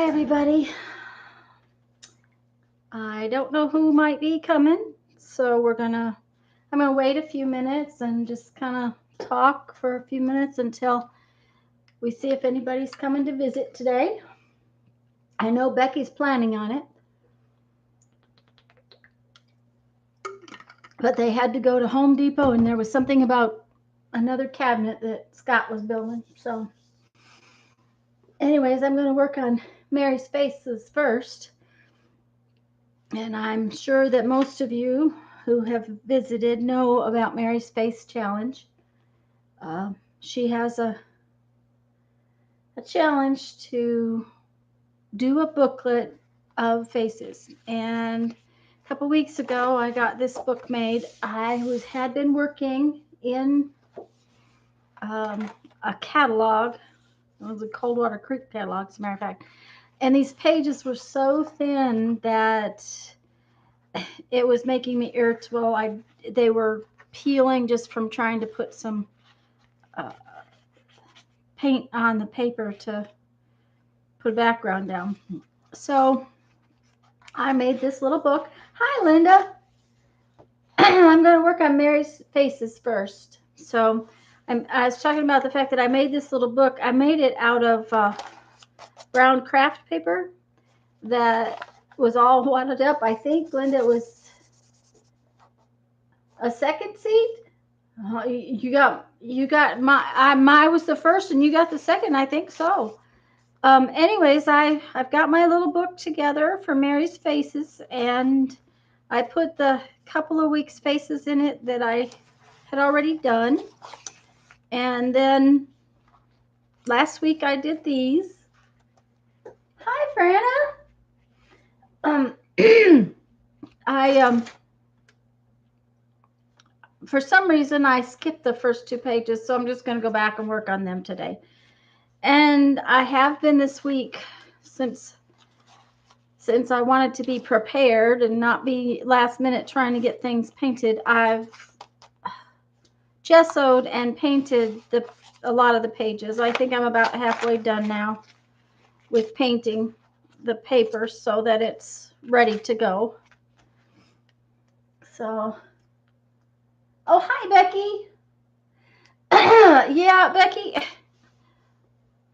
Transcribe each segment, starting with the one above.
Hi, everybody. I don't know who might be coming, so I'm gonna wait a few minutes and just kind of talk for a few minutes until we see if anybody's coming to visit today. I know Becky's planning on it, but they had to go to Home Depot and there was something about another cabinet that Scott was building. So, anyways, I'm gonna work on Mary's faces first. And I'm sure that most of you who have visited know about Mary's Face Challenge. She has a challenge to do a booklet of faces. And a couple weeks ago, I got this book made. Had been working in a catalog. It was a Coldwater Creek catalog, as a matter of fact. And these pages were so thin that it was making me irritable. They were peeling just from trying to put some paint on the paper to put a background down. So I made this little book. Hi, Linda. I'm going to work on Mary's faces first. So I was talking about the fact that I made this little book. I made it out of brown craft paper that was all wadded up. I think, Linda, it was a second seat. You got my was the first and you got the second. I think so. Anyways, I've got my little book together for Mary's faces, and I put the couple of weeks faces in it that I had already done. And then last week I did these. Hi, Franna. I for some reason I skipped the first two pages, so I'm just going to go back and work on them today. And I have been this week since I wanted to be prepared and not be last minute trying to get things painted. I've gessoed and painted a lot of the pages. I think I'm about halfway done now with painting the paper so that it's ready to go. So, oh, hi, Becky. Yeah, Becky,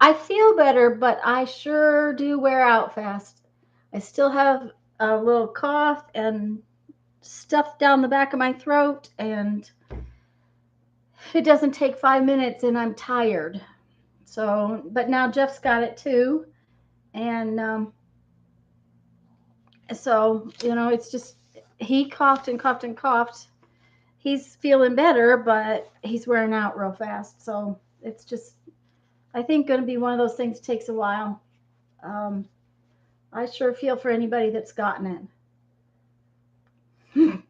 I feel better, but I sure do wear out fast. I still have a little cough and stuff down the back of my throat, and it doesn't take 5 minutes and I'm tired. So, but now Jeff's got it too. And so, it's just, he coughed and coughed and coughed. He's feeling better, but he's wearing out real fast. So it's just, I think, going to be one of those things that takes a while. I sure feel for anybody that's gotten it.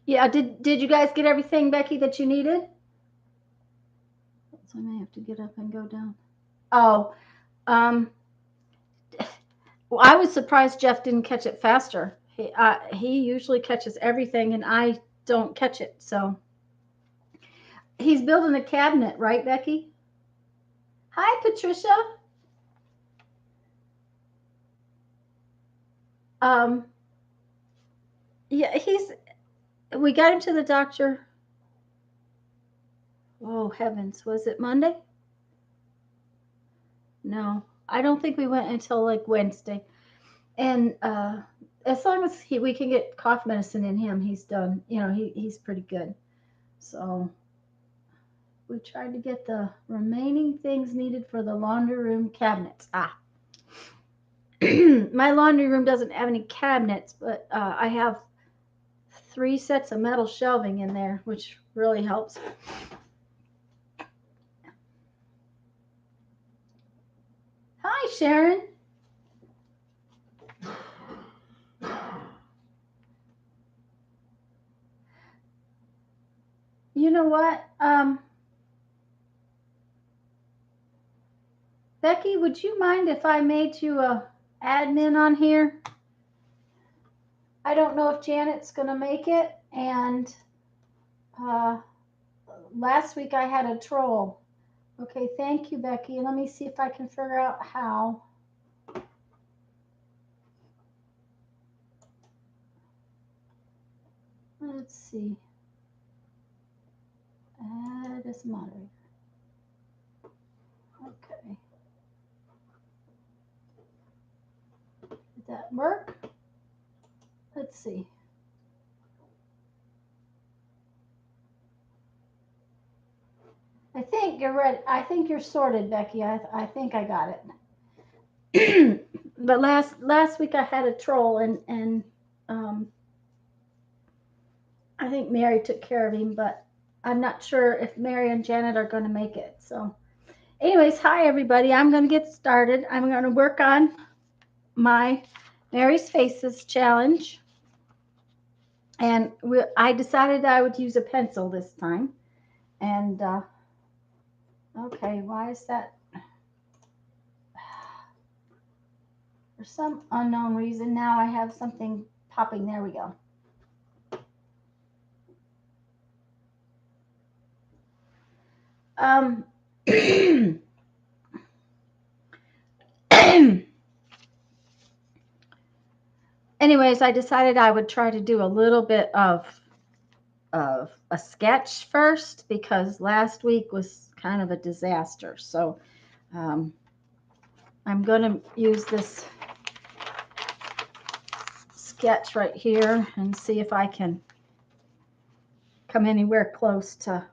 Yeah, did you guys get everything, Becky, that you needed? So I may have to get up and go down. Oh, well, I was surprised Jeff didn't catch it faster. He usually catches everything, and I don't catch it. So he's building a cabinet, right, Becky? Hi, Patricia. Yeah, we got him to the doctor. Oh, heavens. Was it Monday? No, I don't think we went until like Wednesday. And as long as we can get cough medicine in him, he's done. He's pretty good. So we tried to get the remaining things needed for the laundry room cabinets. My laundry room doesn't have any cabinets, but I have 3 sets of metal shelving in there, which really helps. Hi, Sharon. You know what? Becky, would you mind if I made you a admin on here? I don't know if Janet's going to make it, and last week I had a troll. Okay, thank you, Becky. Let me see if I can figure out how. Let's see. Add as moderator. Okay. Did that work? Let's see. I think you're ready. I think you're sorted, Becky. I think I got it. But last week I had a troll and um, I think Mary took care of him, but I'm not sure if Mary and Janet are going to make it. So, anyways, hi everybody. I'm going to get started. I'm going to work on my Mary's Faces challenge, and I decided I would use a pencil this time. And okay, why is that? For some unknown reason, now I have something popping. There we go. Anyways, I decided I would try to do a little bit of a sketch first because last week was kind of a disaster. So I'm going to use this sketch right here and see if I can come anywhere close to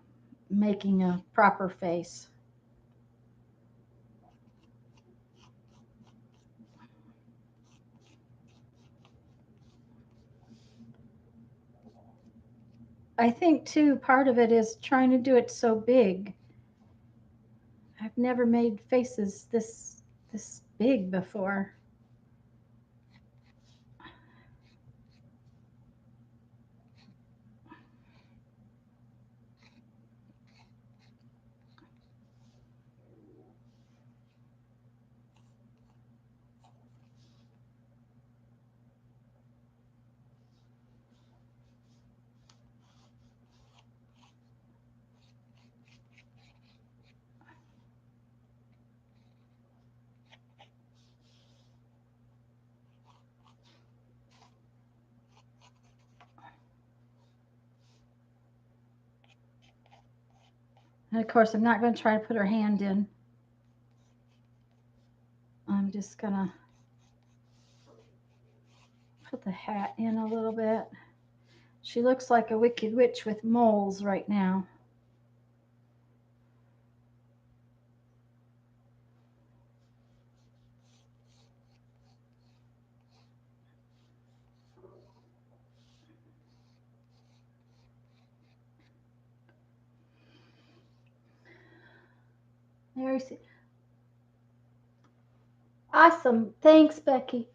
making a proper face. I think too, part of it is trying to do it so big. I've never made faces this big before. And of course, I'm not going to try to put her hand in. I'm just going to put the hat in a little bit. She looks like a wicked witch with moles right now. Mary, awesome. Thanks, Becky.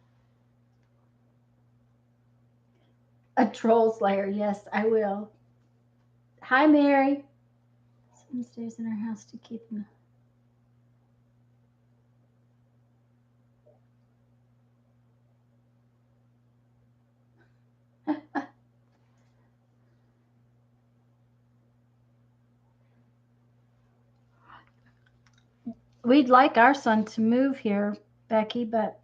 A troll slayer. Yes, I will. Hi, Mary. Someone stays in our house to keep them. We'd like our son to move here, Becky, but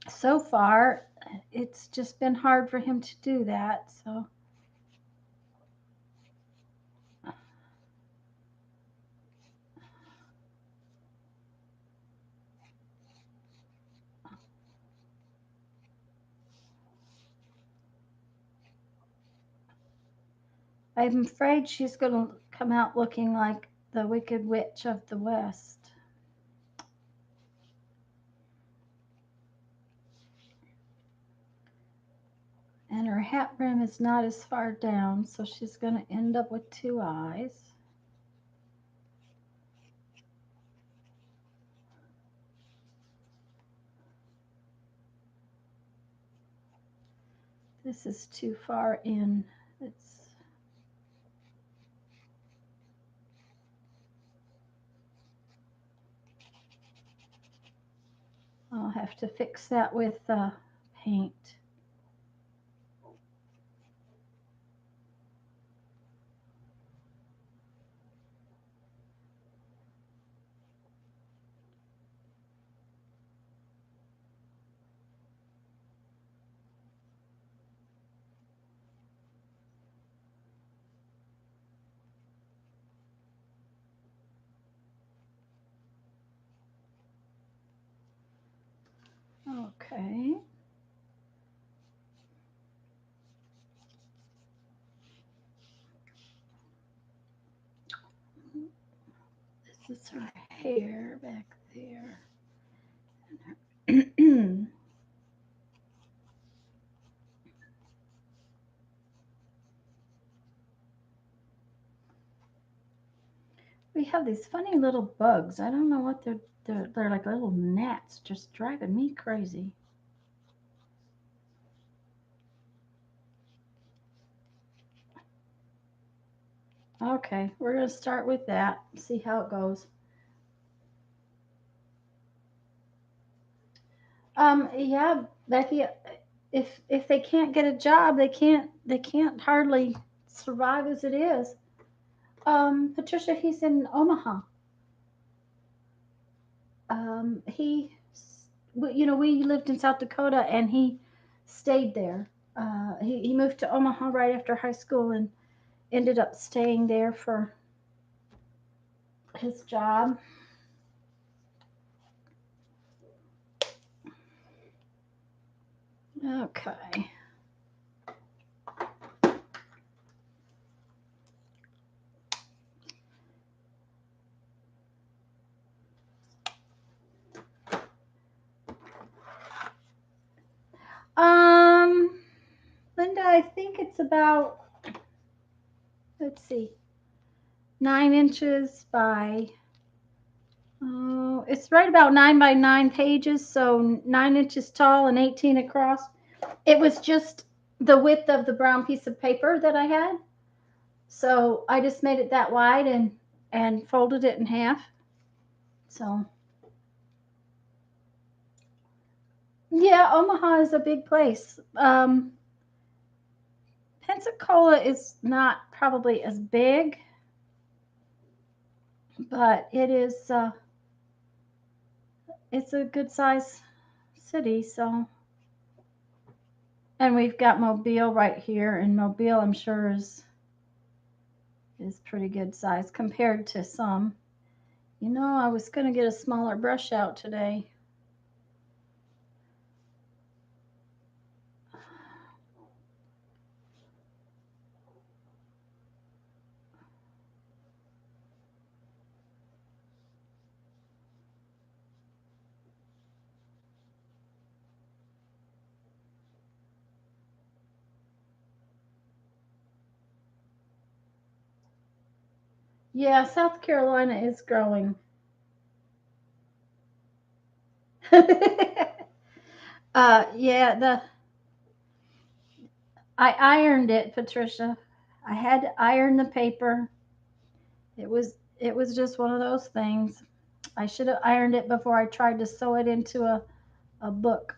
so far it's just been hard for him to do that. So I'm afraid she's going to come out looking like the Wicked Witch of the West. And her hat brim is not as far down, so she's going to end up with two eyes. This is too far in. I'll have to fix that with paint. Okay. This is her hair back there. We have these funny little bugs. I don't know what they're like little gnats just driving me crazy. Okay, we're gonna start with that. See how it goes. Yeah, Becky, if they can't get a job, they can't hardly survive as it is. Patricia, he's in Omaha. He, we lived in South Dakota, and he stayed there. He moved to Omaha right after high school and ended up staying there for his job. Okay. Um, Linda, I think it's about, let's see, 9 inches by, oh, it's right about 9 by 9 pages, so 9 inches tall and 18 across. It was just the width of the brown piece of paper that I had. So I just made it that wide and folded it in half. So yeah, Omaha is a big place. Pensacola is not probably as big, but it's a good size city. So, and we've got Mobile right here, and Mobile I'm sure is pretty good size compared to some. I was gonna get a smaller brush out today. Yeah, South Carolina is growing. Yeah, I ironed it, Patricia. I had to iron the paper. It was just one of those things. I should have ironed it before I tried to sew it into a book.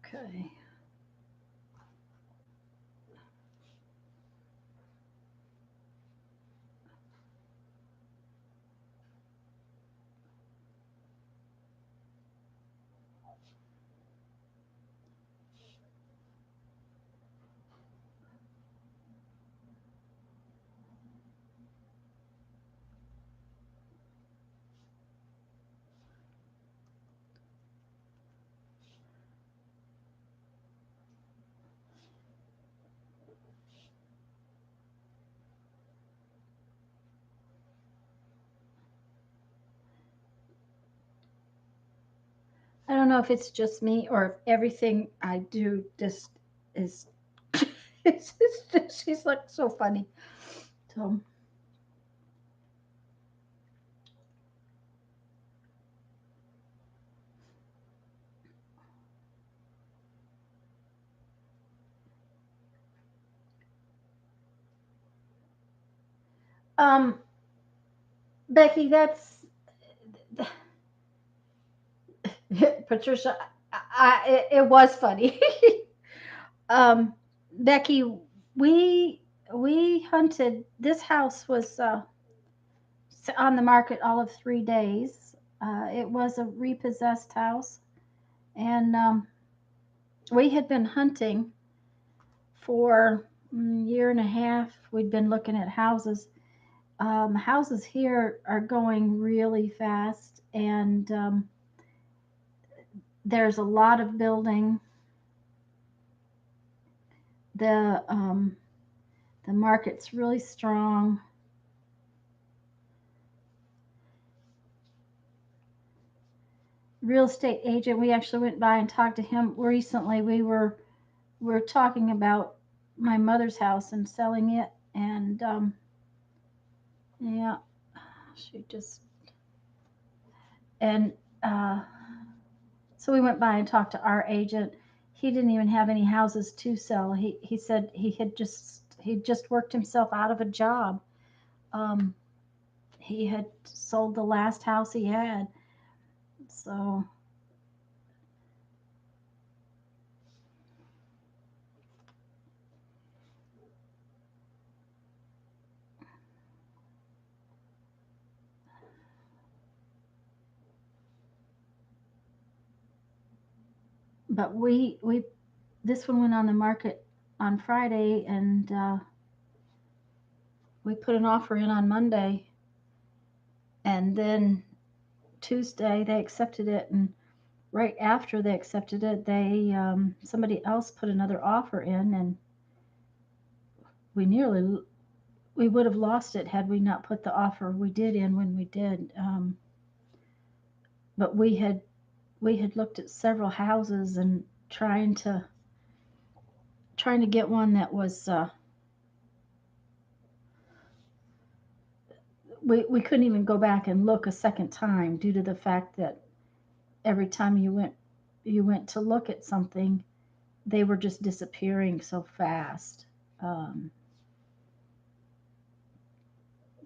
Okay. I don't know if it's just me or if everything I do just is. She's like so funny. So, um, Becky, that's Patricia. It was funny. um, Becky, we we hunted. This house was on the market all of 3 days. It was a repossessed house, and we had been hunting for a year and a half. We'd been looking at houses. Houses here are going really fast, and there's a lot of building. The market's really strong. Real estate agent, we actually went by and talked to him recently. We were talking about my mother's house and selling it, and yeah, she just and so we went by and talked to our agent. He didn't even have any houses to sell. He said he just worked himself out of a job. Um, he had sold the last house he had. So, but we this one went on the market on Friday, and we put an offer in on Monday, and then Tuesday they accepted it, and right after they accepted it, they somebody else put another offer in, and we nearly we would have lost it had we not put the offer we did in when we did. But we had looked at several houses and trying to get one that was we couldn't even go back and look a second time due to the fact that every time you went to look at something, they were just disappearing so fast. Um,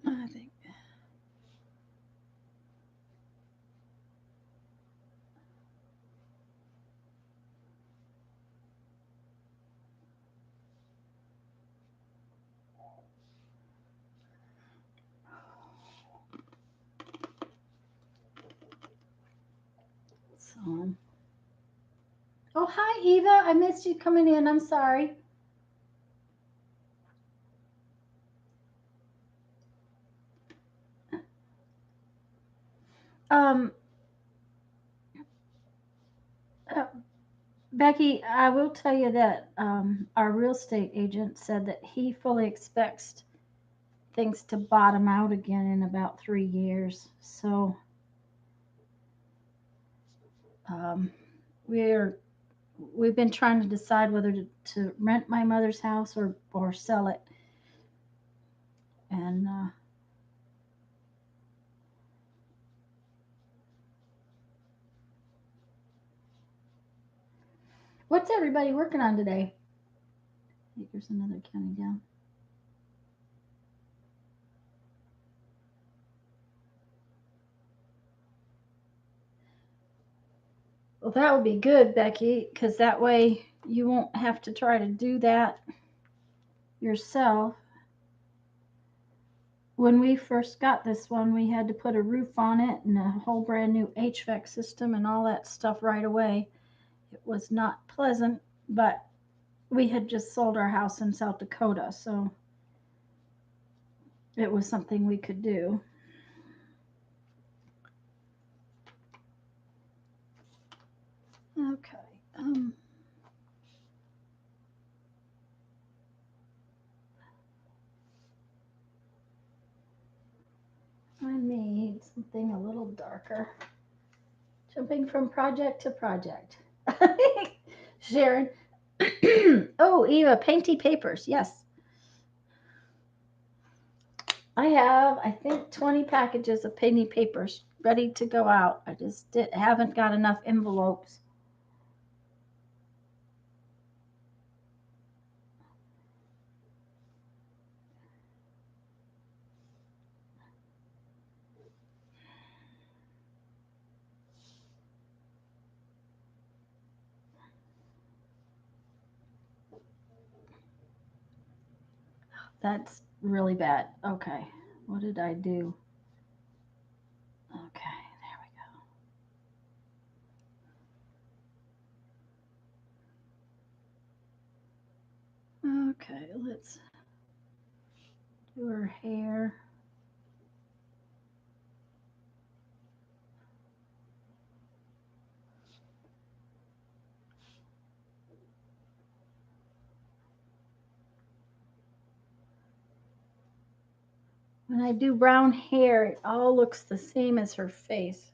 I think so. Oh, hi, Eva. I missed you coming in. I'm sorry. Um, uh, Becky, I will tell you that our real estate agent said that he fully expects things to bottom out again in about 3 years. So um, we're we've been trying to decide whether to rent my mother's house or sell it. And what's everybody working on today? Here's another county down. Well, that would be good, Becky, because that way you won't have to try to do that yourself. When we first got this one, we had to put a roof on it and a whole brand new HVAC system and all that stuff right away. It was not pleasant, but we had just sold our house in South Dakota, so it was something we could do. Okay. I need something a little darker. Jumping from project to project. Sharon. Oh, Eva, painty papers. Yes. I have, I think, 20 packages of painty papers ready to go out. I just haven't got enough envelopes. That's really bad. Okay. What did I do? Okay, there we go. Okay, let's do her hair. When I do brown hair, it all looks the same as her face.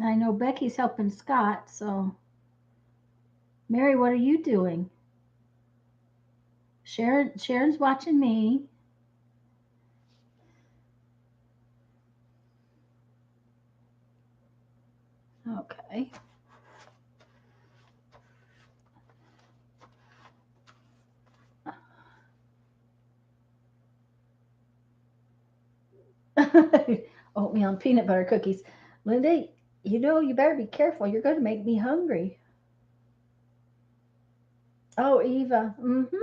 I know Becky's helping Scott, so Mary, what are you doing? Sharon's watching me. Okay. Oatmeal and peanut butter cookies. Linda, you better be careful. You're going to make me hungry. Oh, Eva. Mm-hmm.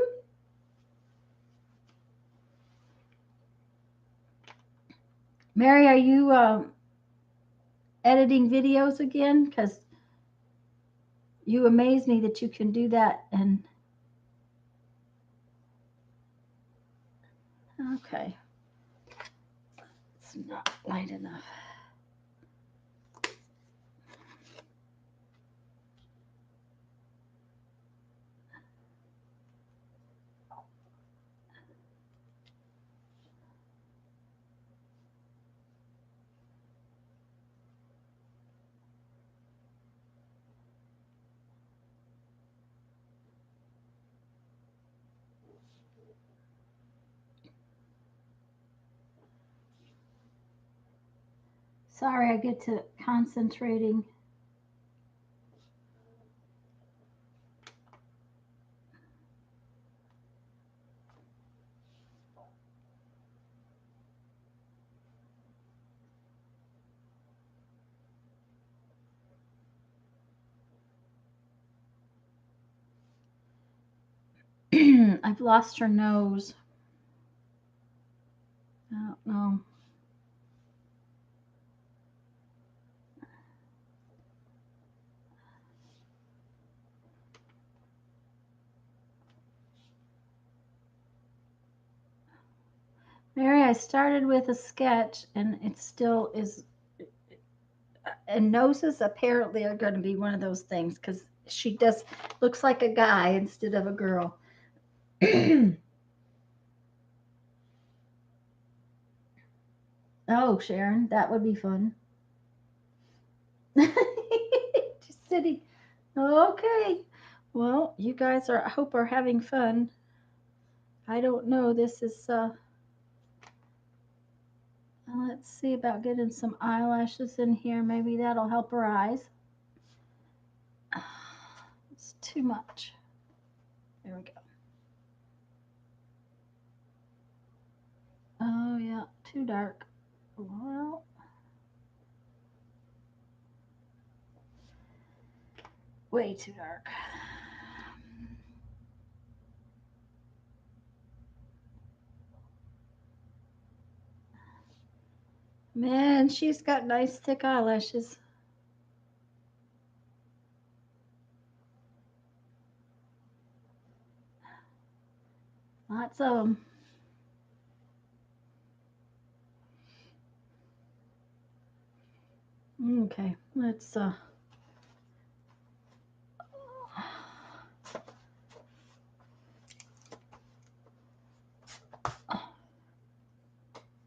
Mary, are you editing videos again? Because you amaze me that you can do that. And okay, it's not light enough. Sorry, I get to concentrating. I've lost her nose. I don't know. Mary, I started with a sketch and it still is. And noses apparently are going to be one of those things because she does looks like a guy instead of a girl. Oh, Sharon, that would be fun. Just sitting. Okay. Well, you guys are, I hope, are having fun. I don't know. This is, let's see about getting some eyelashes in here. Maybe that'll help her eyes. It's too much. There we go. Oh, yeah, too dark. Well, way too dark. Man, she's got nice thick eyelashes. Lots of them. Okay, let's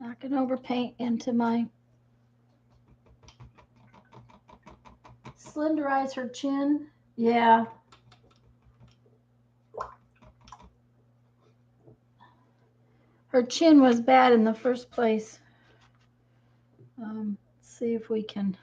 knocking over paint into my slenderize her chin. Yeah. Her chin was bad in the first place. Let's see if we can.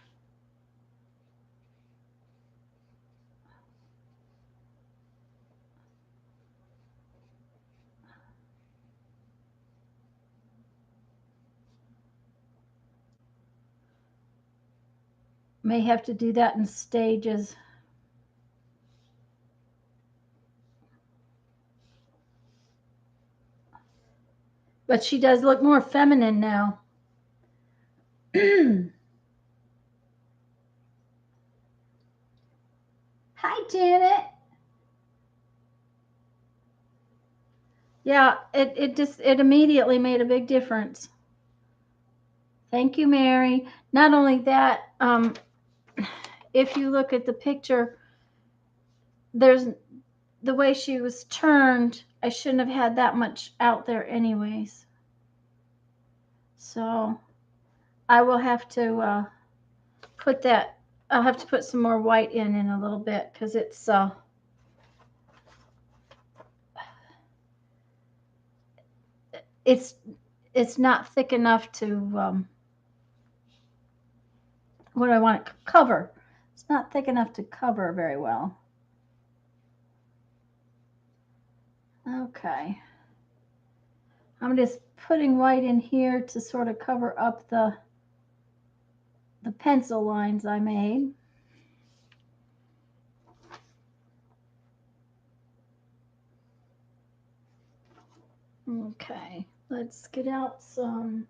May have to do that in stages. But she does look more feminine now. Hi, Janet. Yeah, it immediately made a big difference. Thank you, Mary. Not only that, if you look at the picture, there's the way she was turned. I shouldn't have had that much out there anyways. So I will have to put that. I'll have to put some more white in a little bit because it's not thick enough to what do I want to cover. It's not thick enough to cover very well. Okay. I'm just putting white in here to sort of cover up the pencil lines I made. Okay, let's get out some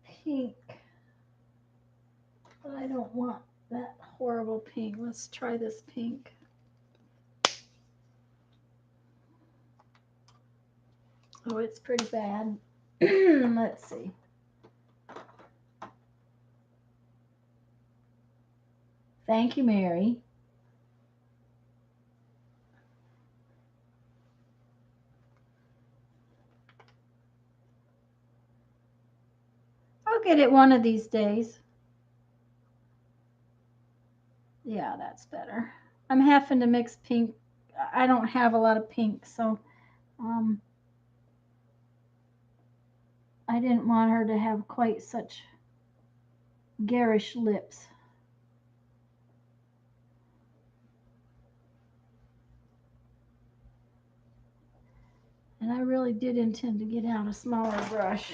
pink. But I don't want that horrible pink. Let's try this pink. Oh, it's pretty bad. Let's see. Thank you, Mary. I'll get it one of these days. Yeah, that's better. I'm having to mix pink. I don't have a lot of pink, so I didn't want her to have quite such garish lips. And I really did intend to get out a smaller brush.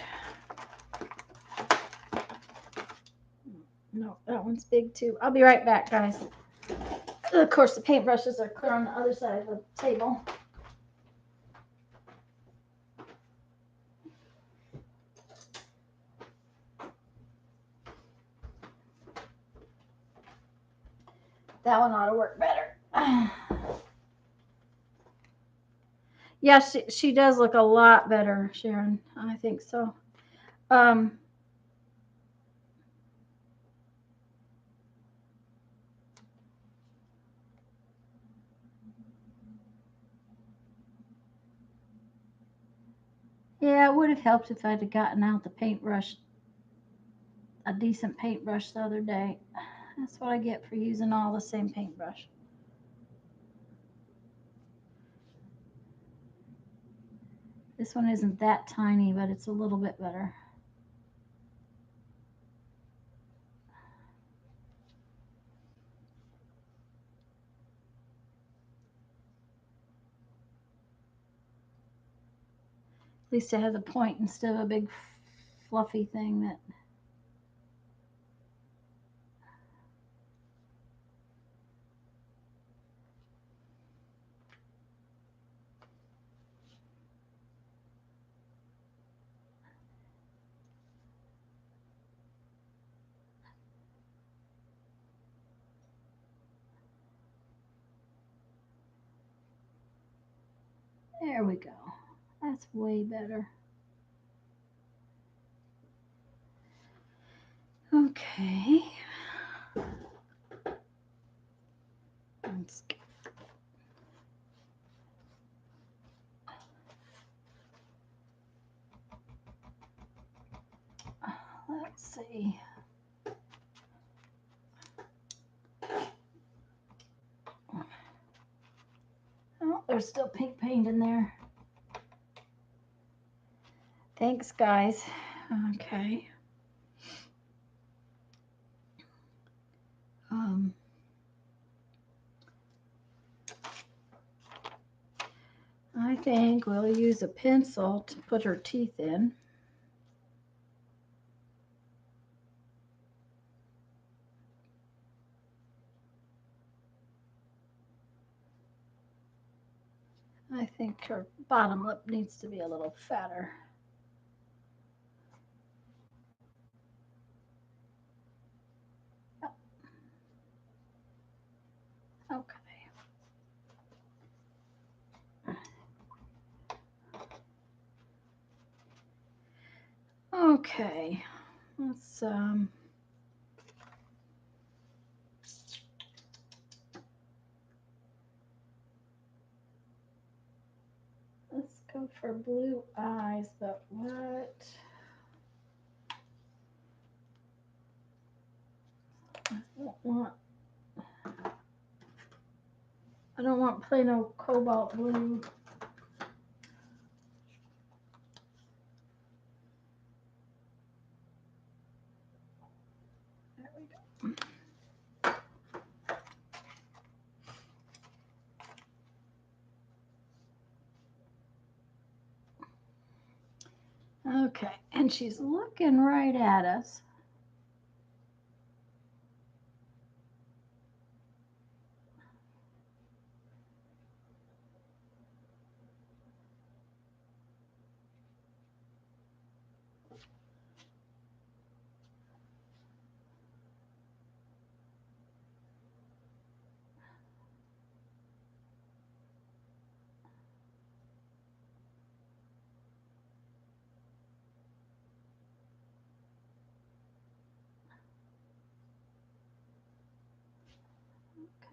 No, that one's big too. I'll be right back, guys. Of course, the paintbrushes are clear on the other side of the table. That one ought to work better. Yeah, she does look a lot better, Sharon. I think so. Yeah, it would have helped if I'd have gotten out the paintbrush, a decent paintbrush the other day. That's what I get for using all the same paintbrush. This one isn't that tiny, but it's a little bit better. At least it has a point instead of a big fluffy thing that. There we go. That's way better. Okay. Let's see. Oh, there's still pink paint in there. Thanks, guys. Okay. I think we'll use a pencil to put her teeth in. I think her bottom lip needs to be a little fatter. Okay. Okay. Let's go for blue eyes, but what? I don't want plain old cobalt blue. There we go. Okay, and she's looking right at us.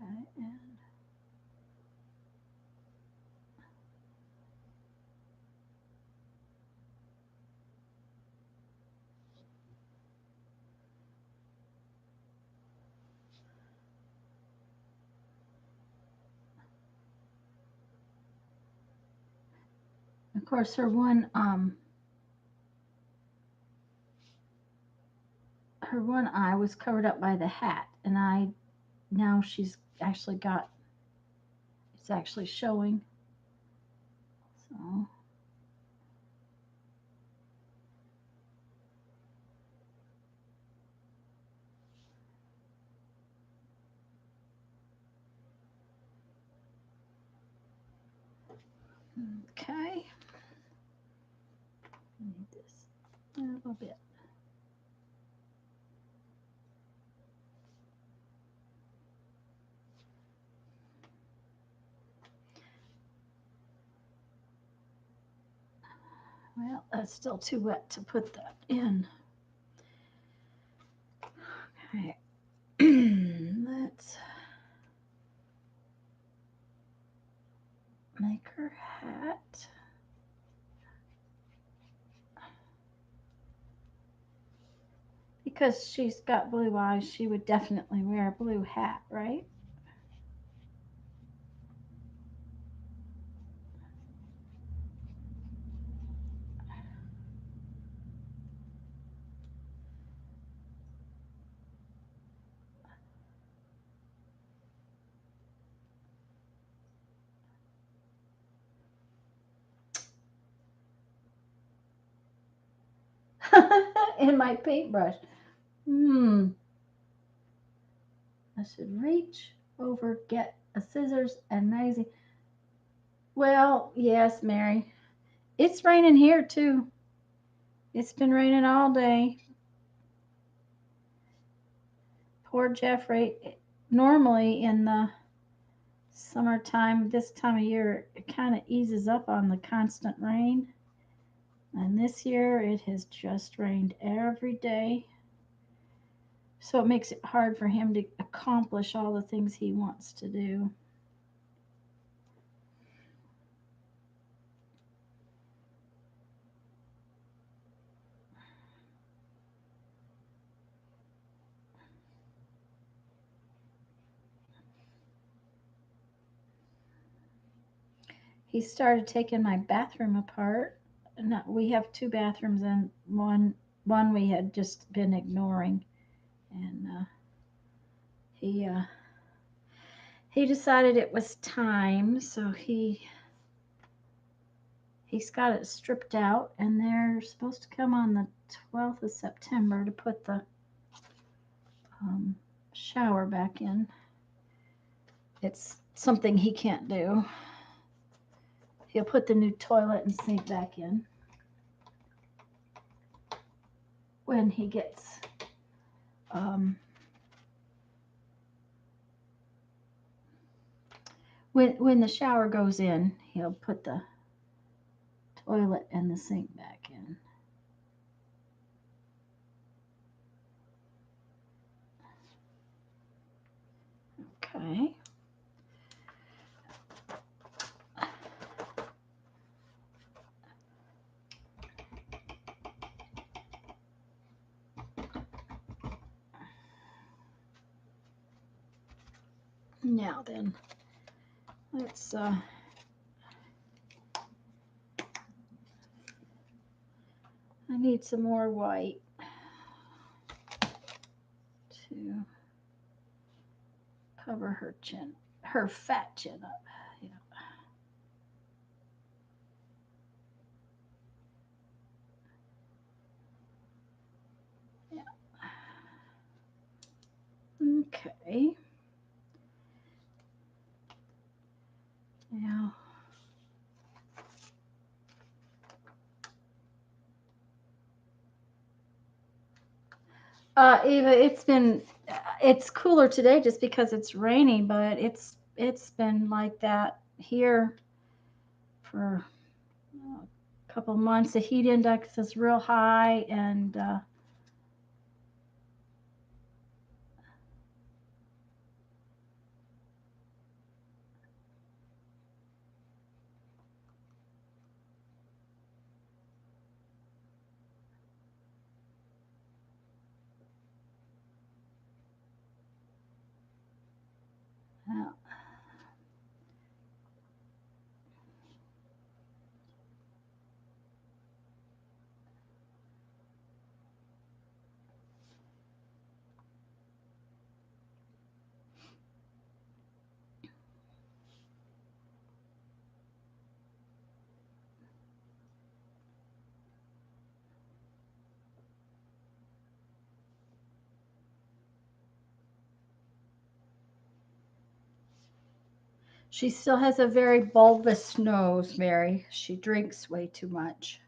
Okay, and of course her one eye was covered up by the hat, and now she's actually got, it's actually showing. So okay. I need this a little bit. Well, that's still too wet to put that in. Okay. Let's make her hat. Because she's got blue eyes, she would definitely wear a blue hat, right? In my paintbrush. I should reach over, get a scissors and magazine. Well, yes, Mary. It's raining here too. It's been raining all day. Poor Jeffrey. Normally in the summertime, this time of year, it kind of eases up on the constant rain. And this year it has just rained every day. So it makes it hard for him to accomplish all the things he wants to do. He started taking my bathroom apart. No, we have two bathrooms, and one we had just been ignoring, and he decided it was time, so he's got it stripped out, and they're supposed to come on the 12th of September to put the shower back in. It's something he can't do. He'll put the new toilet and sink back in when he gets when the shower goes in, he'll put the toilet and the sink back in. Okay. Now then, let's I need some more white to cover her chin, her fat chin up. Yeah. Yeah. Okay. Now, Eva, it's cooler today just because it's raining, but it's been like that here for a couple months. The heat index is real high, and uh, she still has a very bulbous nose, Mary. She drinks way too much.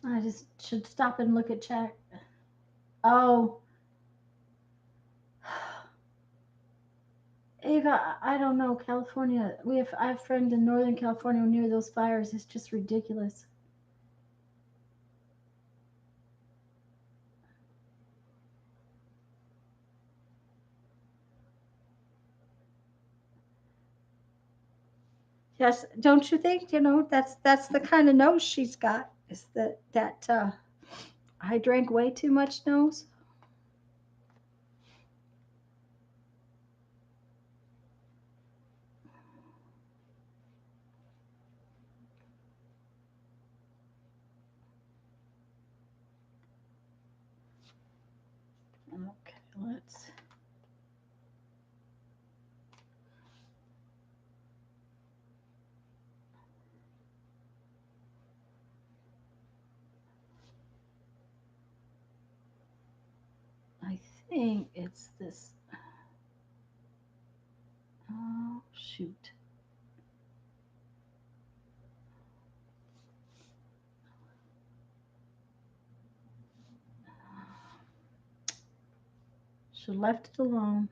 I just should stop and look at chat. Oh, Ava, I don't know. California, I have friends in Northern California near those fires. It's just ridiculous. Yes, don't you think? That's the kind of nose she's got. Is that I drank way too much nose? Okay, let's. I think it's this. Oh shoot. Should have left it alone.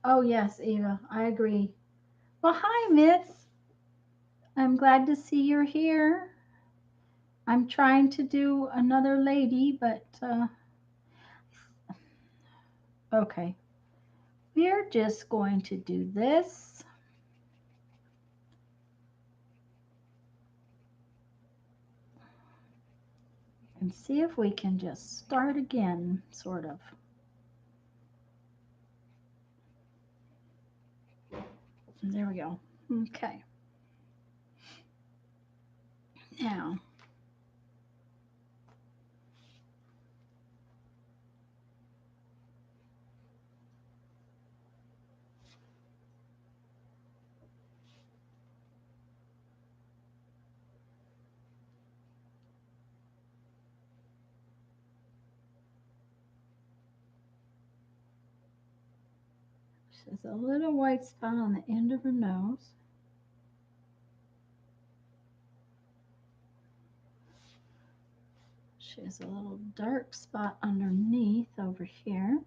Oh, yes, Eva, I agree. Well, hi, Miss. I'm glad to see you're here. I'm trying to do another lady, but okay. We're just going to do this. And see if we can just start again, sort of. There we go. Okay. Now, there's a little white spot on the end of her nose. She has a little dark spot underneath over here.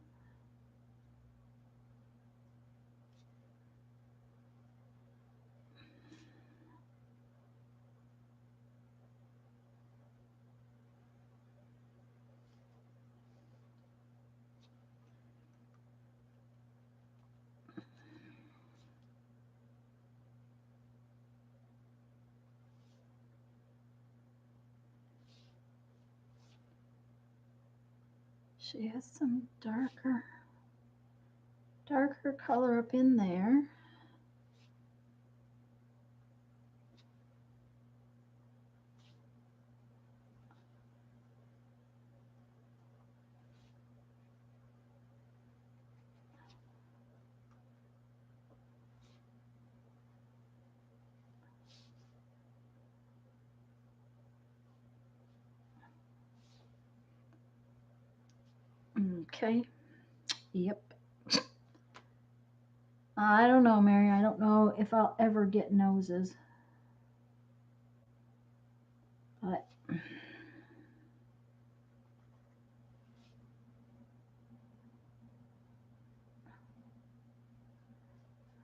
She has some darker color up in there. Okay. Yep. I don't know, Mary. I don't know if I'll ever get noses. But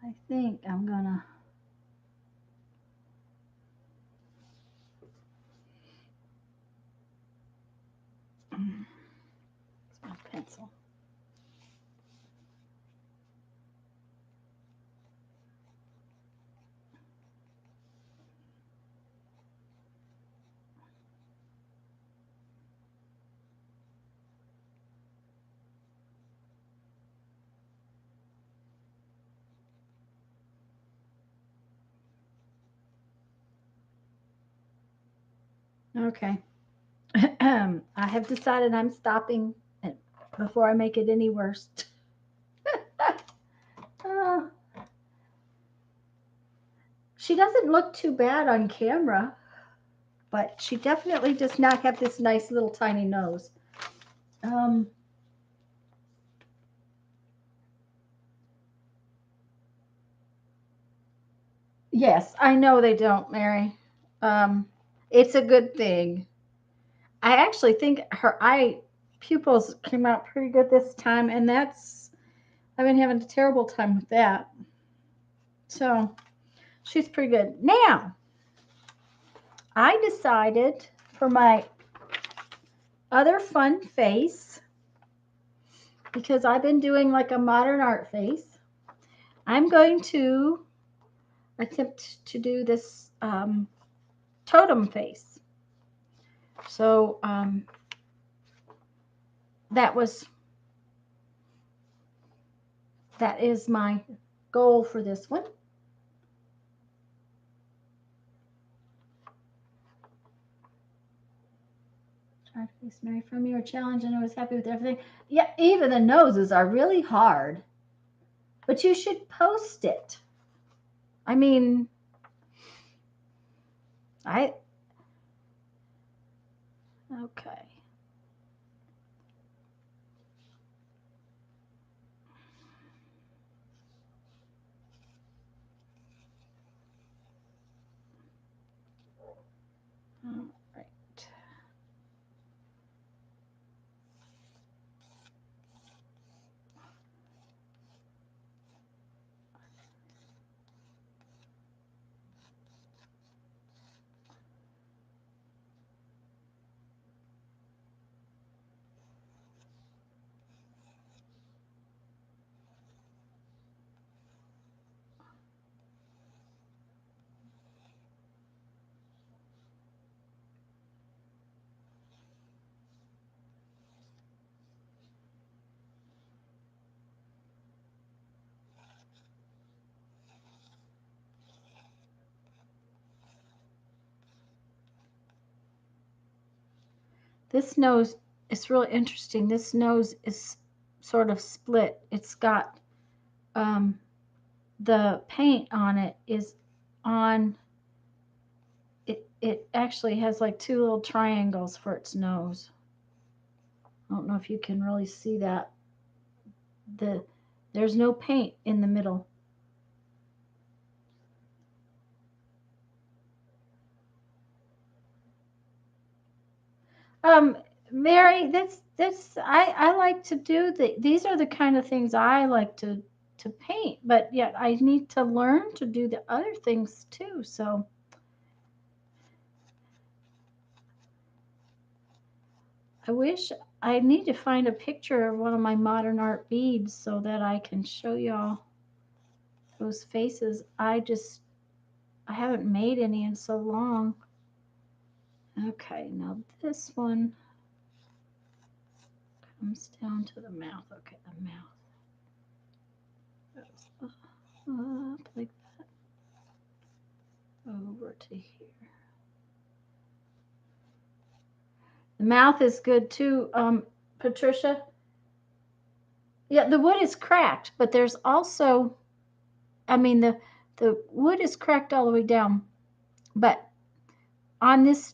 I think I'm gonna. It's my pencil. Okay. I have decided I'm stopping before I make it any worse. uh, she doesn't look too bad on camera, but she definitely does not have this nice little tiny nose. Um, yes, I know they don't, Mary. Um, it's a good thing. I actually think her eye pupils came out pretty good this time, and that's I've been having a terrible time with that. So she's pretty good. Now, I decided for my other fun face, because I've been doing like a modern art face, I'm going to attempt to do this totem face. So that was that is my goal for this one. Try to face Mary from your challenge, and I was happy with everything. Yeah, even the noses are really hard, but you should post it. I mean, I okay. All right. This nose is really interesting. This nose is sort of split. It's got the paint on it is on it actually has like two little triangles for its nose. I don't know if you can really see that. There's no paint in the middle. Mary, this I like to do these are the kind of things I like to paint, but yet I need to learn to do the other things too. So I wish I need to find a picture of one of my modern art beads so that I can show y'all those faces. I haven't made any in so long. Okay, now this one comes down to the mouth. Okay, the mouth goes up like that over to here. The mouth is good too, Patricia. Yeah, the wood is cracked, but there's also, I mean, the wood is cracked all the way down, but on this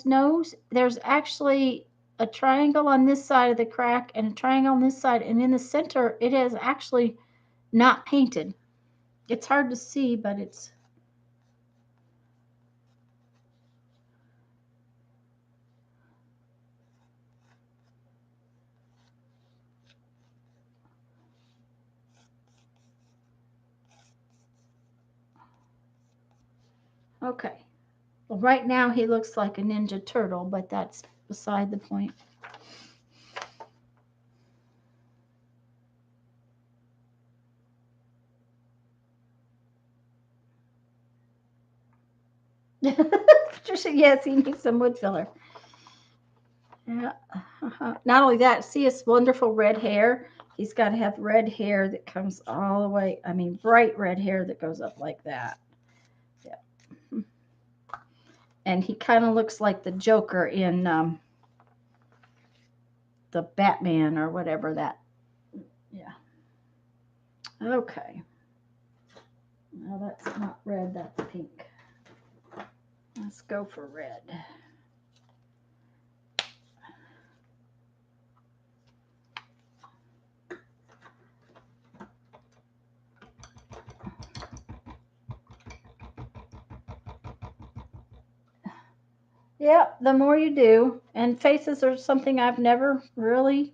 nose, there's actually a triangle on this side of the crack and a triangle on this side, and in the center, it is actually not painted. It's hard to see, but it's okay. Well, right now he looks like a Ninja Turtle, but that's beside the point. Patricia, yes, he needs some wood filler. Yeah. Not only that, see his wonderful red hair? He's got to have red hair that comes all the way, I mean, bright red hair that goes up like that. Yeah. And he kind of looks like the Joker in the Batman or whatever that. Yeah. Okay. No, that's not red, that's pink. Let's go for red. Yeah, the more you do. And faces are something I've never really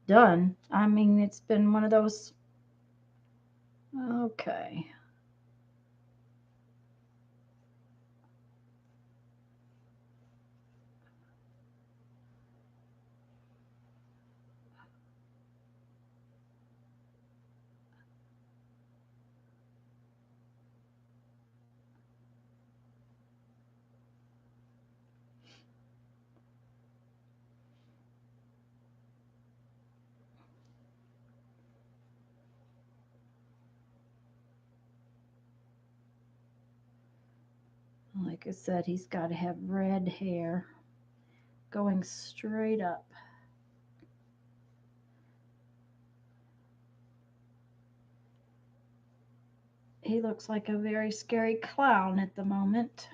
done. I mean, it's been one of those. Okay. Like I said, he's got to have red hair going straight up. He looks like a very scary clown at the moment.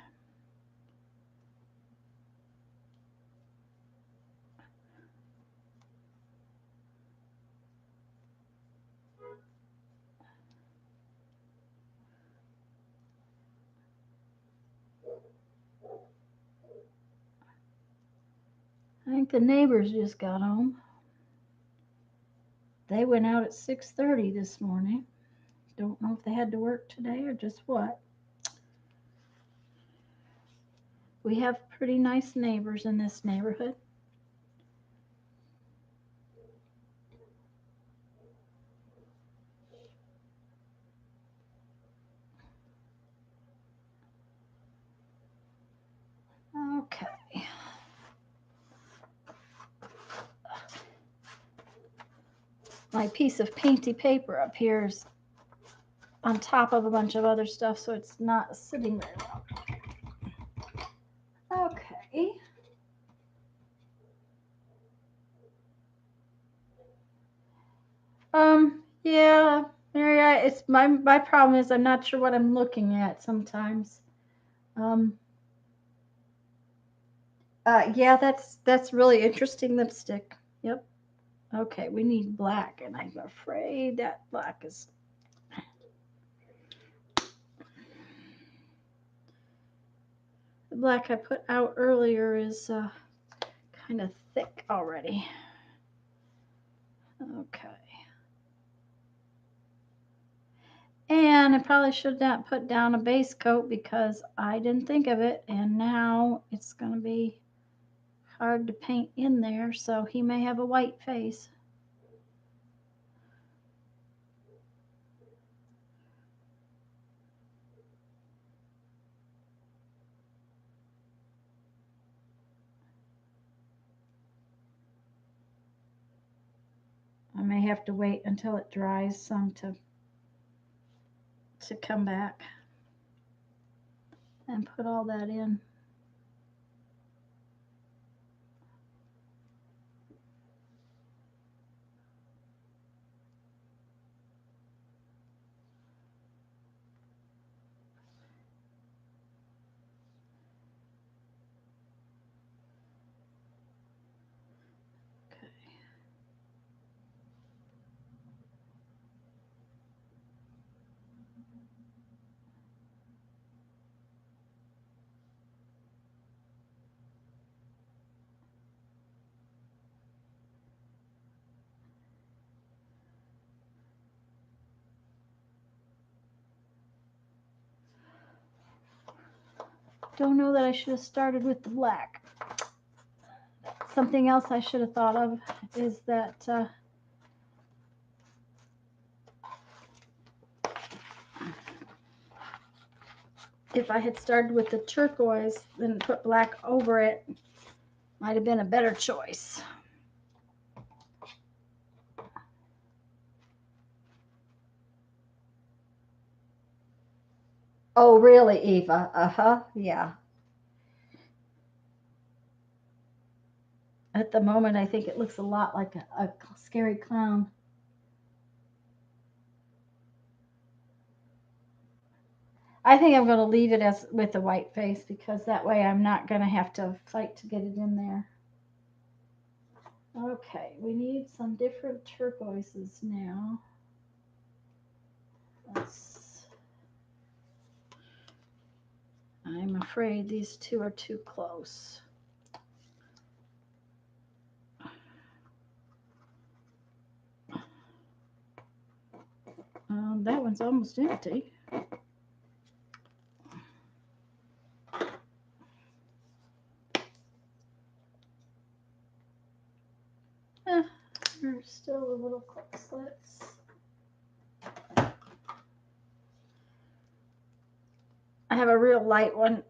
I think the neighbors just got home. They went out at 6:30 this morning. Don't know if they had to work today or just what. We have pretty nice neighbors in this neighborhood. Okay. My piece of painty paper up here is on top of a bunch of other stuff, so it's not sitting very well. Okay. Yeah, Mary, it's my problem is I'm not sure what I'm looking at sometimes. Um, yeah, that's really interesting lipstick. Yep. Okay, we need black, and I'm afraid that black is the black I put out earlier is kind of thick already. Okay. And I probably should not put down a base coat because I didn't think of it, and now it's going to be hard to paint in there, so he may have a white face. I may have to wait until it dries some to come back and put all that in. Okay. Don't know that I should have started with the black. Something else I should have thought of is that if I had started with the turquoise and put black over it, might have been a better choice. Oh, really, Eva? Uh-huh, yeah. At the moment, I think it looks a lot like a scary clown. I think I'm going to leave it as with the white face because that way I'm not going to have to fight to get it in there. Okay, we need some different turquoises now. I'm afraid these two are too close. That one's almost empty. There's still a little close. I have a real light one.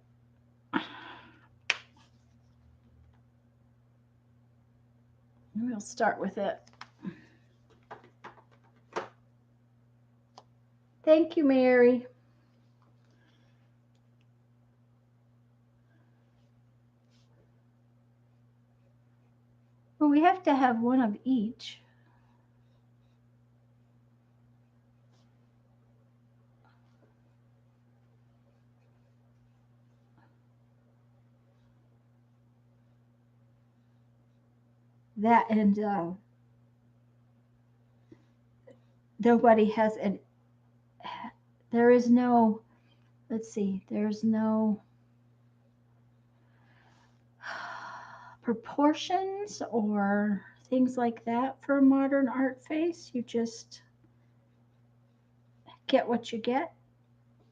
We'll start with it. Thank you, Mary. Well, we have to have one of each. That and nobody has an. There is no. Let's see. There's no proportions or things like that for a modern art face. You just get what you get.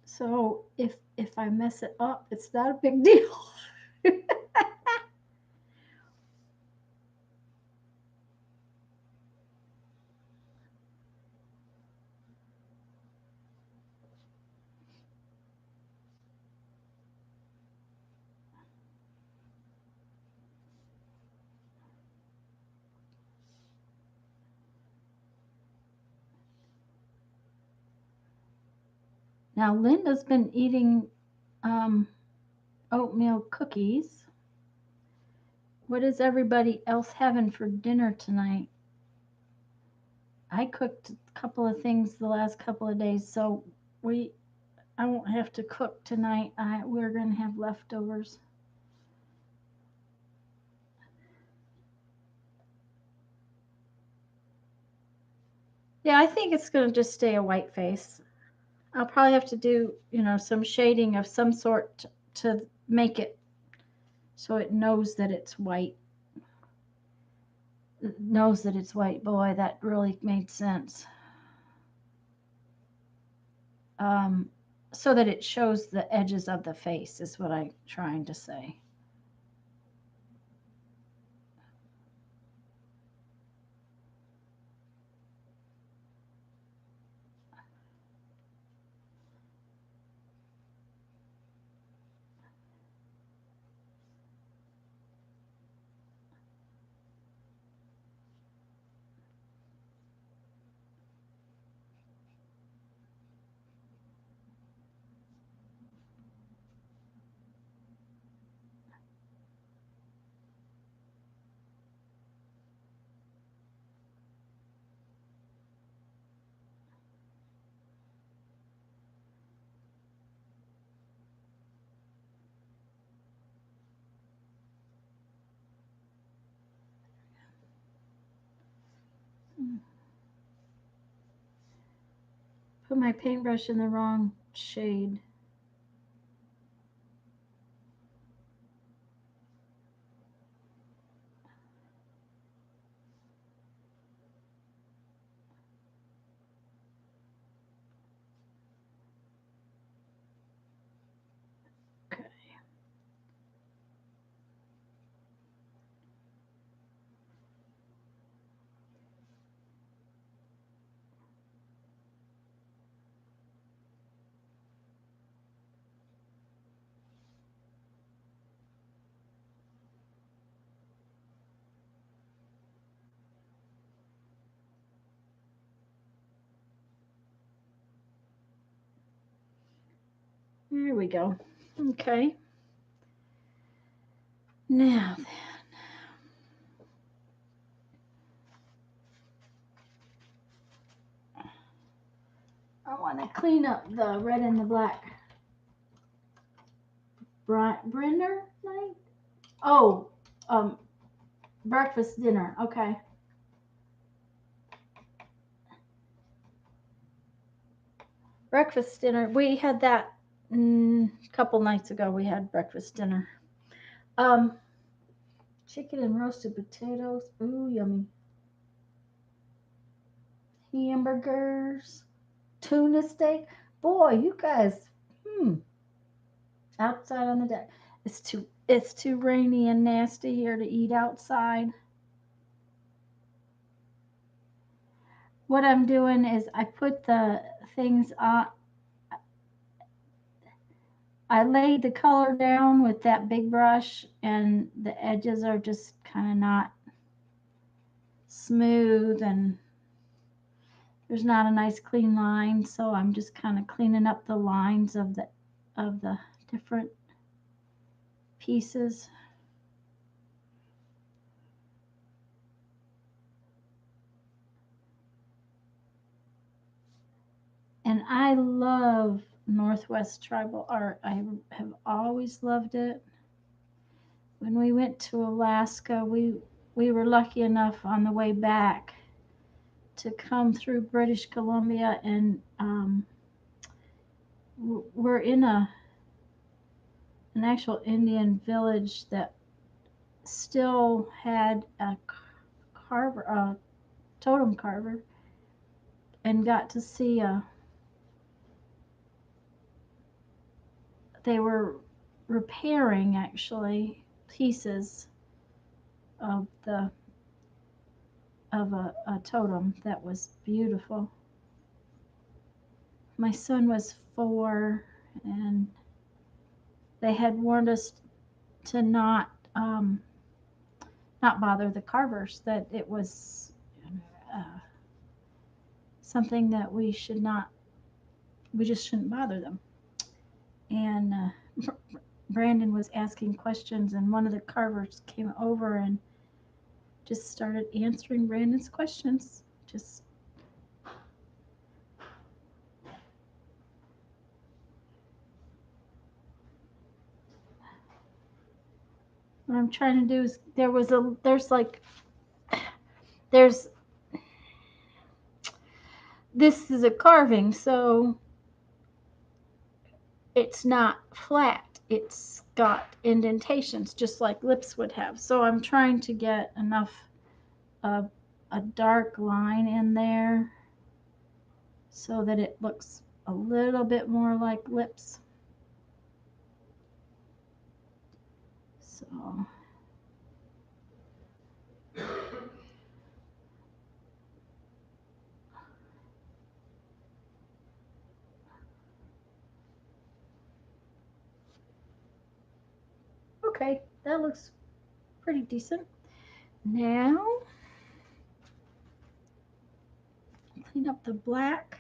So if I mess it up, it's not a big deal. Now Linda's been eating oatmeal cookies. What is everybody else having for dinner tonight? I cooked a couple of things the last couple of days, so we I won't have to cook tonight. We're gonna have leftovers. Yeah, I think it's gonna just stay a white face. I'll probably have to do, some shading of some sort to make it so it knows that it's white. Knows that it's white. Boy, that really made sense. Um, so that it shows the edges of the face is what I'm trying to say. Put my paintbrush in the wrong shade. Okay. There we go. Okay. Now then, I want to clean up the red and the black. Brenner night? Oh, um, breakfast dinner. Okay. Breakfast dinner. We had that a couple nights ago. We had breakfast dinner. Um, chicken and roasted potatoes. Ooh, yummy. Hamburgers. Tuna steak. Boy, you guys. Outside on the deck. It's too rainy and nasty here to eat outside. What I'm doing is I put the things on. I laid the color down with that big brush, and the edges are just kind of not smooth, and there's not a nice clean line. So I'm just kind of cleaning up the lines of the different pieces. And I love Northwest tribal art. I have always loved it. When we went to Alaska, we were lucky enough on the way back to come through British Columbia, and we're in an actual Indian village that still had a carver, a totem carver, and got to see they were repairing actually pieces of the of a totem that was beautiful. My son was 4, and they had warned us to not bother the carvers. That it was uh, something that we just shouldn't bother them. And Brandon was asking questions, and one of the carvers came over and just started answering Brandon's questions. Just What I'm trying to do is there's this is a carving, so it's not flat. It's got indentations just like lips would have. So I'm trying to get enough of a dark line in there so that it looks a little bit more like lips. So okay, that looks pretty decent. Now clean up the black.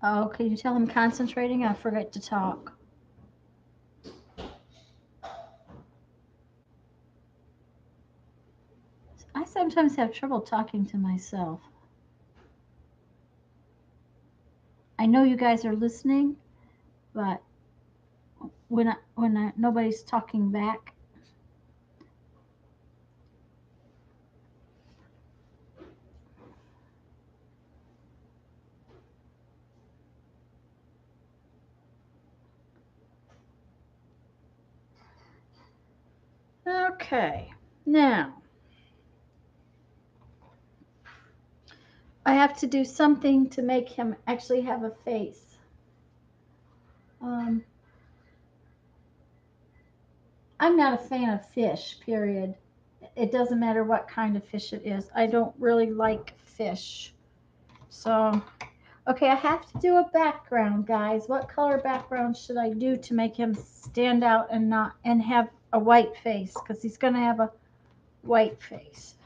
Oh, can you tell I'm concentrating? I forget to talk. I sometimes have trouble talking to myself. I know you guys are listening, but when nobody's talking back. Okay, now I have to do something to make him actually have a face. Um, I'm not a fan of fish, period. It doesn't matter what kind of fish it is. I don't really like fish. So, okay, I have to do a background, guys. What color background should I do to make him stand out and not and have a white face? Because he's going to have a white face.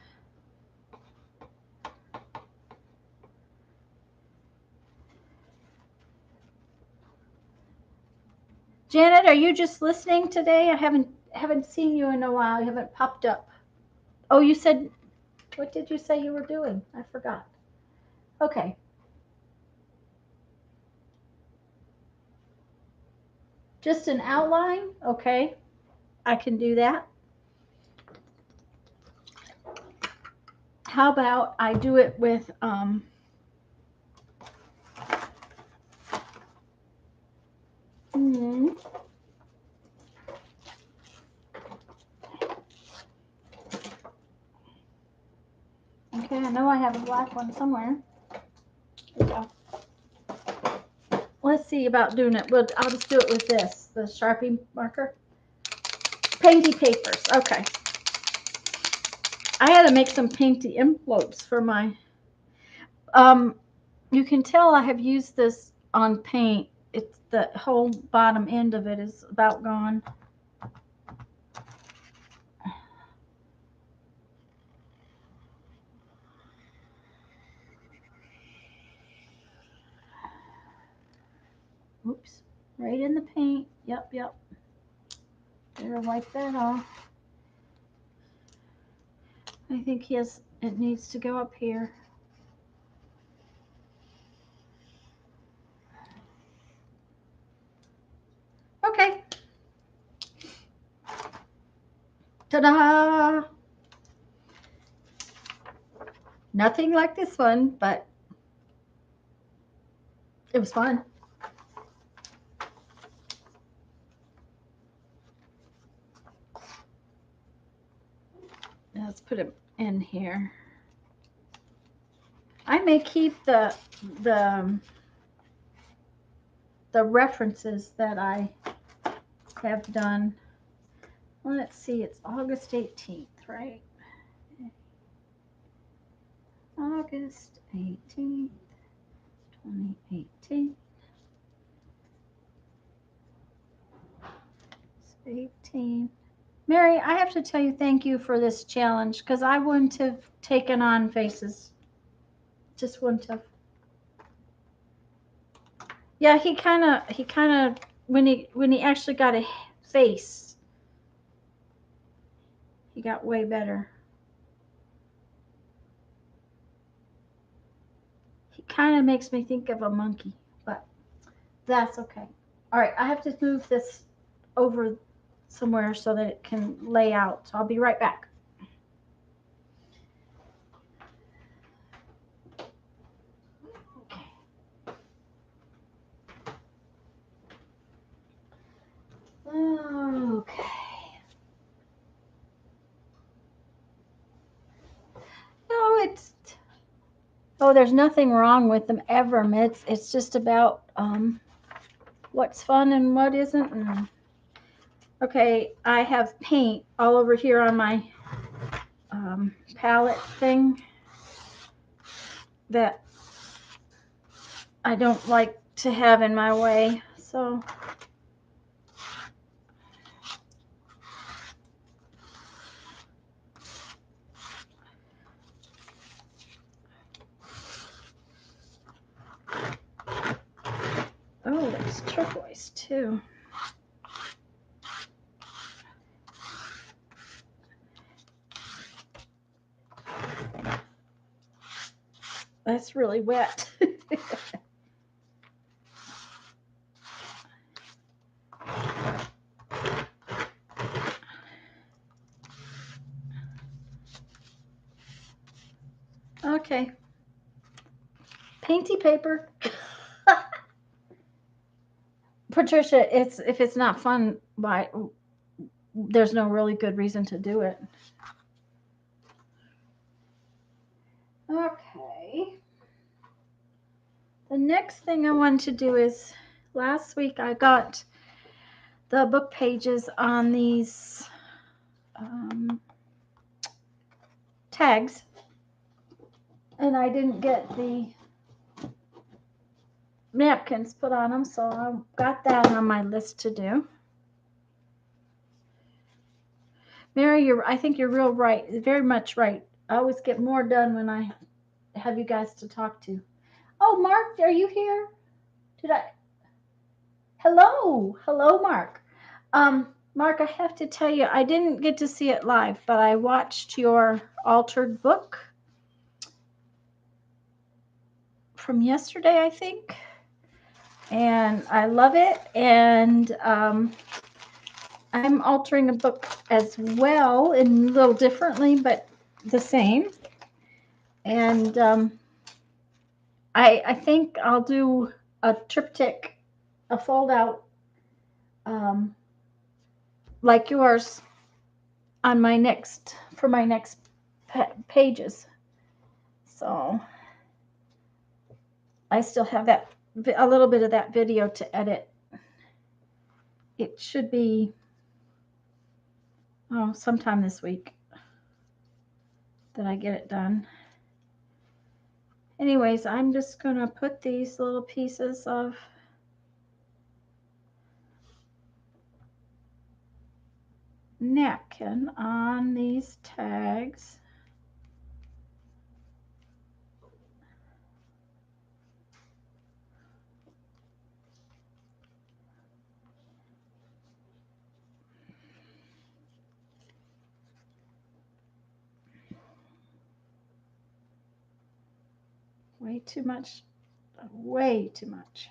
Janet, are you just listening today? I haven't seen you in a while. You haven't popped up. Oh, you said, what did you say you were doing? I forgot. Okay. Just an outline? Okay. I can do that. How about I do it with okay, I know I have a black one somewhere. Here we go. Let's see about doing it. Well, I'll just do it with this, the Sharpie marker. Painty papers. Okay. I had to make some painty envelopes for my you can tell I have used this on paint. It's the whole bottom end of it is about gone. Oops, right in the paint. Yep. Better wipe that off. I think yes, it needs to go up here. Okay. Ta-da! Nothing like this one, but it was fun. Let's put it in here. I may keep the references that I have done. Let's see, it's August 18th, right? August 18th, 2018. 18. Mary, I have to tell you thank you for this challenge because I wouldn't have taken on faces. Just wouldn't have. Yeah, he kind of when he actually got a face, he got way better. He kind of makes me think of a monkey, but that's okay. All right, I have to move this over somewhere so that it can lay out. So I'll be right back. Okay. No, there's nothing wrong with them ever. It's just about what's fun and what isn't. Okay, I have paint all over here on my palette thing that I don't like to have in my way. So oh, it's turquoise too. That's really wet. Okay. Painty paper. Patricia, if it's not fun, why there's no really good reason to do it. Okay. The next thing I want to do is last week I got the book pages on these tags, and I didn't get the napkins put on them, so I got that on my list to do. Mary, I think you're real right, very much right. I always get more done when I have you guys to talk to. Oh, Mark, are you here? Hello, Mark. Mark, I have to tell you, I didn't get to see it live, but I watched your altered book from yesterday, I think, and I love it. And I'm altering a book as well, and a little differently, but the same. And I think I'll do a triptych, a fold out, like yours, on my next pages. So I still have that a little bit of that video to edit. It should be sometime this week that I get it done. Anyways, I'm just gonna put these little pieces of napkin on these tags. Way too much. Way too much.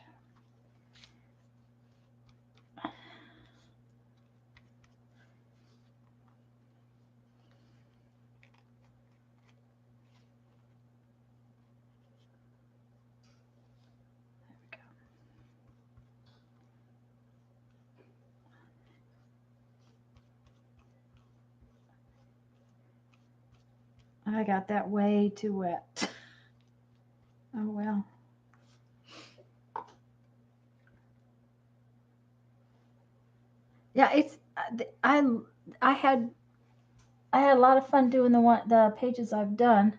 I got that way too wet. Oh well. Yeah, it's I had a lot of fun doing the pages I've done.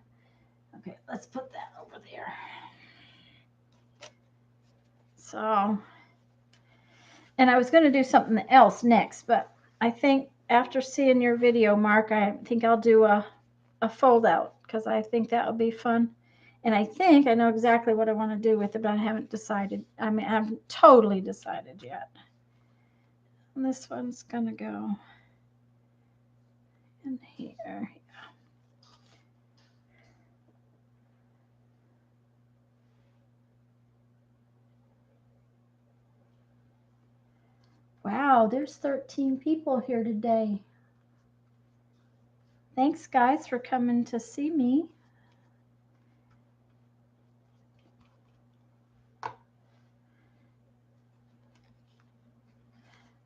Okay, let's put that over there. So, and I was going to do something else next, but I think after seeing your video, Mark, I think I'll do a fold out because I think that would be fun. And I think I know exactly what I want to do with it, but I haven't decided. I mean, I haven't totally decided yet. And this one's going to go in here. Wow, there's 13 people here today. Thanks, guys, for coming to see me.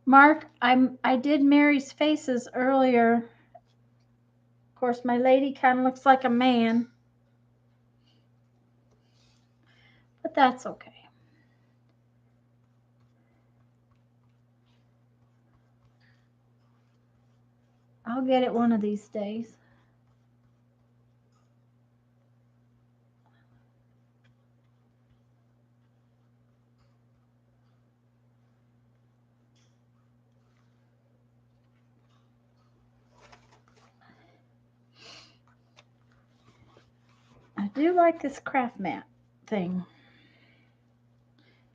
Mark, I did Mary's faces earlier. Of course, my lady kind of looks like a man, but that's okay. I'll get it one of these days. I do like this craft mat thing.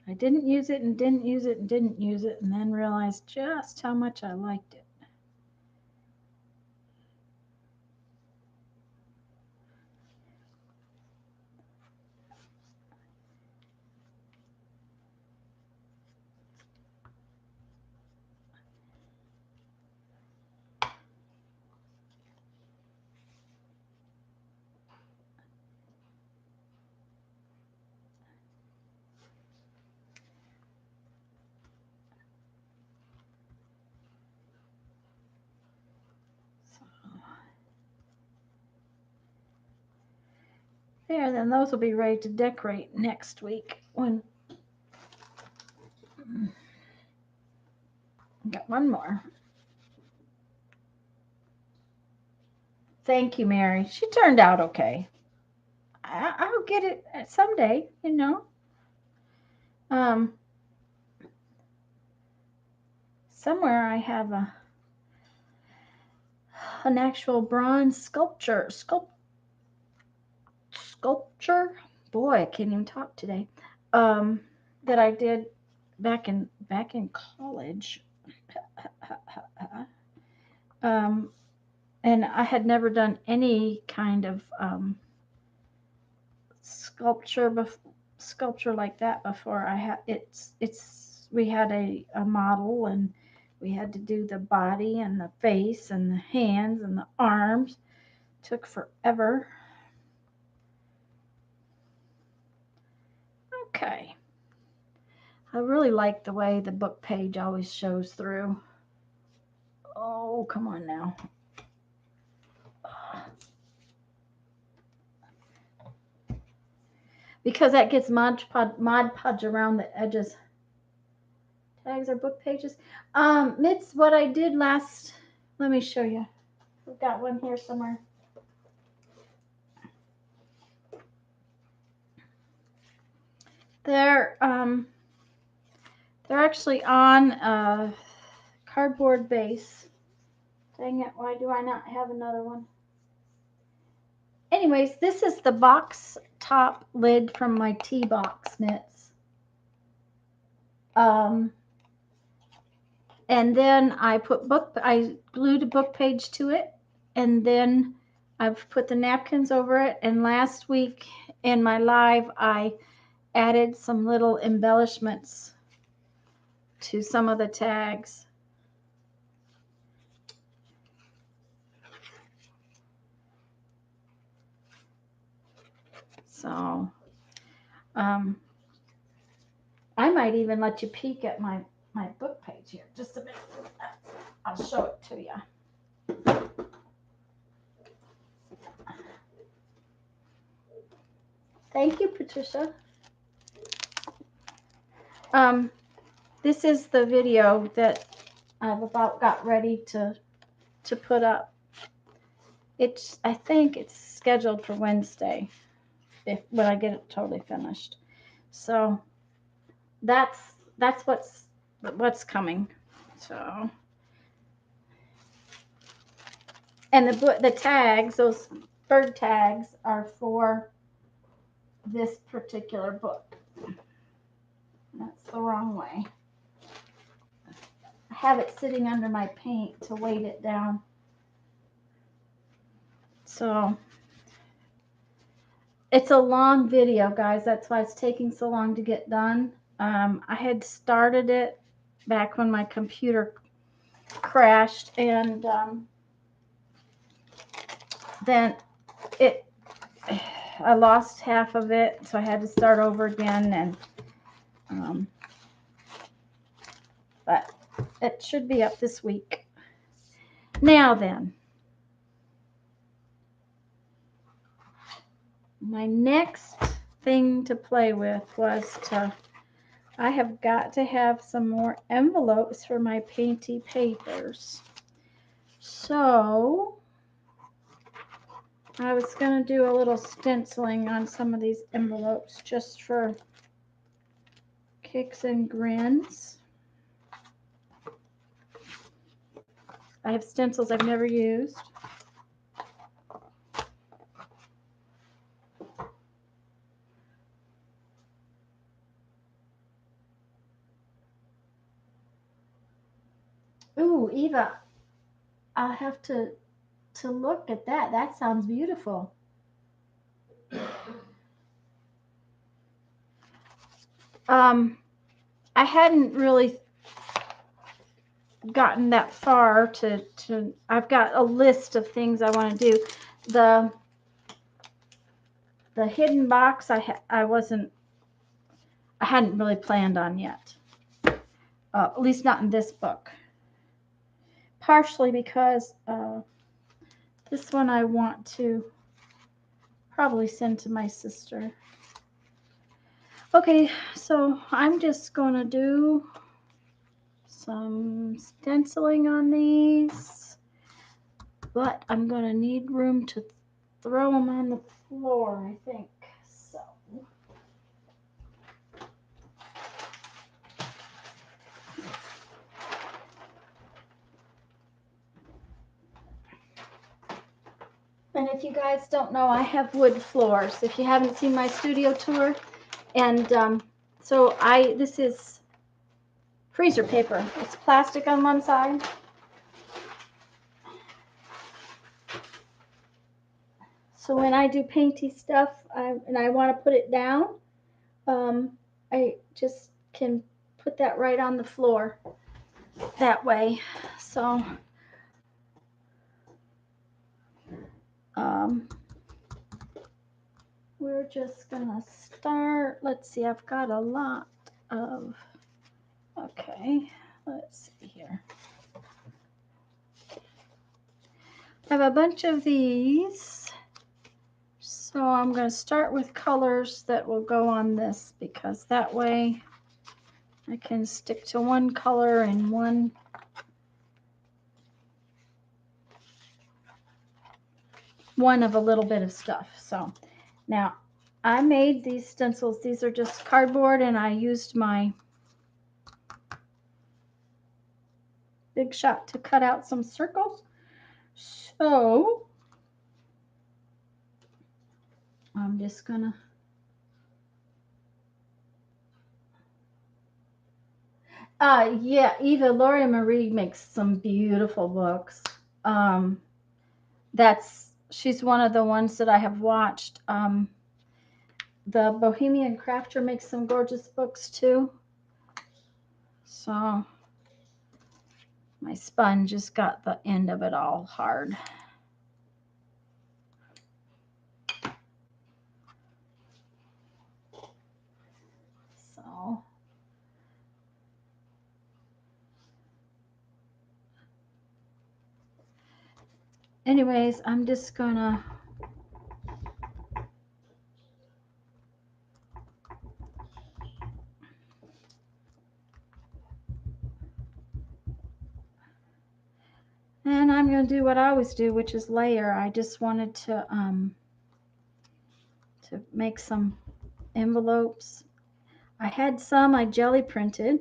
I didn't use it and didn't use it and didn't use it, and then realized just how much I liked it. There, then those will be ready to decorate next week. When got one more. Thank you, Mary. She turned out okay. I'll get it someday, you know. Somewhere I have an actual bronze sculpture. Boy, I can't even talk today. That I did back in college. And I had never done any kind of sculpture like that before. We had a model, and we had to do the body and the face and the hands and the arms. Took forever. Okay. I really like the way the book page always shows through. Oh, come on now. Because that gets Mod Podge around the edges. Tags are book pages. It's what I did last. Let me show you. We've got one here somewhere. They're actually on a cardboard base. Dang it, why do I not have another one? Anyways, this is the box top lid from my tea box knits. And then I glued a book page to it, and then I've put the napkins over it. And last week in my live, I added some little embellishments to some of the tags. So I might even let you peek at my book page here. Just a minute. I'll show it to you. Thank you, Patricia. This is the video that I've about got ready to put up. I think it's scheduled for Wednesday when I get it totally finished. So that's what's coming. So, and the tags, those bird tags, are for this particular book. That's the wrong way. I have it sitting under my paint to weight it down. So it's a long video, guys. That's why it's taking so long to get done. I had started it back when my computer crashed, and then I lost half of it, so I had to start over again. And but it should be up this week. Now then, my next thing to play with was I have got to have some more envelopes for my painty papers. So I was going to do a little stenciling on some of these envelopes just for kicks and grins. I have stencils I've never used. Ooh, Eva, I'll have to look at that. That sounds beautiful. I hadn't really gotten that far to I've got a list of things I want to do. The hidden box I hadn't really planned on yet. At least not in this book. Partially because this one I want to probably send to my sister. Okay, so I'm just going to do some stenciling on these, but I'm going to need room to throw them on the floor, I think. So and if you guys don't know, I have wood floors. If you haven't seen my studio tour, and so this is freezer paper. It's plastic on one side. So when I do painty stuff and I want to put it down, I just can put that right on the floor that way. So we're just gonna start. Let's see, I've got a lot of, okay, let's see here. I have a bunch of these. So I'm going to start with colors that will go on this, because that way I can stick to one color and one of a little bit of stuff. So now I made these stencils. These are just cardboard, and I used my Big Shot to cut out some circles. So I'm just gonna yeah, Eva Lauria Marie makes some beautiful books. She's one of the ones that I have watched. The Bohemian Crafter makes some gorgeous books too. So my sponge just got the end of it all hard. So anyways, I'm just gonna And I'm going to do what I always do, which is layer. I just wanted to make some envelopes. I had some I jelly printed.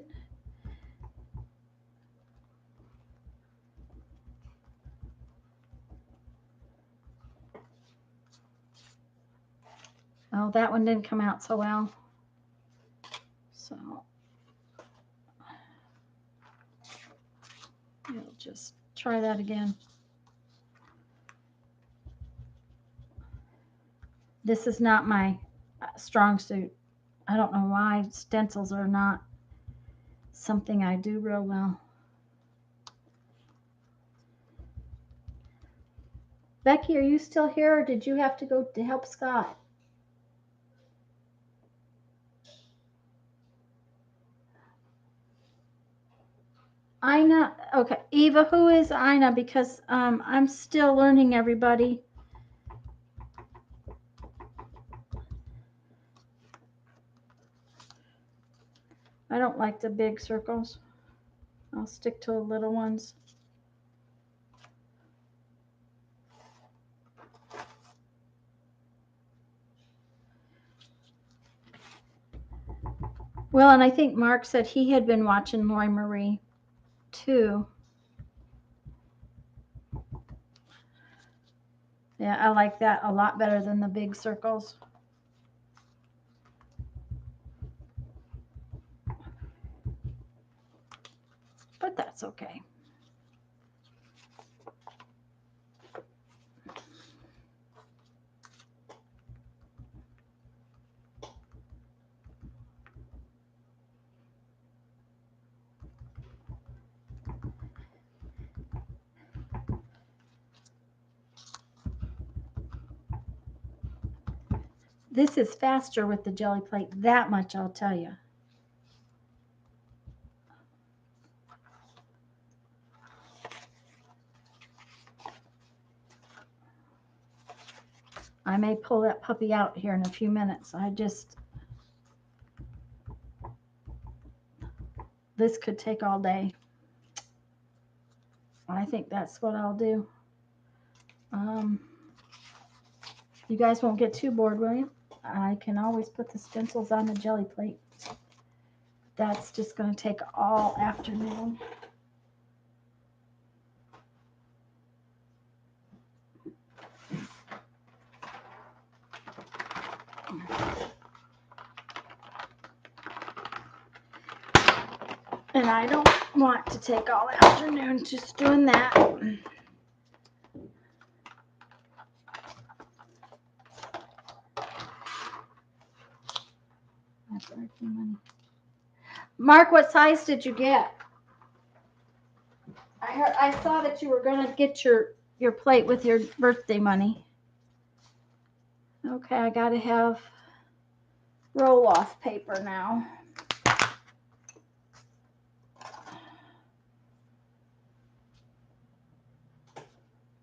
Oh, that one didn't come out so well. So we'll just try that again. This is not my strong suit. I don't know why stencils are not something I do real well. Becky, are you still here, or did you have to go to help Scott? Ina, okay. Eva, who is Ina? Because I'm still learning, everybody. I don't like the big circles. I'll stick to the little ones. Well, and I think Mark said he had been watching Lori Marie too. Yeah, I like that a lot better than the big circles. But that's okay. This is faster with the Gelli Plate, that much I'll tell you. I may pull that puppy out here in a few minutes. This could take all day. I think that's what I'll do. You guys won't get too bored, will you? I can always put the stencils on the Gelli Plate. That's just going to take all afternoon. And I don't want to take all afternoon just doing that. Mark, what size did you get? I saw that you were going to get your plate with your birthday money. Okay, I got to have roll-off paper now.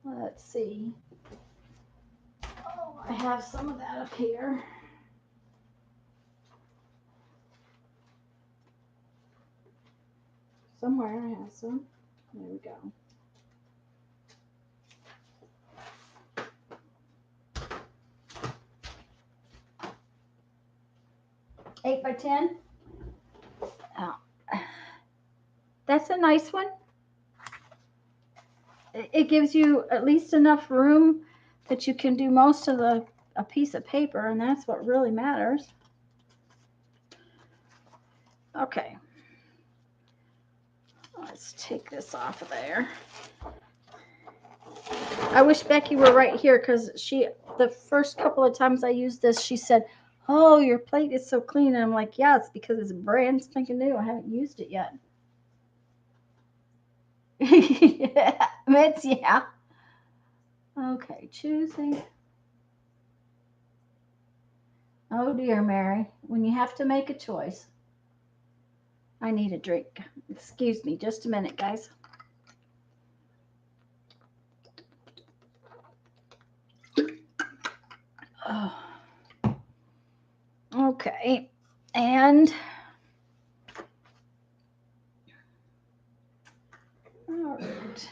Let's see. Oh, I have some of that up here. Somewhere I have some. There we go. Eight by 10. Oh, that's a nice one. It gives you at least enough room that you can do most of a piece of paper, and that's what really matters. Okay. Let's take this off of there. I wish Becky were right here, because the first couple of times I used this, she said, "Oh, your plate is so clean." And I'm like, yeah, it's because it's brand spanking new. I haven't used it yet. Yeah, Mitz, yeah. Okay, choosing. Oh dear, Mary, when you have to make a choice. I need a drink. Excuse me, just a minute, guys. Oh. Okay, and all right.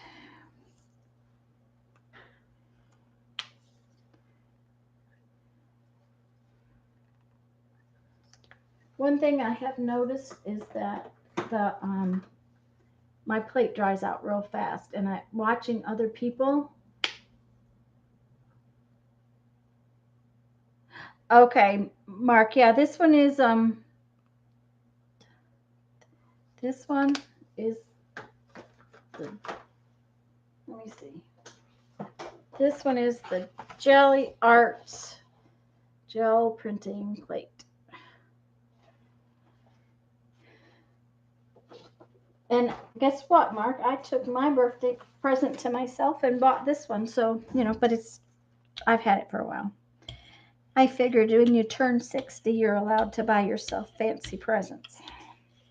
One thing I have noticed is that the my plate dries out real fast, and watching other people. Okay, Mark. Yeah, this one is This one is the. Let me see. This one is the Gelli Arts gel printing plate. And guess what, Mark? I took my birthday present to myself and bought this one. So, but I've had it for a while. I figured when you turn 60, you're allowed to buy yourself fancy presents.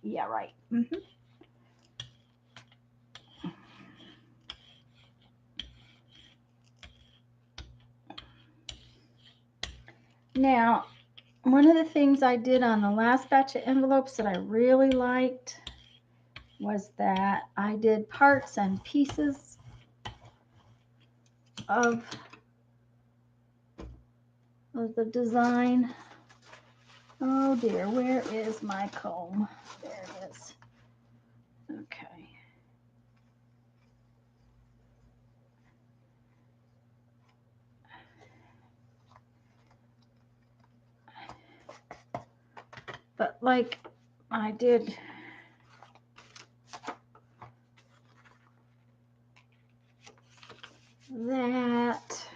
Yeah, right. Now, one of the things I did on the last batch of envelopes that I really liked was that I did parts and pieces of the design. Oh dear, where is my comb? There it is. Okay. But like I did that,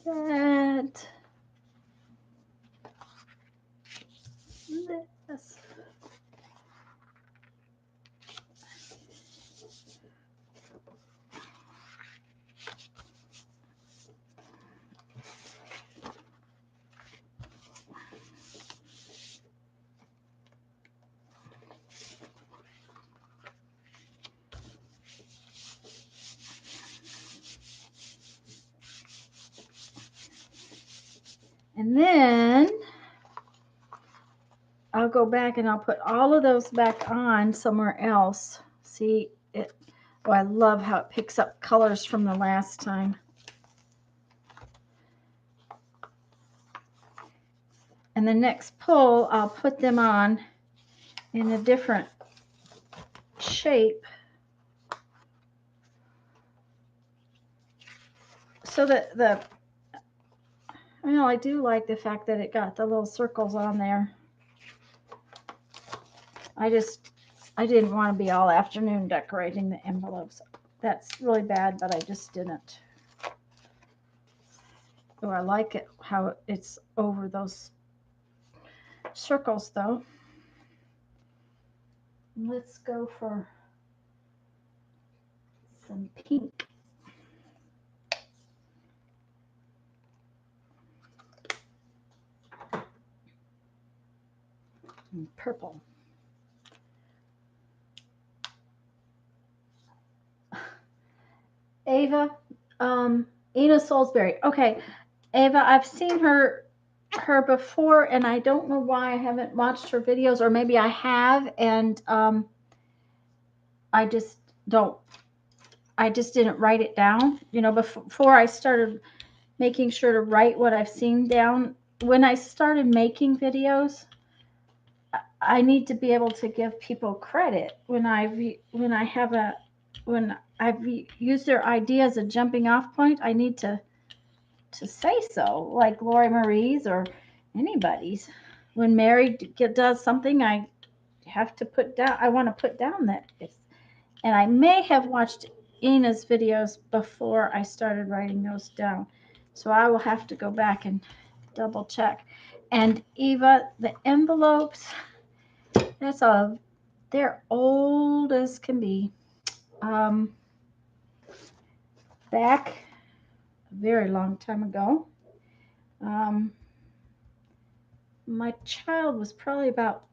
this. And then I'll go back and I'll put all of those back on somewhere else. See it? Oh, I love how it picks up colors from the last time. And the next pull, I'll put them on in a different shape so that I do like the fact that it got the little circles on there. I didn't want to be all afternoon decorating the envelopes. That's really bad, but I just didn't. Oh, I like it how it's over those circles though. Let's go for some pink. And purple. Ava, Ina Salisbury. Okay, Ava, I've seen her before, and I don't know why I haven't watched her videos, or maybe I have, and I just didn't write it down. Before I started making sure to write what I've seen down. When I started making videos, I need to be able to give people credit when I've used their idea as a jumping off point. I need to say so, like Lori Marie's or anybody's. When Mary does something, I have to put down. I want to put down that it's, and I may have watched Ina's videos before I started writing those down, so I will have to go back and double check. And Eva, the envelopes, they're old as can be. Back a very long time ago. My child was probably about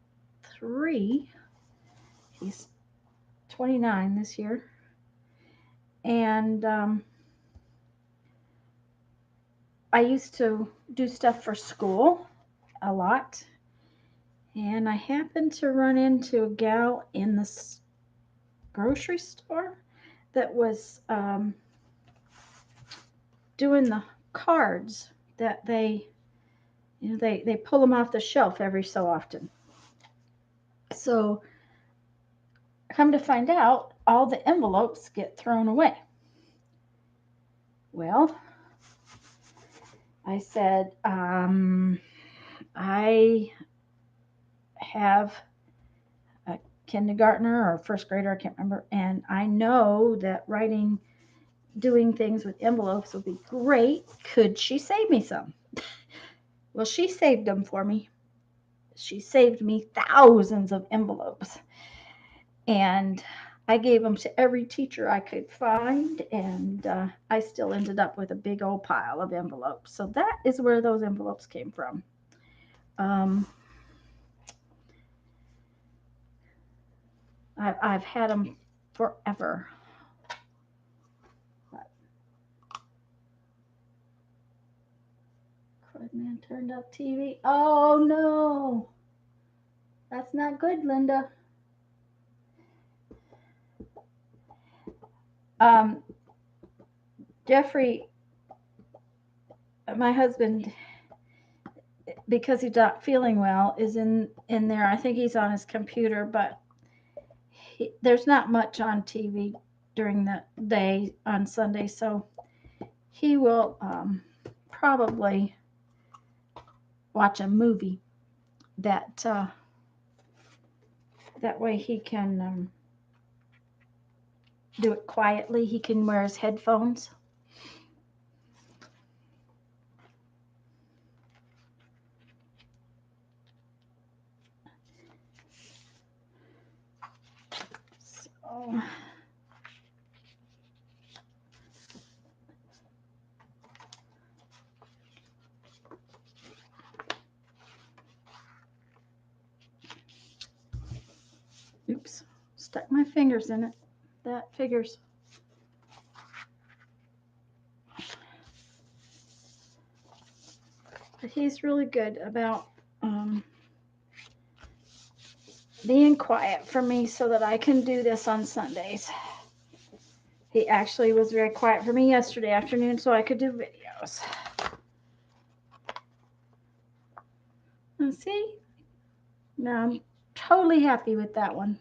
3. He's 29 this year. And I used to do stuff for school a lot. And I happened to run into a gal in this grocery store that was doing the cards that they, You know, they pull them off the shelf every so often. So come to find out, all the envelopes get thrown away. Well, I said, I have a kindergartner or first grader, I can't remember, and I know that doing things with envelopes would be great. Could she save me some? Well, she saved them for me. She saved me thousands of envelopes. And I gave them to every teacher I could find, and I still ended up with a big old pile of envelopes. So that is where those envelopes came from. I've had them forever. Man turned up TV. Oh no, that's not good, Linda. Jeffrey, my husband, because he's not feeling well, is in there. I think he's on his computer, but there's not much on TV during the day on Sunday, so he will probably watch a movie that way he can do it quietly. He can wear his headphones. So oops, stuck my fingers in it. That figures. But he's really good about being quiet for me so that I can do this on Sundays. He actually was very quiet for me yesterday afternoon so I could do videos. And see? Now I'm totally happy with that one.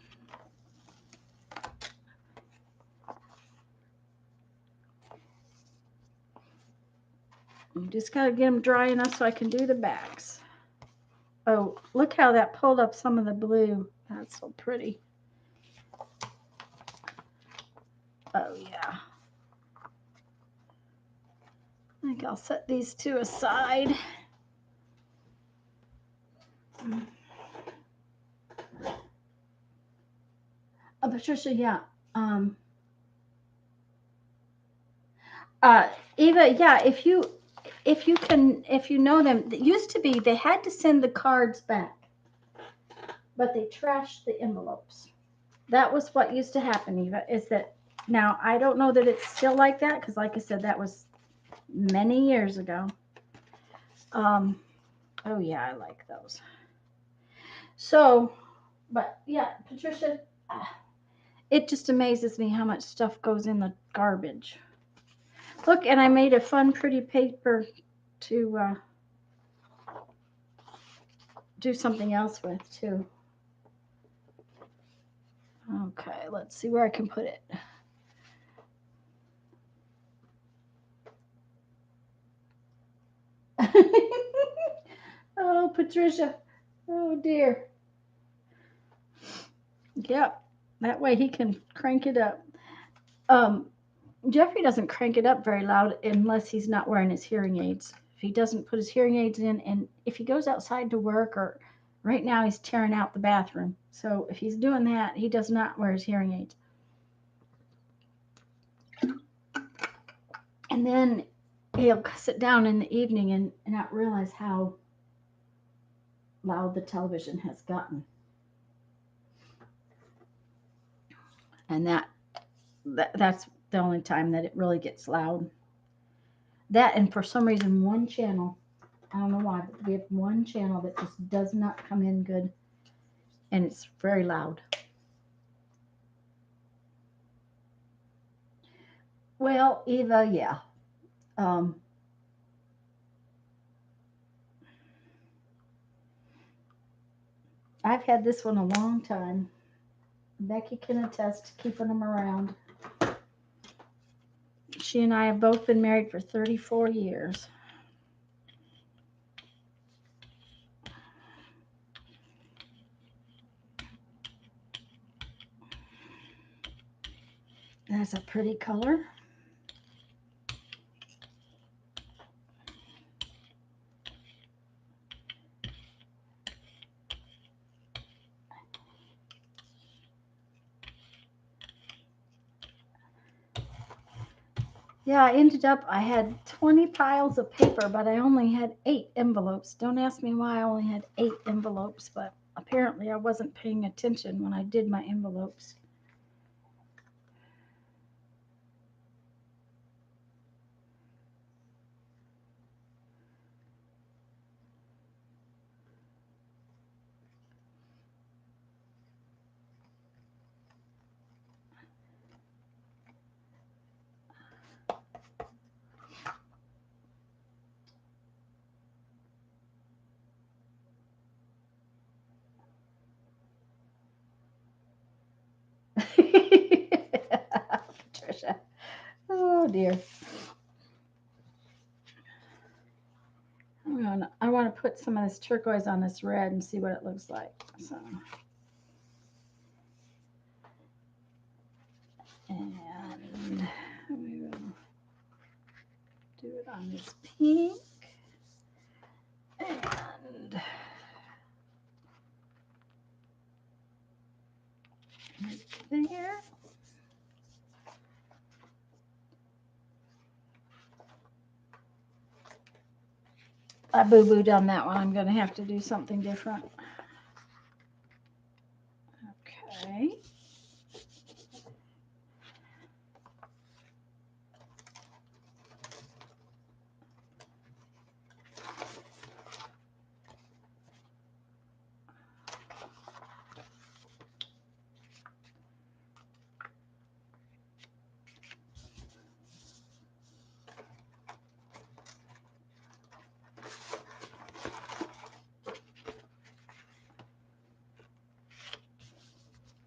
You just got to get them dry enough so I can do the backs. Oh, look how that pulled up some of the blue. That's so pretty. Oh, yeah. I think I'll set these two aside. Oh, Patricia, yeah. Eva, yeah, if you know them, it used to be they had to send the cards back, but they trashed the envelopes. That was what used to happen, Eva, is that now I don't know that it's still like that because, like I said, that was many years ago. Oh yeah, I like those. So, but yeah, Patricia, it just amazes me how much stuff goes in the garbage. Look, and I made a fun, pretty paper to do something else with too. Okay, let's see where I can put it. Oh, Patricia. Oh, dear. Yep. That way he can crank it up. Jeffrey doesn't crank it up very loud unless he's not wearing his hearing aids. If he doesn't put his hearing aids in, and if he goes outside to work, or right now he's tearing out the bathroom. So if he's doing that, he does not wear his hearing aids. And then he'll sit down in the evening and not realize how loud the television has gotten. And that's the only time that it really gets loud. That, and for some reason, one channel, I don't know why, but we have one channel that just does not come in good, and it's very loud. Well, Eva, yeah. I've had this one a long time. Becky can attest to keeping them around. She and I have both been married for 34 years. That's a pretty color. Yeah, I had 20 piles of paper, but I only had 8 envelopes. Don't ask me why I only had 8 envelopes, but apparently I wasn't paying attention when I did my envelopes. Patricia. Oh dear. I want to put some of this turquoise on this red and see what it looks like. So, and we will do it on this pink and right there. I boo-booed on that one. I'm going to have to do something different. Okay.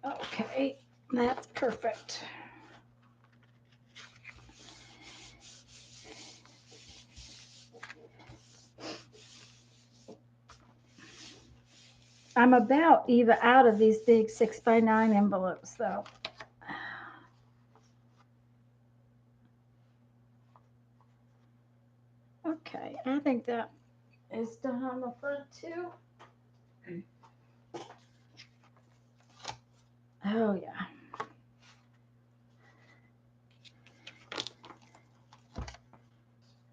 Okay, that's perfect. I'm about even out of these big 6x9 envelopes though. Okay, I think that is done on the front too. Oh yeah.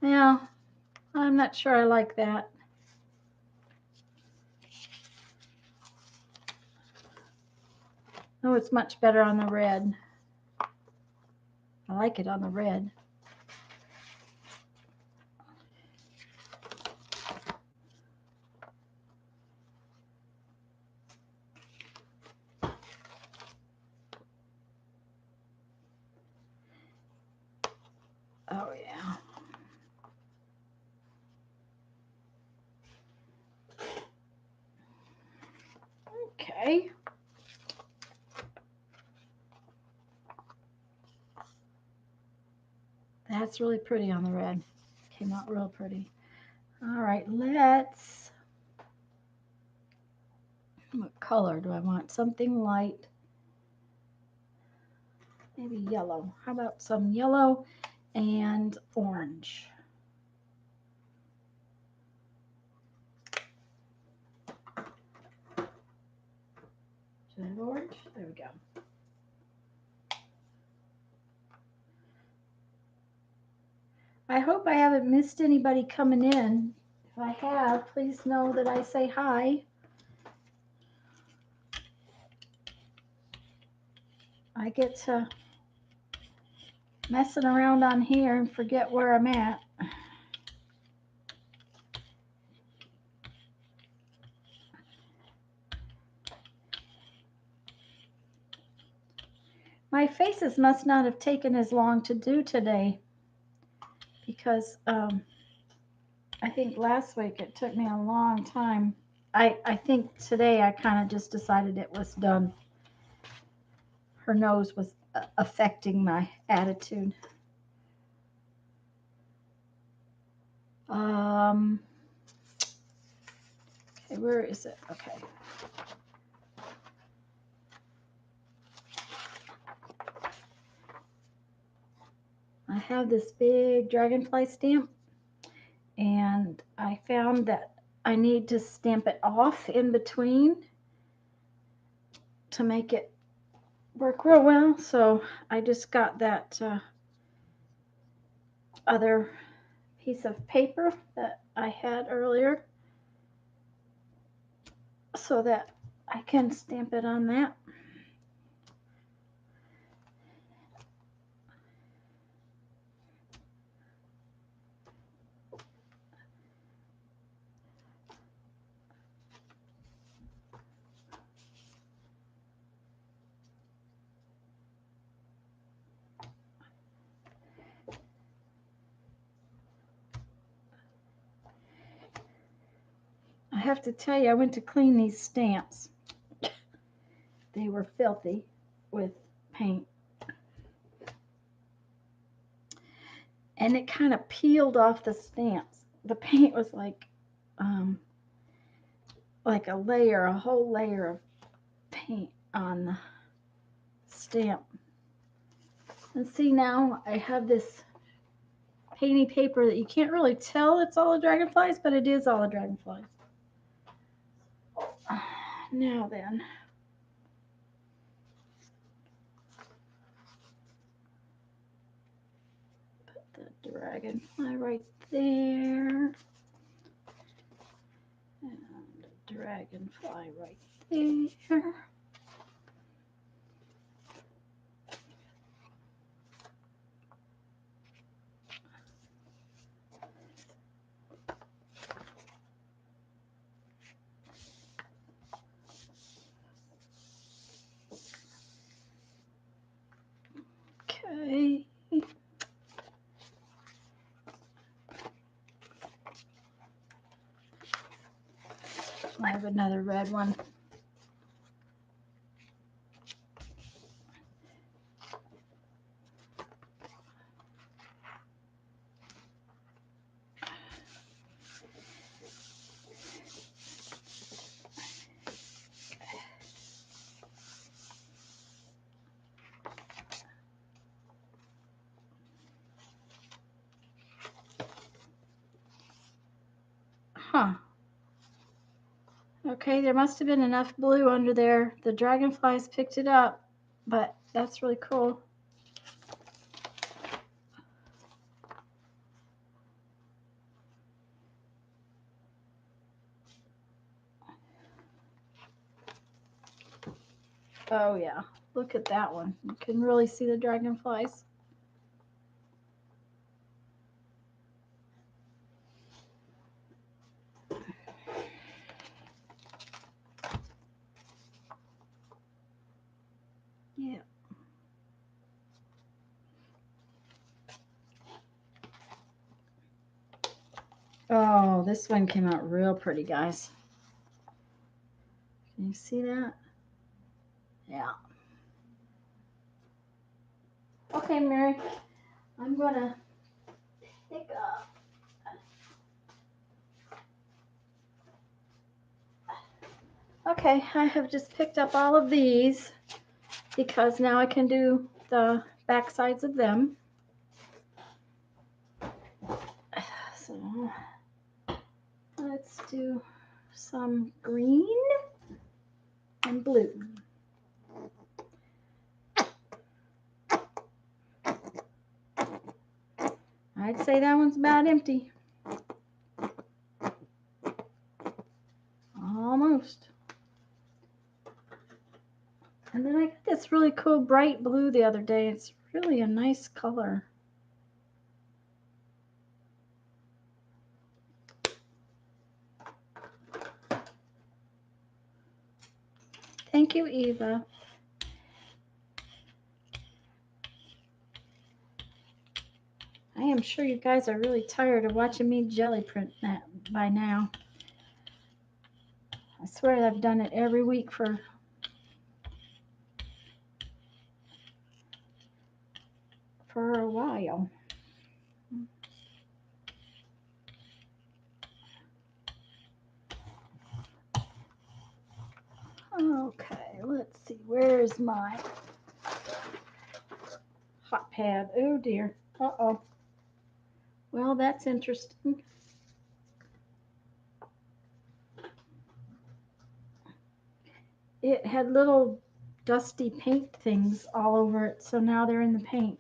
Yeah, I'm not sure I like that. Oh, it's much better on the red. I like it on the red. Oh yeah. Okay. That's really pretty on the red. Came out real pretty. All right, let's, what color do I want? Something light. Maybe yellow. How about some yellow and orange? Should I have orange? There we go. I hope I haven't missed anybody coming in. If I have, please know that I say hi. I get to messing around on here and forget where I'm at. My faces must not have taken as long to do today because I think last week it took me a long time. I think today I kind of just decided it was done. Her nose was affecting my attitude. Okay, where is it? Okay. I have this big dragonfly stamp, and I found that I need to stamp it off in between to make it work real well. So I just got that other piece of paper that I had earlier so that I can stamp it on that. I have to tell you, I went to clean these stamps. They were filthy with paint. And it kind of peeled off the stamps. The paint was like a layer, a whole layer of paint on the stamp. And see, now I have this painty paper that you can't really tell it's all the dragonflies, but it is all the dragonflies. Now then. Put the dragonfly right there. And the dragonfly right there. Okay. I have another red one. Huh. Okay, there must have been enough blue under there. The dragonflies picked it up, but that's really cool. Oh yeah, look at that one. You can really see the dragonflies. Yeah. Oh, this one came out real pretty, guys. Can you see that? Yeah. Okay, Mary, I'm gonna pick up. Okay, I have just picked up all of these because now I can do the back sides of them. So let's do some green and blue. I'd say that one's about empty. Almost. And then I got this really cool bright blue the other day. It's really a nice color. Thank you, Eva. I am sure you guys are really tired of watching me jelly print that by now. swear I've done it every week for a while. Okay, let's see. Where's my hot pad? Oh dear. Uh-oh. Well, that's interesting. It had little dusty paint things all over it, so now they're in the paint.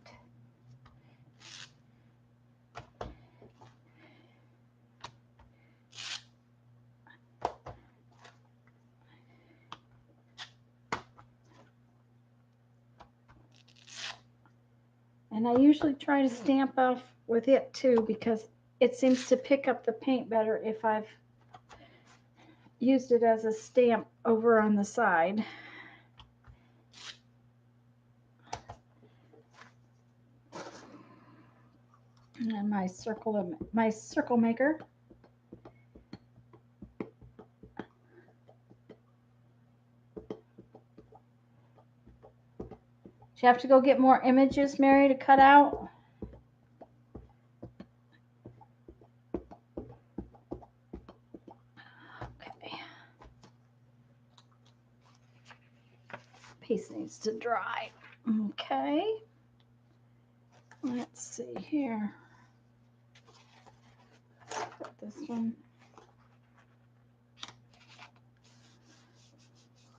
And I usually try to stamp off with it too, because it seems to pick up the paint better if I've used it as a stamp over on the side. And then my circle maker. Do you have to go get more images, Mary, to cut out? Okay. Piece needs to dry. Okay. Let's see here. Put this one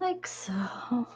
like so.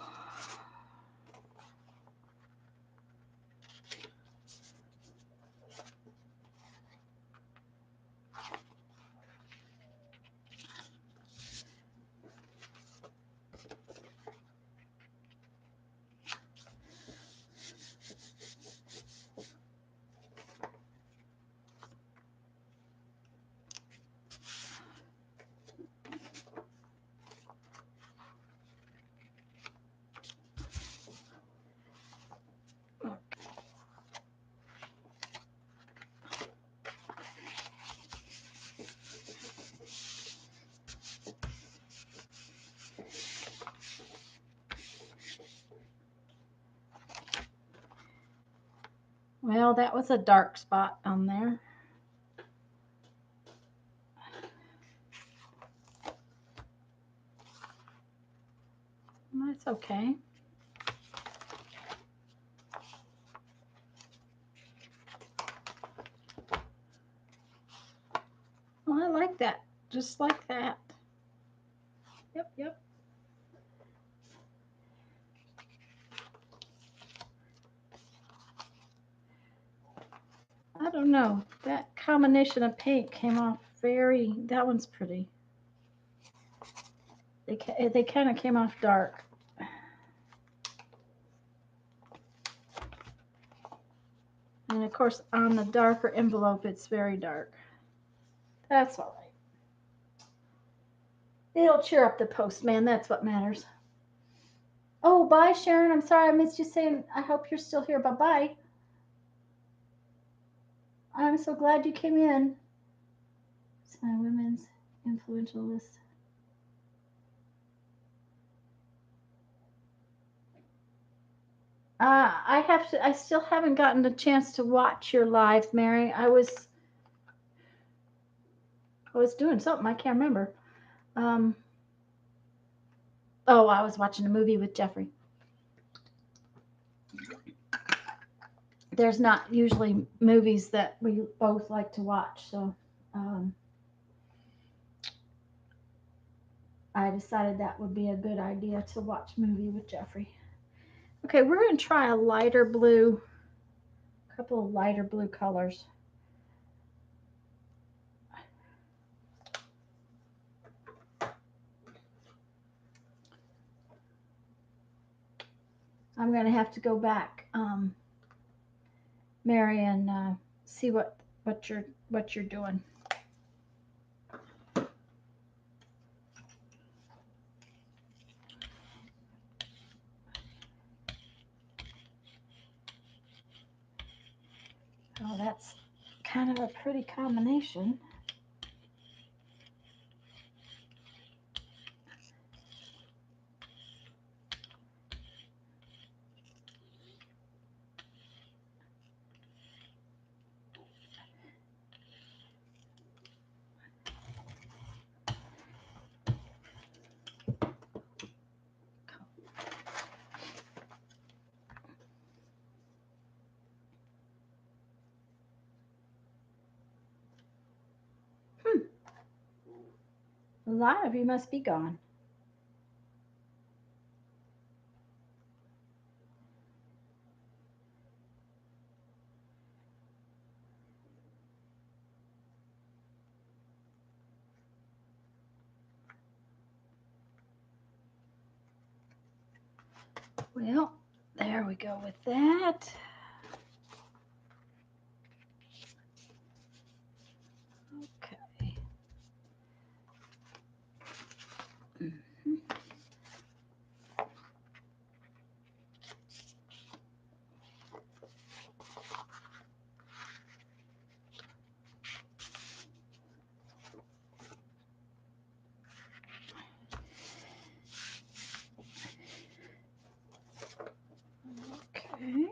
Well, that was a dark spot on there. That's okay. Well, I like that. Just like that. Yep, yep. I don't know. That combination of paint came off very, that one's pretty. They kind of came off dark. And of course, on the darker envelope, it's very dark. That's all right. It'll cheer up the postman. That's what matters. Oh, bye, Sharon. I'm sorry I missed you saying. I hope you're still here. Bye-bye. I'm so glad you came in. It's my women's influential list. I still haven't gotten a chance to watch your live, Mary. I was doing something. I can't remember. Oh, I was watching a movie with Jeffrey. There's not usually movies that we both like to watch, so I decided that would be a good idea to watch a movie with Jeffrey. Okay, we're going to try a lighter blue, a couple of lighter blue colors. I'm going to have to go back, Mary, and see what you're doing. Oh, that's kind of a pretty combination. A lot of you must be gone. Well, there we go with that. Okay. Mhm. Okay.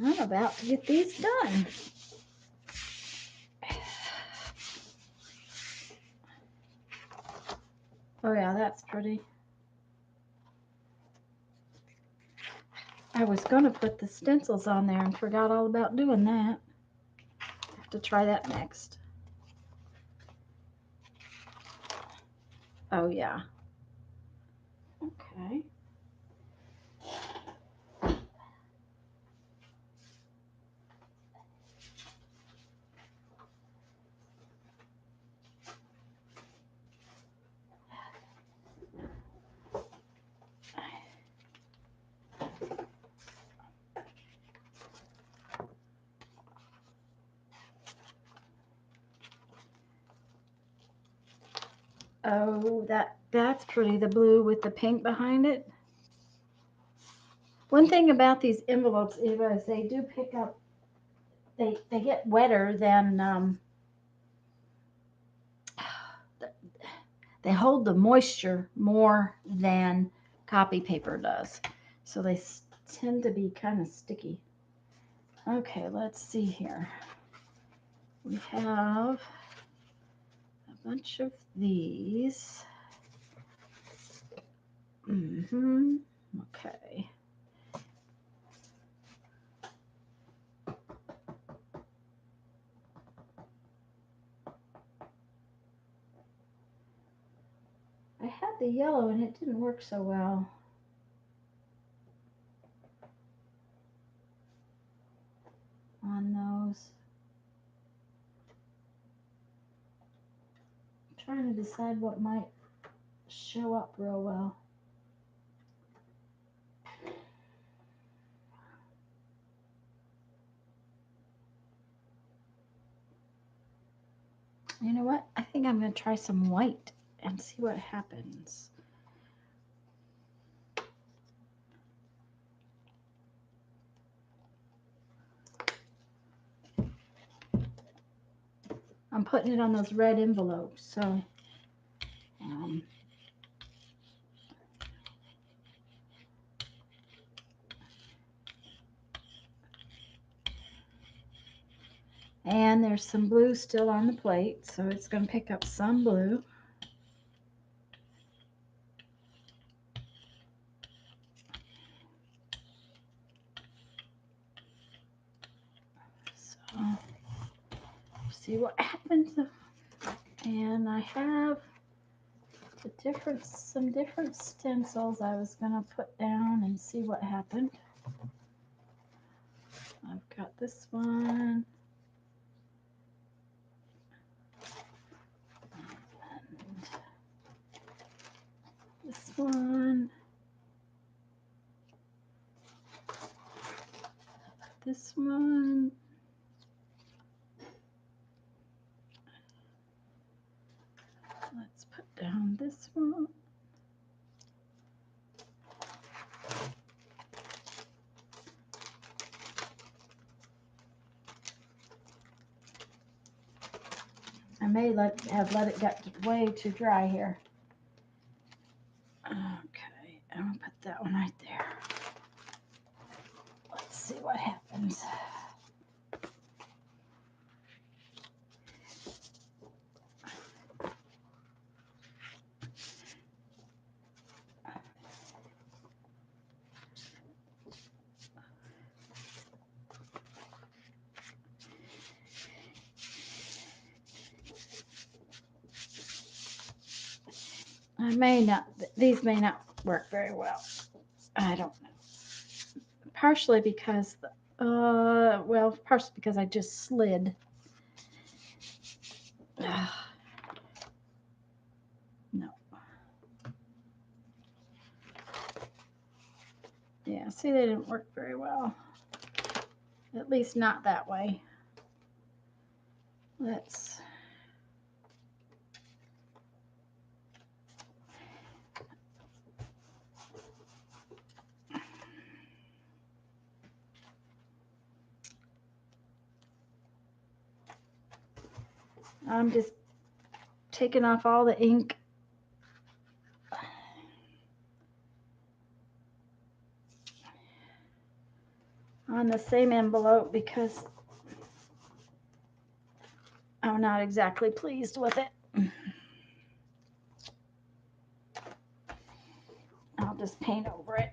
I'm about to get these done. Oh yeah, that's pretty. I was going to put the stencils on there and forgot all about doing that. I have to try that next. Oh yeah. Okay. Oh, that's pretty. The blue with the pink behind it. One thing about these envelopes is they do pick up. They get wetter than they hold the moisture more than copy paper does. So they tend to be kind of sticky. Okay, let's see here. We have a bunch of these. Okay. I had the yellow and it didn't work so well. On those. I'm trying to decide what might show up real well. You know what? I think I'm going to try some white and see what happens. I'm putting it on those red envelopes, so and there's some blue still on the plate, so it's going to pick up some blue. So see what happens. And I have some different stencils I was going to put down and see what happened. I've got this one. And this one. This one. Let's put down this one. I may have let it get way too dry here. Okay, I'm gonna put that one right there. Let's see what happens. these may not work very well. I don't know. Partially because, partially because I just slid. No. Yeah, see, they didn't work very well. At least not that way. Let's... I'm just taking off all the ink. On the same envelope because I'm not exactly pleased with it. I'll just paint over it.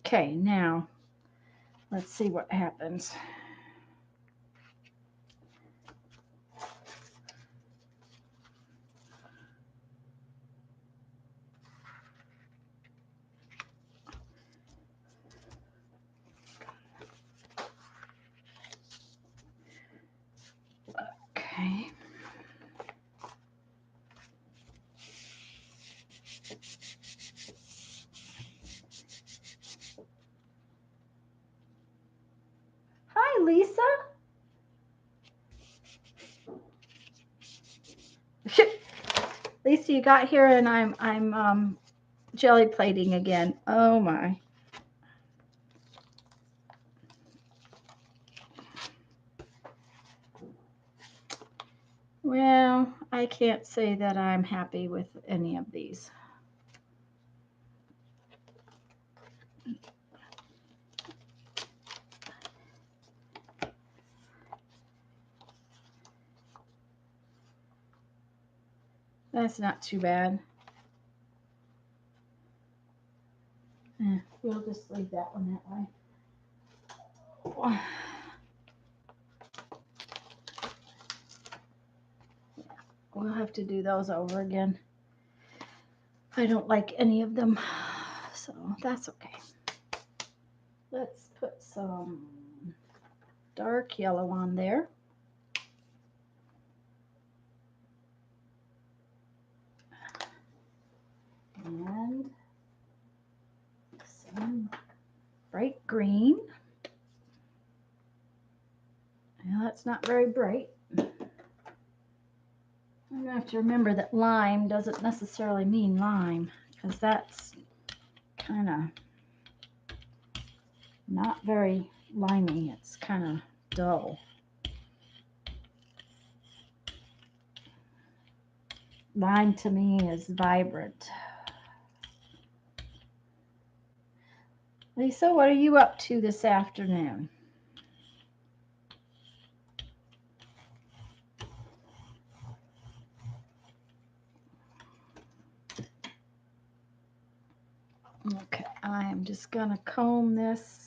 Okay, now let's see what happens. Okay. Hi, Lisa. Lisa, you got here and I'm jelly plating again. Oh my. Well, I can't say that I'm happy with any of these. That's not too bad. We'll just leave that one that way. We'll have to do those over again. I don't like any of them, so that's okay. Let's put some dark yellow on there. And some bright green. Well, that's not very bright. I'm going to have to remember that lime doesn't necessarily mean lime, because that's kind of not very limey. It's kind of dull. Lime to me is vibrant. Lisa, what are you up to this afternoon? Okay, I am just going to comb this.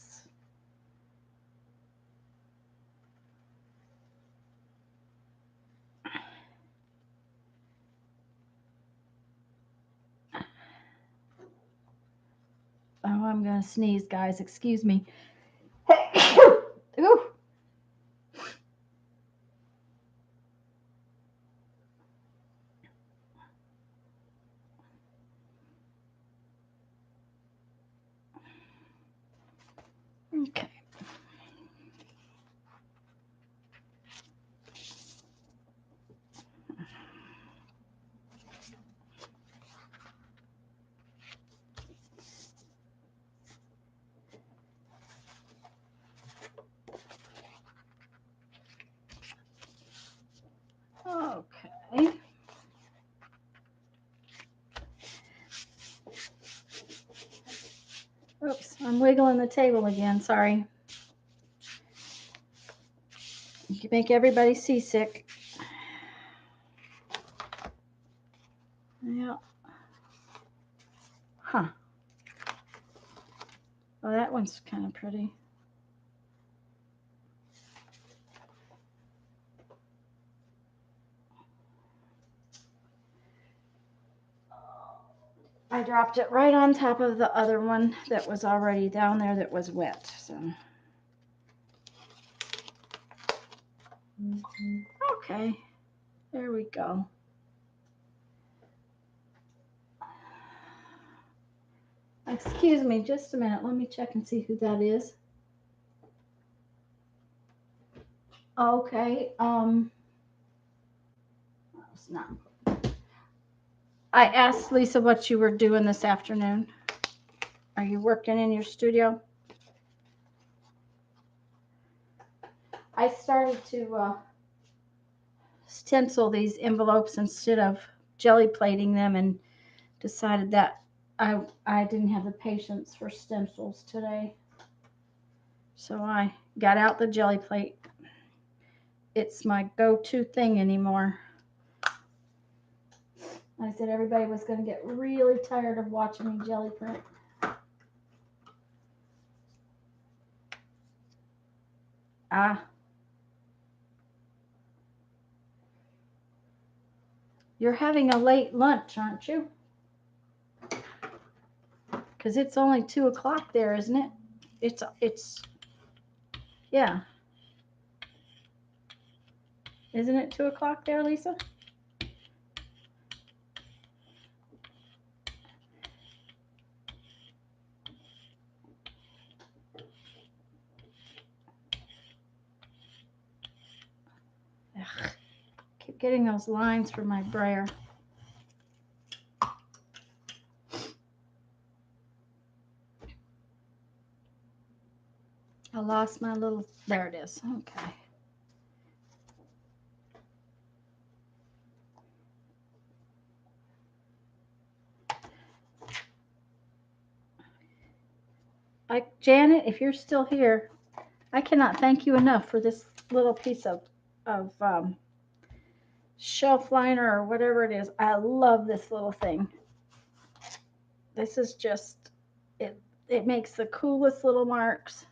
Oh, I'm going to sneeze, guys. Excuse me. Ooh. Okay. Okay. Oops, I'm wiggling the table again. Sorry. You can make everybody seasick. Yeah. Huh. Oh, that one's kind of pretty. I dropped it right on top of the other one that was already down there that was wet. So, okay, there we go. Excuse me, just a minute. Let me check and see who that is. Okay, it's not. I asked Lisa what you were doing this afternoon. Are you working in your studio? I started to stencil these envelopes instead of jelly plating them, and decided that I didn't have the patience for stencils today. So I got out the jelly plate. It's my go-to thing anymore. I said everybody was going to get really tired of watching me jelly print. Ah. You're having a late lunch, aren't you? Because it's only 2 o'clock there, isn't it? It's, yeah. Isn't it 2 o'clock there, Lisa? Ugh. Keep getting those lines from my brayer. I lost my little, there it is. Okay. Janet, if you're still here, I cannot thank you enough for this little piece of shelf liner or whatever it is. I love this little thing. This is just, it makes the coolest little marks.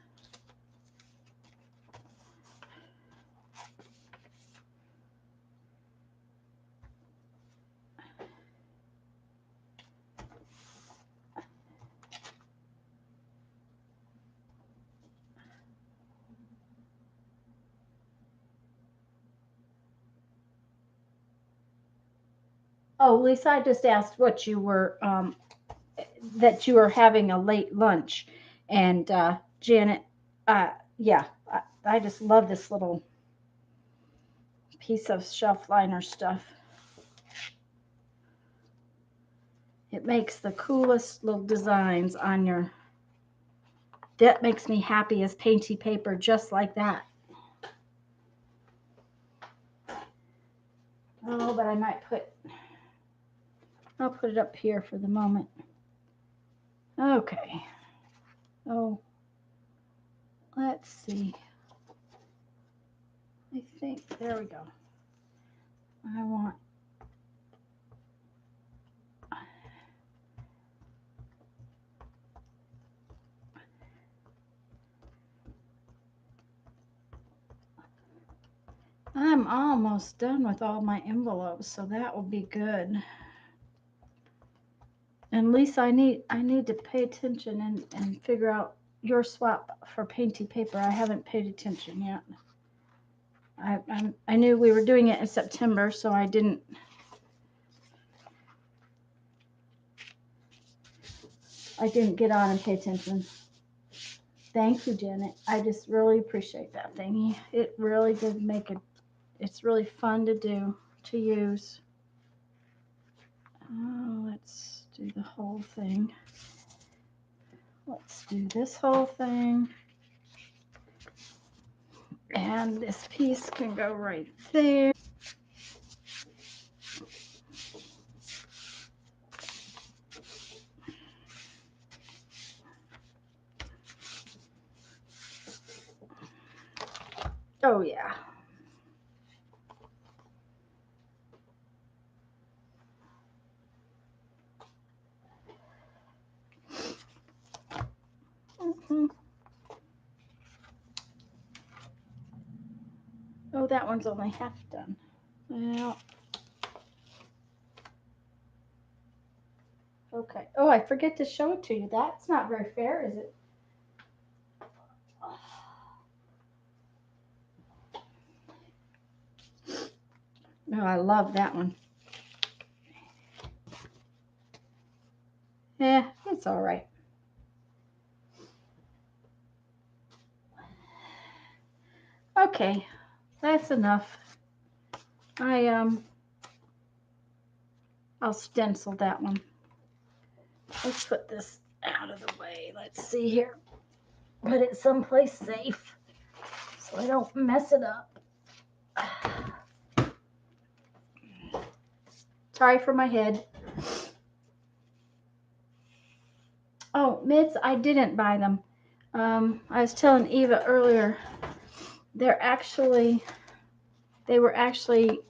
Oh, Lisa, I just asked what you were, that you were having a late lunch. And Janet, yeah, I just love this little piece of shelf liner stuff. It makes the coolest little designs on your, that makes me happy as painty paper, just like that. Oh, but I might I'll put it up here for the moment. Okay. Oh, let's see. I think, there we go. I'm almost done with all my envelopes, so that will be good. And Lisa, I need to pay attention and figure out your swap for painty paper. I haven't paid attention yet. I knew we were doing it in September, so I didn't. Get on and pay attention. Thank you, Janet. I just really appreciate that thingy. It really did make it. It's really fun to do, to use. Oh, let's do the whole thing. Let's do this whole thing. And this piece can go right there. Oh, yeah. that one's only half done. Well, okay. Oh, I forget to show it to you. That's not very fair, is it? Oh, I love that one. Yeah, it's all right. Okay, that's enough. I'll stencil that one. Let's put this out of the way. Let's see here. Put it someplace safe so I don't mess it up. Sorry for my head. Oh, mitts, I didn't buy them. I was telling Eva earlier, they were actually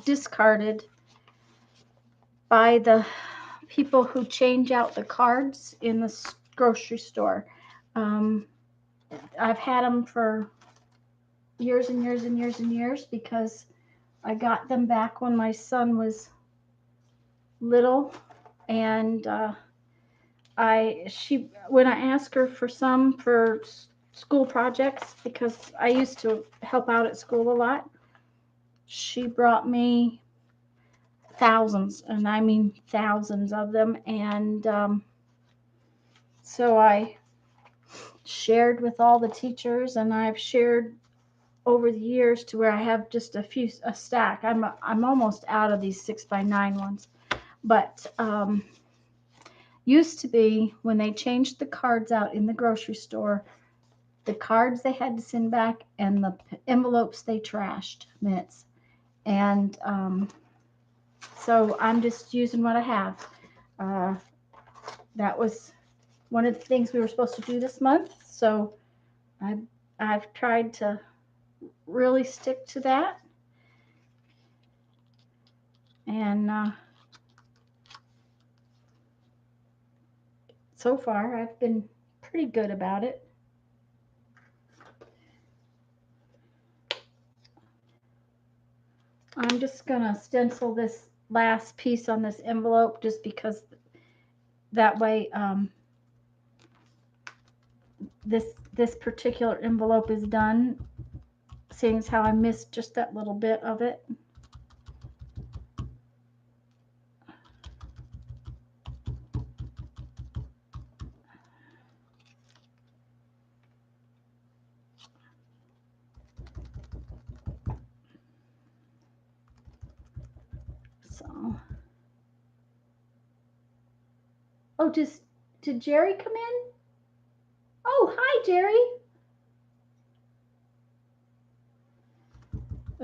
discarded by the people who change out the cards in the grocery store. I've had them for years and years and years and years because I got them back when my son was little, and when I asked her for some for school projects, because I used to help out at school a lot, she brought me thousands, and I mean thousands of them, and so I shared with all the teachers, and I've shared over the years to where I have just a stack. I'm almost out of these 6x9 ones, but used to be when they changed the cards out in the grocery store, the cards they had to send back and the envelopes they trashed, mitts. And so I'm just using what I have. That was one of the things we were supposed to do this month, so I've tried to really stick to that. And so far I've been pretty good about it. I'm just gonna stencil this last piece on this envelope just because that way this particular envelope is done, seeing as how I missed just that little bit of it. So, oh, did Jerry come in? Oh, hi, Jerry.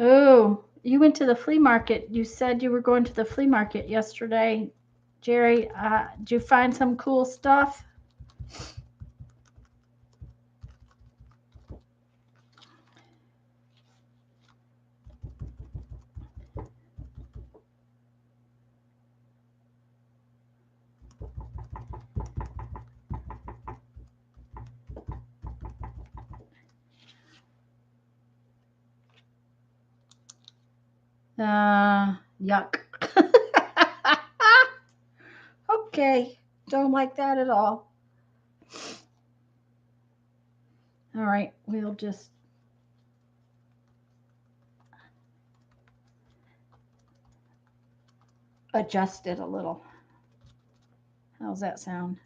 Oh, you went to the flea market. You said you were going to the flea market yesterday. Jerry, did you find some cool stuff? Yuck. Okay, don't like that at all. All right, we'll just adjust it a little. How's that sound?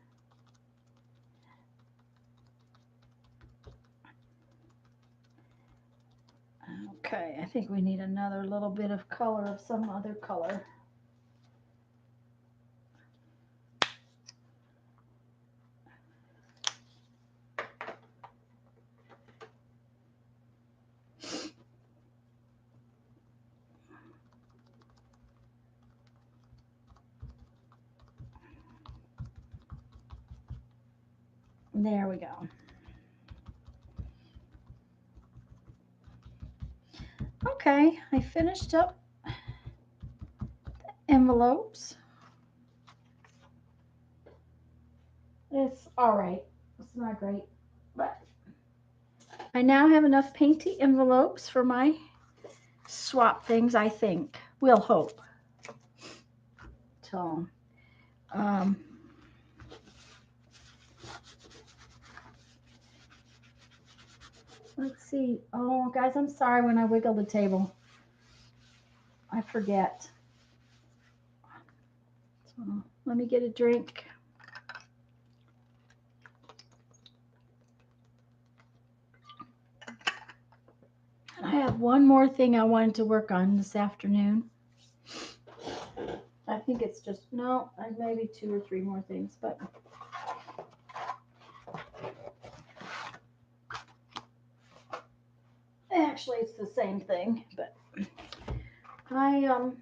Okay, I think we need another little bit of color of some other color. There we go. Okay, I finished up the envelopes. It's all right. It's not great, but I now have enough painty envelopes for my swap things, I think. We'll hope. So, let's see. Oh, guys, I'm sorry when I wiggle the table. I forget. So, let me get a drink. I have one more thing I wanted to work on this afternoon. I think it's just, no, maybe 2 or 3 more things, but actually it's the same thing. But I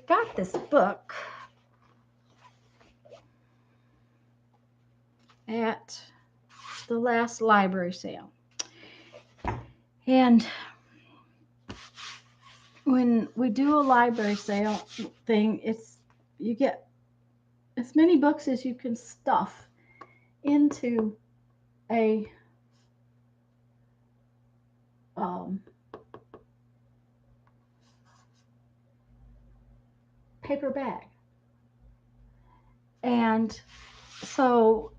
got this book at the last library sale. And when we do a library sale thing, you get as many books as you can stuff into a paper bag. And so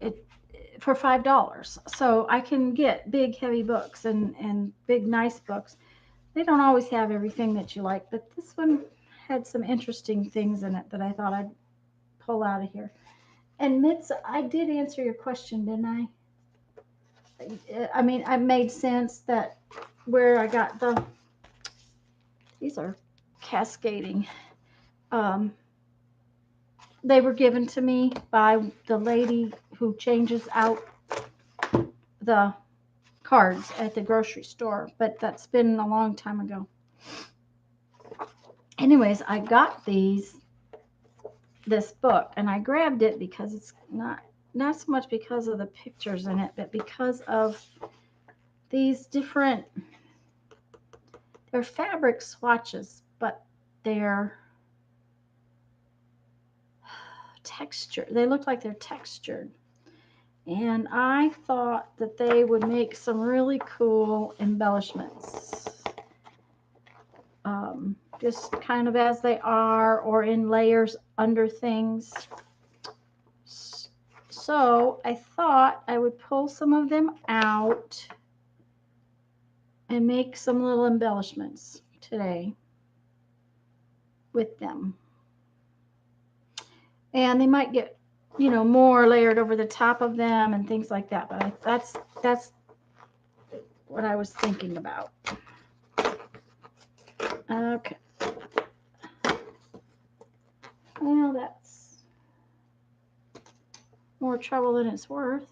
for $5. So I can get big heavy books and big nice books. They don't always have everything that you like, but this one had some interesting things in it that I thought I'd pull out of here. And Mitz, I did answer your question, didn't I? I mean, I made sense that where I got these are cascading. They were given to me by the lady who changes out the cards at the grocery store, but that's been a long time ago. Anyways, I got this book, and I grabbed it because it's not so much because of the pictures in it, but because of these different, they're fabric swatches, but they're textured. They look like they're textured. And I thought that they would make some really cool embellishments. Just kind of as they are, or in layers under things. So I thought I would pull some of them out and make some little embellishments today with them. And they might get, more layered over the top of them and things like that. But that's what I was thinking about. Okay. Well, that's more trouble than it's worth.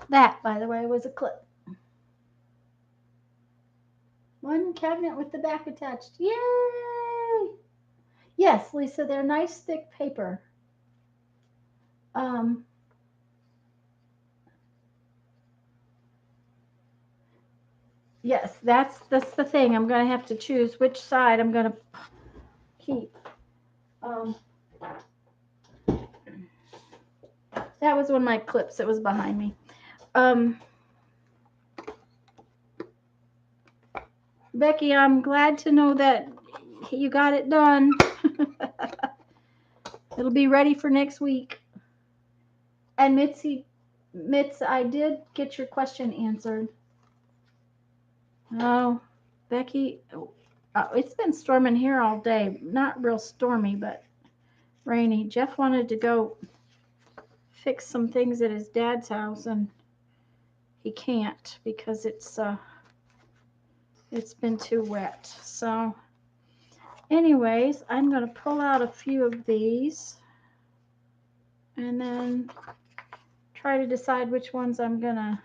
That, by the way, was a clip. One cabinet with the back attached. Yay! Yes, Lisa, they're nice thick paper. Yes, that's the thing. I'm going to have to choose which side I'm going to keep. That was one of my clips that was behind me. Becky, I'm glad to know that you got it done. It'll be ready for next week. And Mitz, I did get your question answered. Oh, Becky, it's been storming here all day. Not real stormy, but rainy. Jeff wanted to go fix some things at his dad's house, and he can't because it's been too wet. So anyways, I'm going to pull out a few of these and then try to decide which ones I'm going to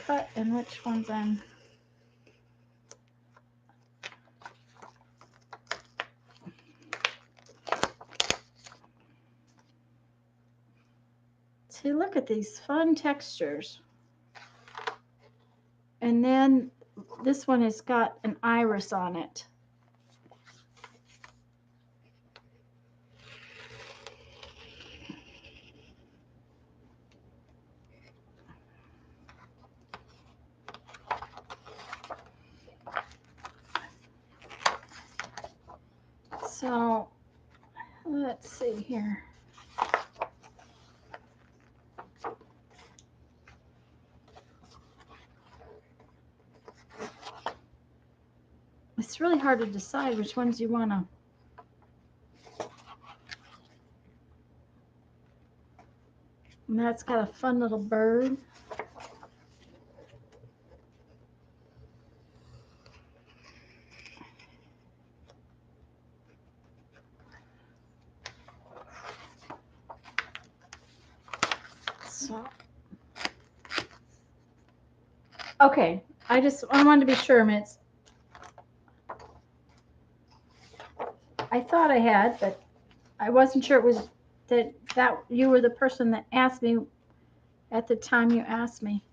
cut and which ones I'm see, look at these fun textures. And then this one has got an iris on it. So let's see here. It's really hard to decide which ones you want to. And that's got a fun little bird. So, okay, I wanted to be sure, Mitz. I thought I had, but I wasn't sure it was that you were the person that asked me at the time you asked me.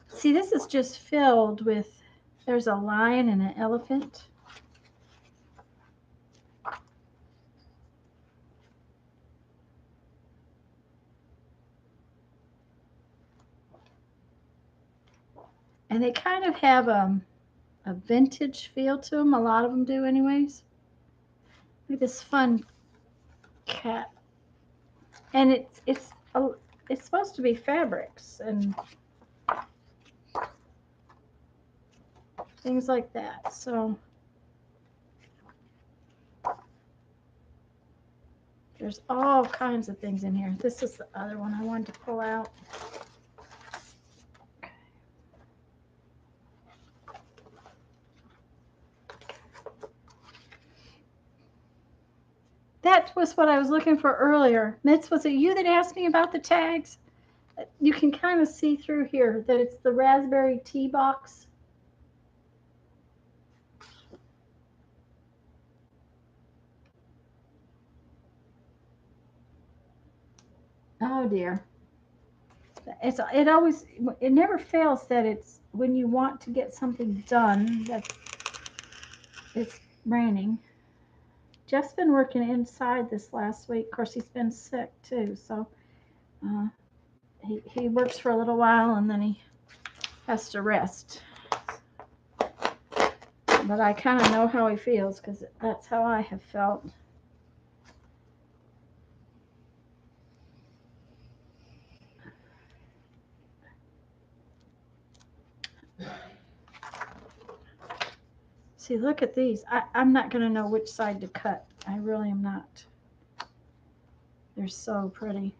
See, this is just filled with, there's a lion and an elephant. And they kind of have a vintage feel to them. A lot of them do anyways. Look at this fun cat. And it's supposed to be fabrics and things like that. So there's all kinds of things in here. This is the other one I wanted to pull out. That was what I was looking for earlier. Mitz, was it you that asked me about the tags? You can kind of see through here that it's the raspberry tea box. Oh dear. It never fails that it's when you want to get something done that it's raining. Jeff's been working inside this last week. Of course, he's been sick too, so he works for a little while and then he has to rest. But I kind of know how he feels because that's how I have felt. See, look at these. I'm not going to know which side to cut. I really am not. They're so pretty.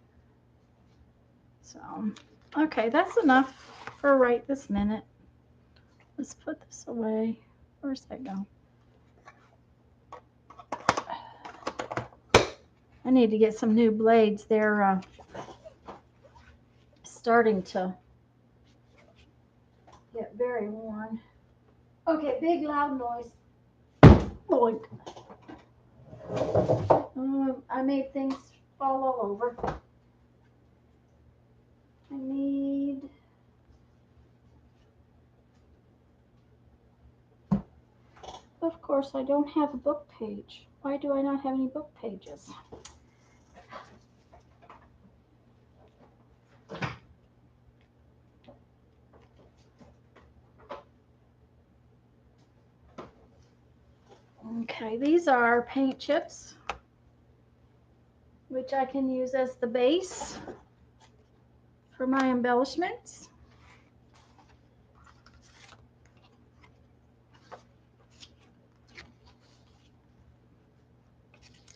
So, okay, that's enough for right this minute. Let's put this away. Where's that go? I need to get some new blades. They're starting to get very worn. Okay, big loud noise. Boink. I made things fall all over. I need... Of course, I don't have a book page. Why do I not have any book pages? Okay, these are paint chips, which I can use as the base for my embellishments.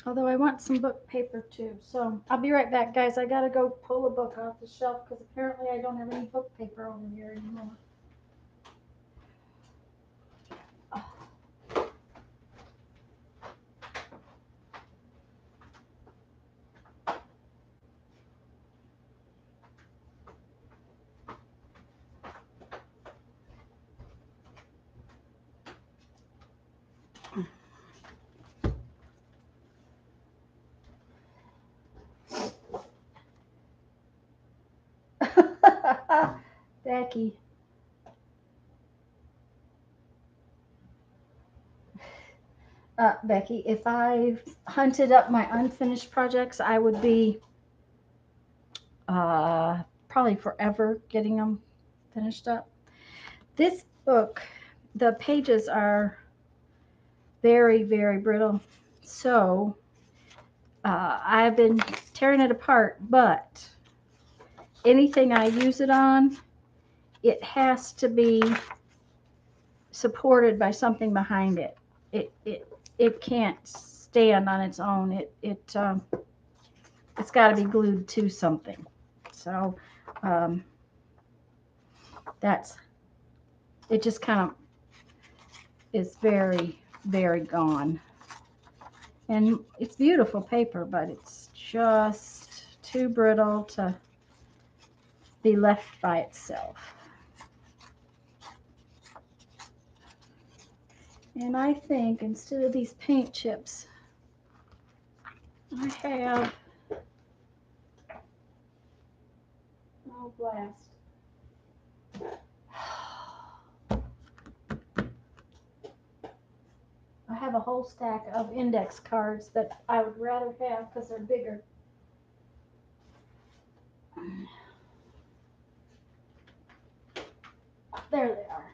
Although I want some book paper too. So I'll be right back, guys. I gotta go pull a book off the shelf because apparently I don't have any book paper over here anymore. Becky. Becky, if I hunted up my unfinished projects, I would be probably forever getting them finished up. This book, the pages are very, very brittle. So I've been tearing it apart, but anything I use it on, it has to be supported by something behind it. It can't stand on its own. It's got to be glued to something. So that's it. Just kind of is very, very gone. And it's beautiful paper, but it's just too brittle to be left by itself. And I think instead of these paint chips, I have, oh blast, I have a whole stack of index cards that I would rather have because they're bigger. There they are.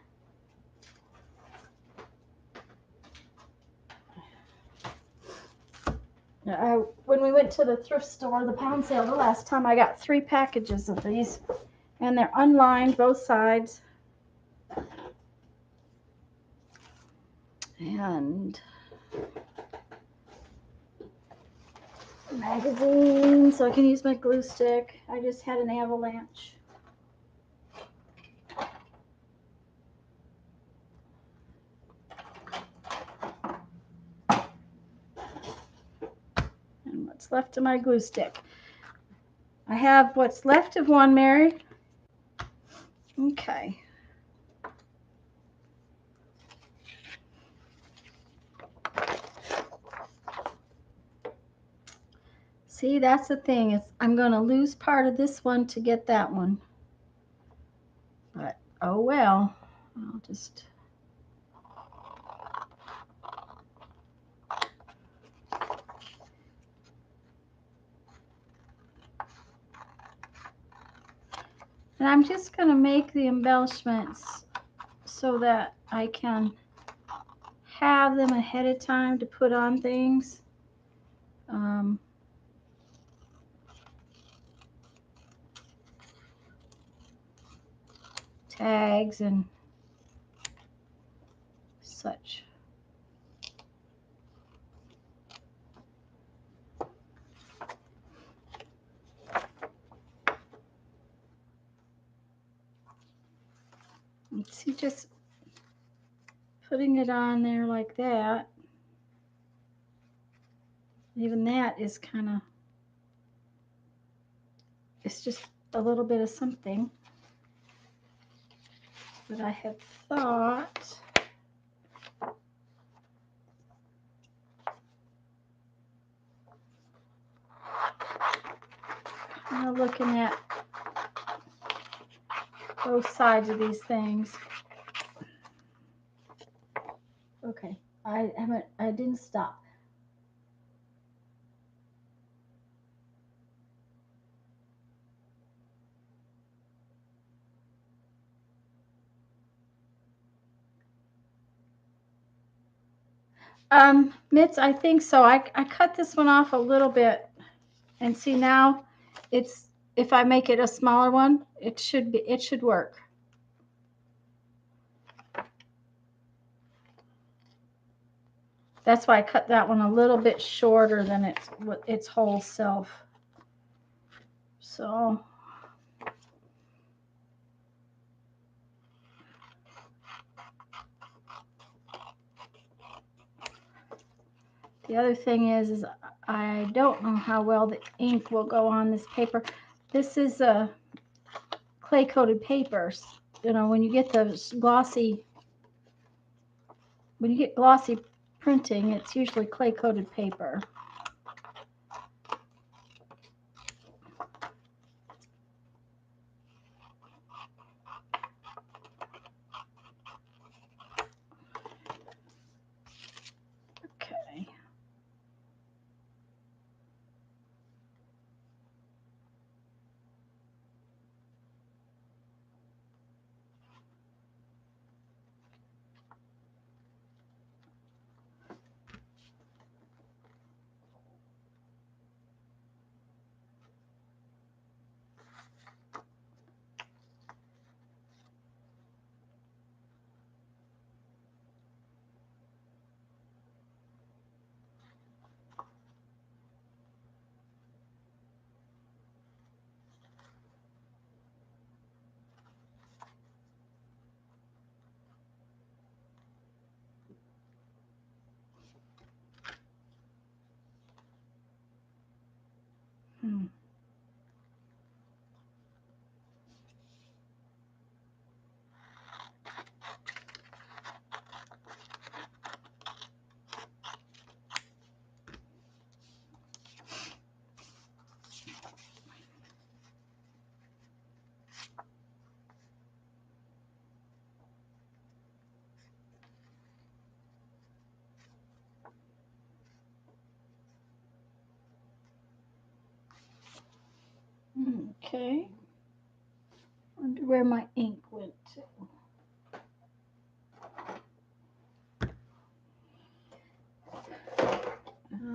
When we went to the thrift store, the pound sale, the last time, I got 3 packages of these, and they're unlined both sides. And magazine, so I can use my glue stick. I just had an avalanche. And what's left of my glue stick. I have what's left of one, Mary. Okay. See, that's the thing, is I'm going to lose part of this one to get that one. But, oh well. I'll just... And I'm just going to make the embellishments so that I can have them ahead of time to put on things. Tags and such. See, just putting it on there like that. Even that is kind of, it's just a little bit of something. But I had thought, kind of looking at both sides of these things. Okay, I didn't stop. Mitts, I think so. I cut this one off a little bit, and see now, it's, if I make it a smaller one, it should work. That's why I cut that one a little bit shorter than its whole self. So the other thing is I don't know how well the ink will go on this paper. This is a clay-coated papers. You know, when you get those glossy, printing, it's usually clay-coated paper. Okay. Okay. Wonder where my ink went to.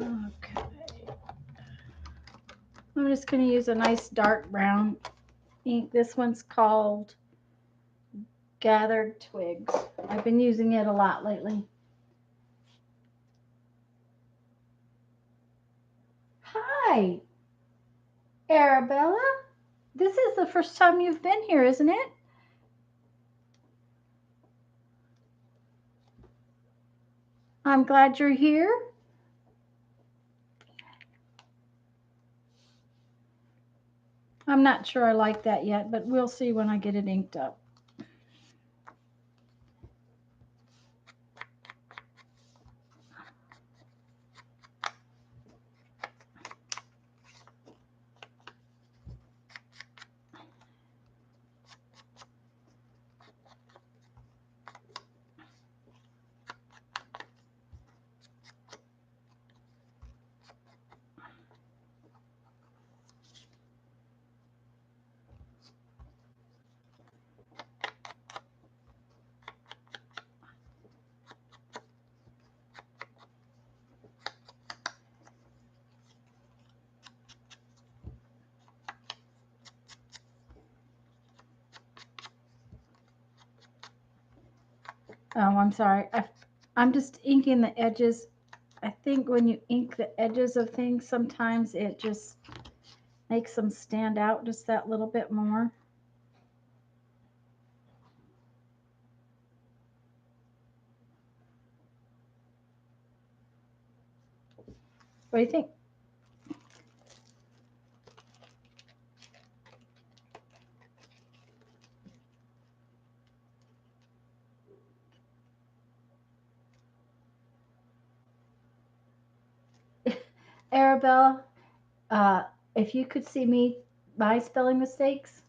Okay. I'm just going to use a nice dark brown ink. This one's called Gathered Twigs. I've been using it a lot lately. Hi, Arabella. This is the first time you've been here, isn't it? I'm glad you're here. I'm not sure I like that yet, but we'll see when I get it inked up. Oh, I'm sorry. I'm just inking the edges. I think when you ink the edges of things, sometimes it just makes them stand out just that little bit more. What do you think? Arabelle, if you could see my spelling mistakes,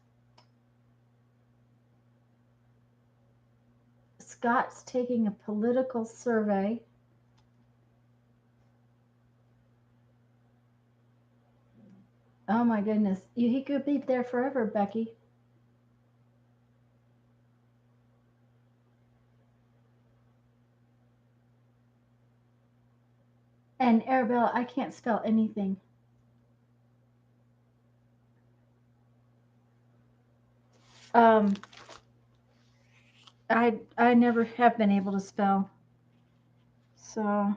Scott's taking a political survey. Oh my goodness. He could be there forever, Becky. And Arabella, I can't spell anything. Um, I never have been able to spell. So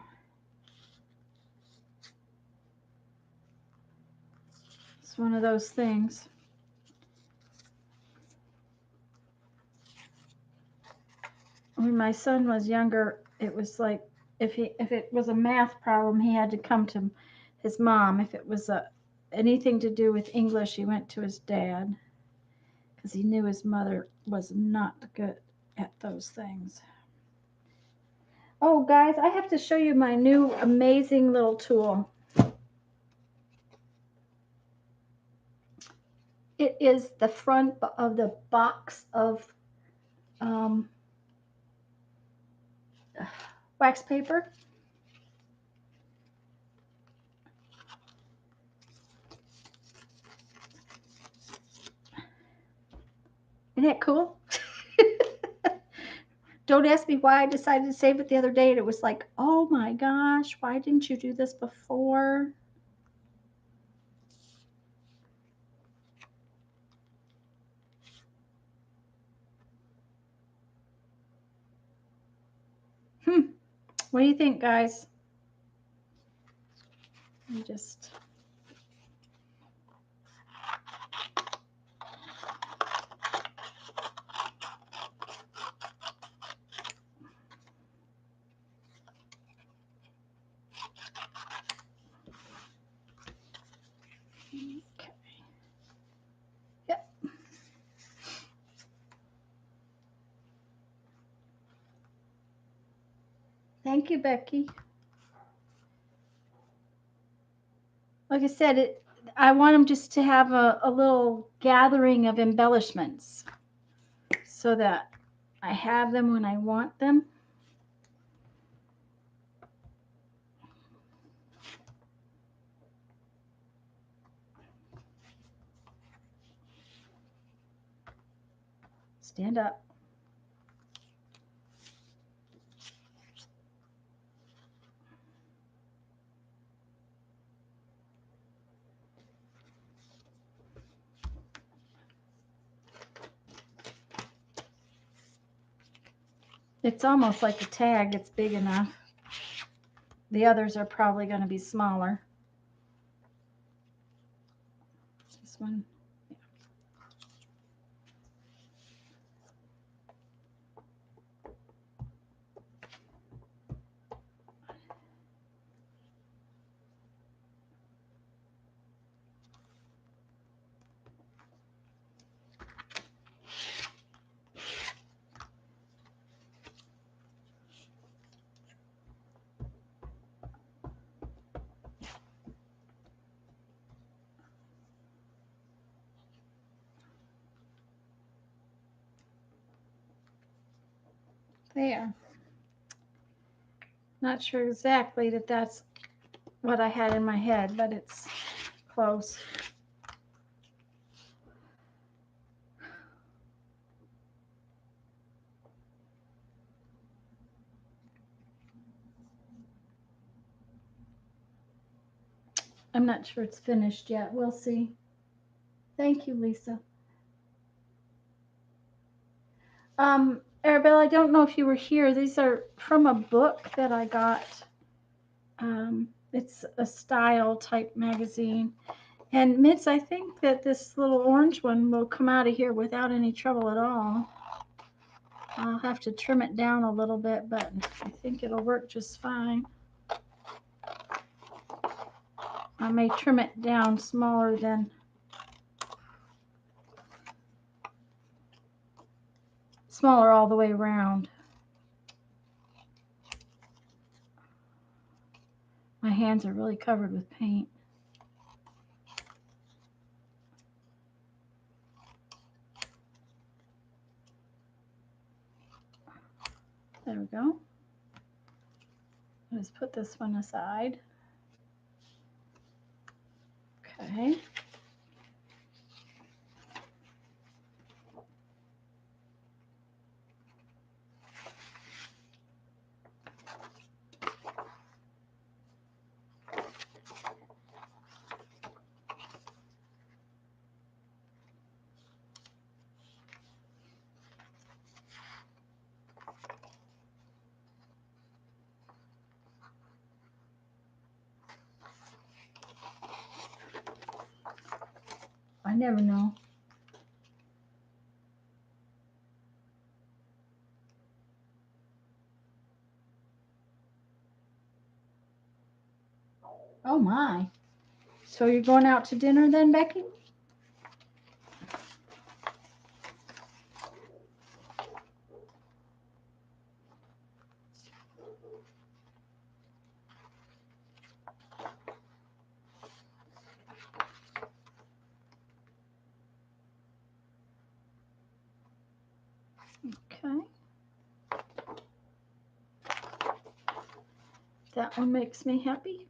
it's one of those things. When my son was younger, it was like if it was a math problem, he had to come to his mom. If it was anything to do with English, he went to his dad because he knew his mother was not good at those things. Oh, guys, I have to show you my new amazing little tool. It is the front of the box of wax paper. Isn't that cool? Don't ask me why I decided to save it the other day. And it was like, oh my gosh, why didn't you do this before? What do you think, guys? Let me just... Okay. Yep. Thank you, Becky. Like I said, I want them just to have a little gathering of embellishments so that I have them when I want them. Stand up. It's almost like a tag. It's big enough. The others are probably going to be smaller. This one. There. Not sure exactly that that's what I had in my head, but it's close. I'm not sure it's finished yet. We'll see. Thank you, Lisa. Arabelle, I don't know if you were here. These are from a book that I got. It's a style type magazine. And Mitz, I think that this little orange one will come out of here without any trouble at all. I'll have to trim it down a little bit, but I think it'll work just fine. I may trim it down smaller all the way around. My hands are really covered with paint. There we go. Let's put this one aside. Okay. I never know. Oh my. So you're going out to dinner then, Becky? Okay. That one makes me happy.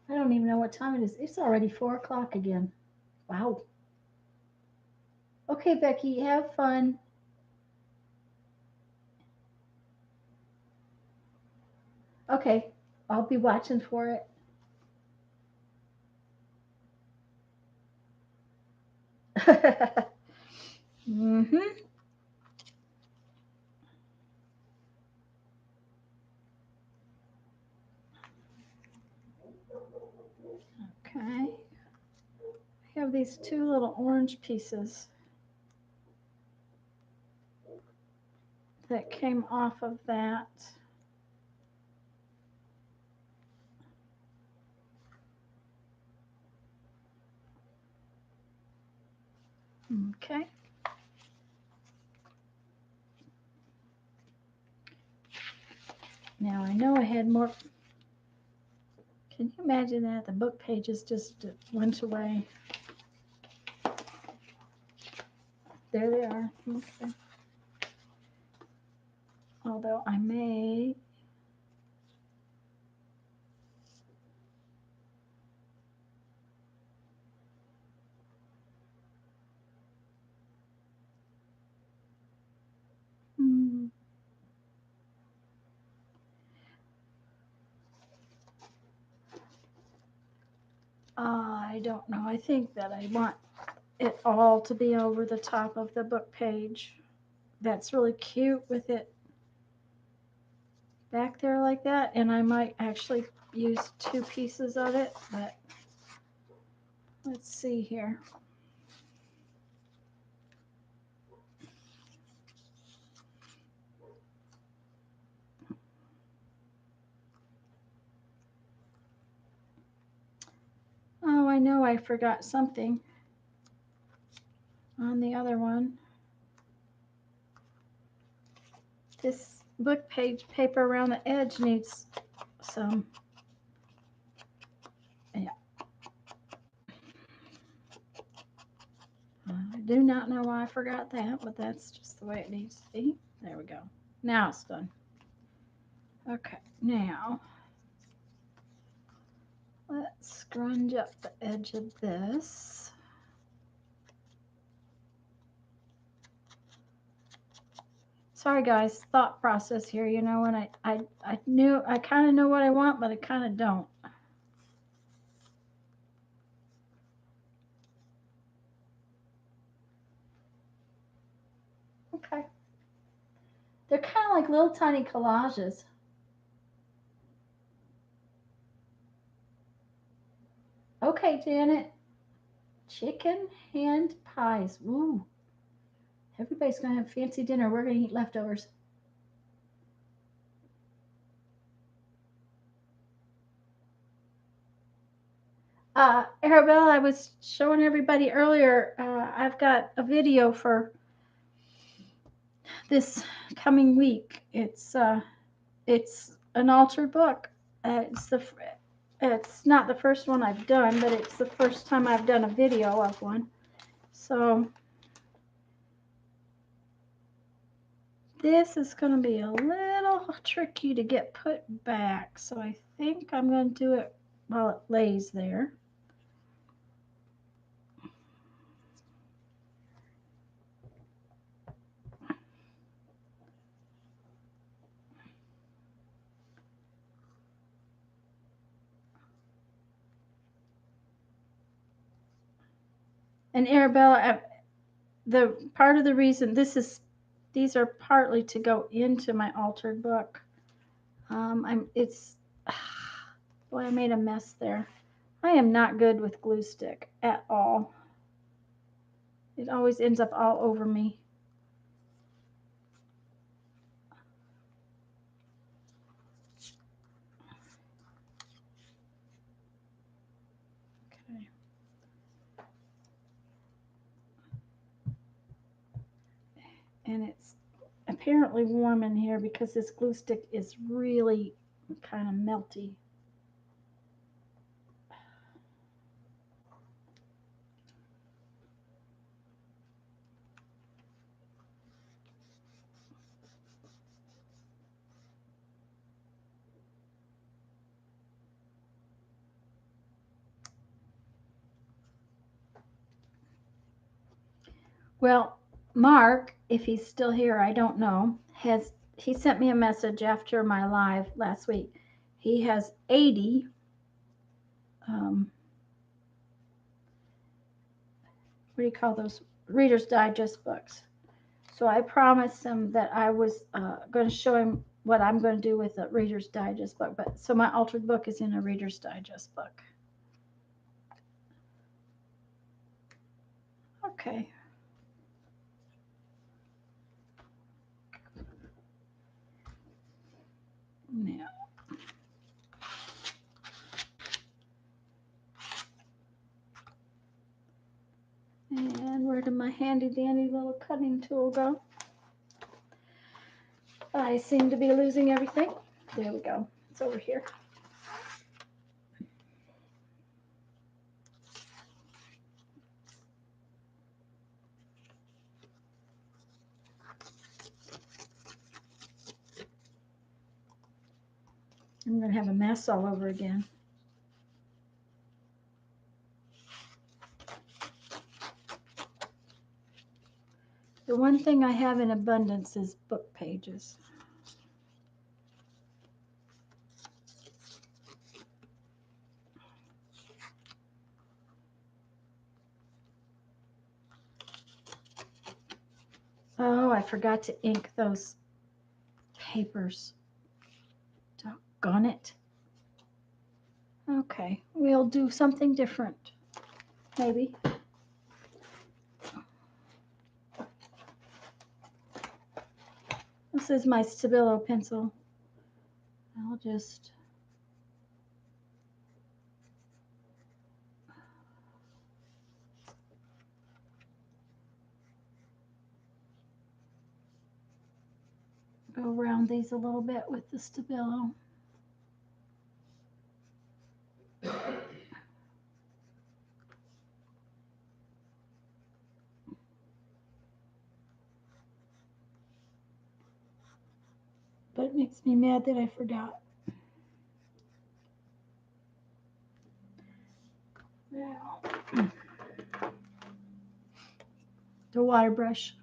I don't even know what time it is. It's already 4 o'clock again. Wow. Okay, Becky, have fun. Okay, I'll be watching for it. Mm-hmm. Okay. I have these two little orange pieces that came off of that. Okay. Now I know I had more. Can you imagine that? The book pages just went away. There they are. Okay. Although I may... I don't know. I think that I want it all to be over the top of the book page. That's really cute with it back there like that. And I might actually use 2 pieces of it, but let's see here. Oh, I know I forgot something on the other one. This book page paper around the edge needs some, yeah. I do not know why I forgot that, but that's just the way it needs to be. There we go. Now it's done. Okay, now let's scrunch up the edge of this. Sorry guys, thought process here, you know, and I knew, I kind of know what I want, but I kind of don't. Okay. They're kind of like little tiny collages. Okay, Janet. Chicken hand pies. Ooh. Everybody's going to have fancy dinner. We're going to eat leftovers. Arabella, I was showing everybody earlier, I've got a video for this coming week. It's an altered book. It's not the first one I've done, but it's the first time I've done a video of one. So this is going to be a little tricky to get put back. So I think I'm going to do it while it lays there. And Arabella, the part of the reason these are partly to go into my altered book. Boy, I made a mess there. I am not good with glue stick at all. It always ends up all over me. Okay. And it's apparently warm in here because this glue stick is really kind of melty. Well, Mark, if he's still here, I don't know, he sent me a message after my live last week. He has 80 what do you call those, Reader's Digest books. So I promised him that I was going to show him what I'm going to do with a Reader's Digest book. But so my altered book is in a Reader's Digest book. Okay. Now. And where did my handy dandy little cutting tool go? I seem to be losing everything. There we go. It's over here. I'm going to have a mess all over again. The one thing I have in abundance is book pages. Oh, I forgot to ink those papers. Doggone it. Okay, we'll do something different, maybe. This is my Stabilo pencil. I'll just go around these a little bit with the Stabilo. But it makes me mad that I forgot. Now, the water brush.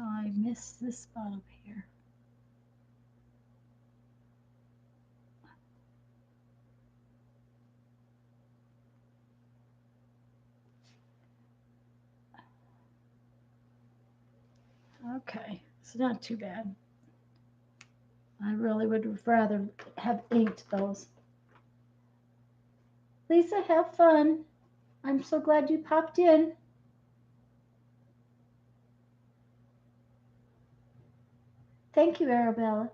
Oh, I missed this spot up here. Okay, it's not too bad. I really would rather have inked those. Lisa, have fun. I'm so glad you popped in. Thank you, Arabella.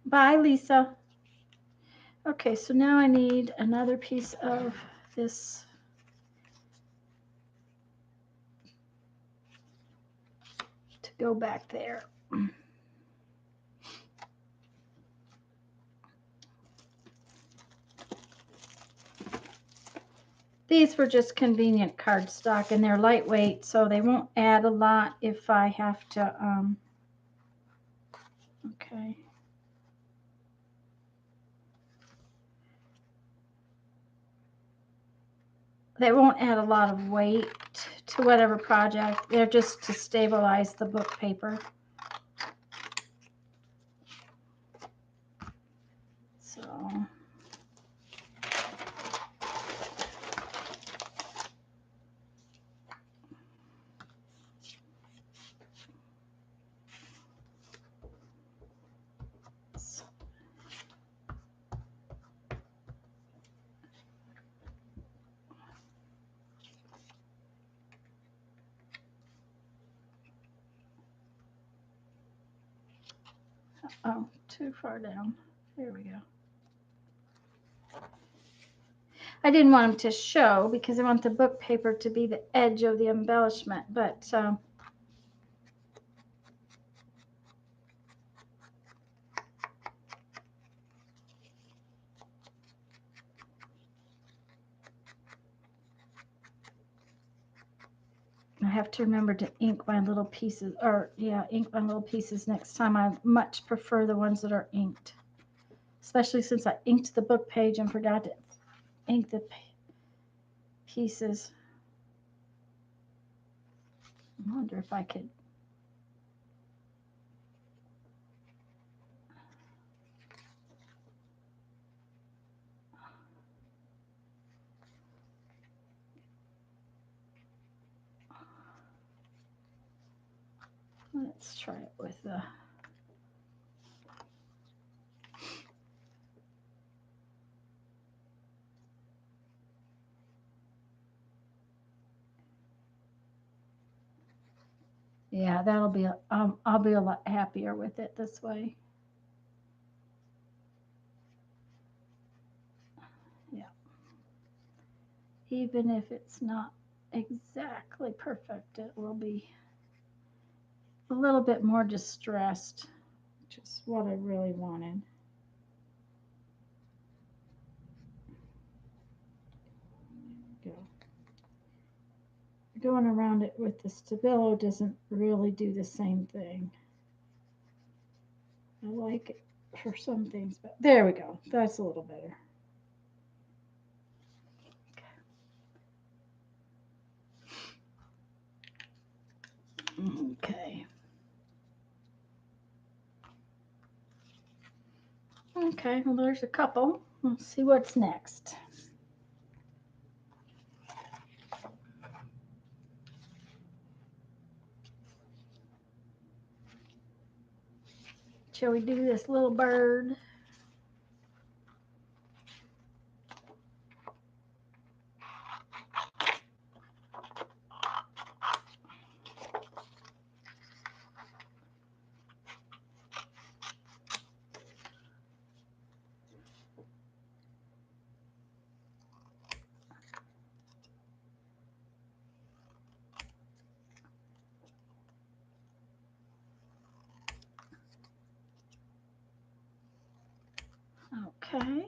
Bye, Lisa. Okay, so now I need another piece of this to go back there. These were just convenient cardstock, and they're lightweight, so they won't add a lot if I have to, okay. They won't add a lot of weight to whatever project. They're just to stabilize the book paper. So. Oh, too far down. There we go. I didn't want them to show because I want the book paper to be the edge of the embellishment, but I have to remember to ink my little pieces, or yeah, ink my little pieces next time. I much prefer the ones that are inked, especially since I inked the book page and forgot to ink the pieces. I wonder if I could. Let's try it with the. Yeah, that'll be, I'll be a lot happier with it this way. Yeah. Even if it's not exactly perfect, it will be a little bit more distressed, which is what I really wanted. Go. Going around it with the Stabilo doesn't really do the same thing. I like it for some things, but there we go. That's a little better. Okay. Okay, well, there's a couple. Let's see what's next. Shall we do this little bird? Okay.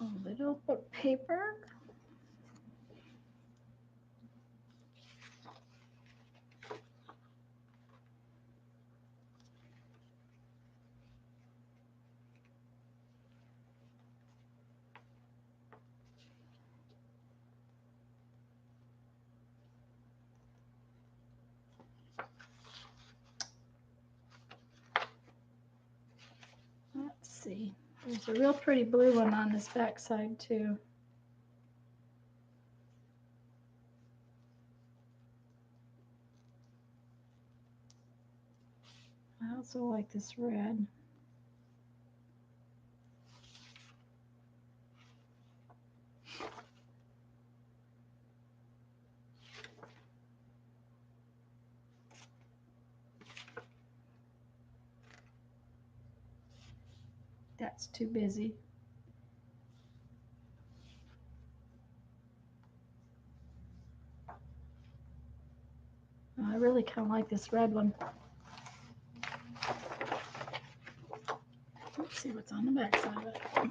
A little bit paper. Let's see. There's a real pretty blue one on this back side too. I also like this red. That's too busy. I really kind of like this red one. Let's see what's on the back side of it. Okay.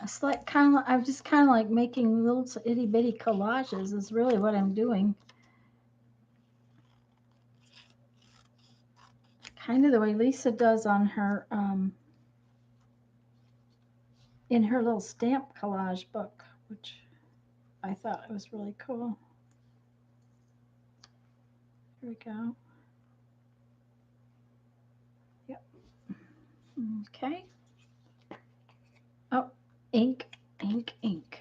It's like I'm just kind of like making little itty bitty collages is really what I'm doing. Kind of the way Lisa does on her, in her little stamp collage book, which I thought was really cool. Here we go. Yep. Okay. Oh, ink, ink, ink.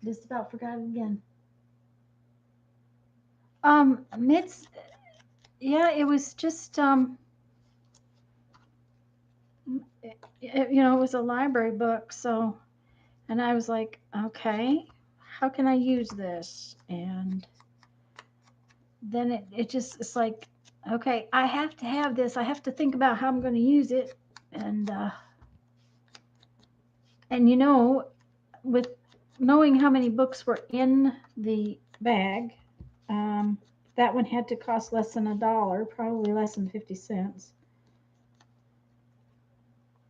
Just about forgot it again. Mids, yeah, it was just, it was a library book, so, and I was like, okay, how can I use this? And then it's like, okay, I have to have this. I have to think about how I'm going to use it. And with knowing how many books were in the bag, that one had to cost less than $1, probably less than 50 cents.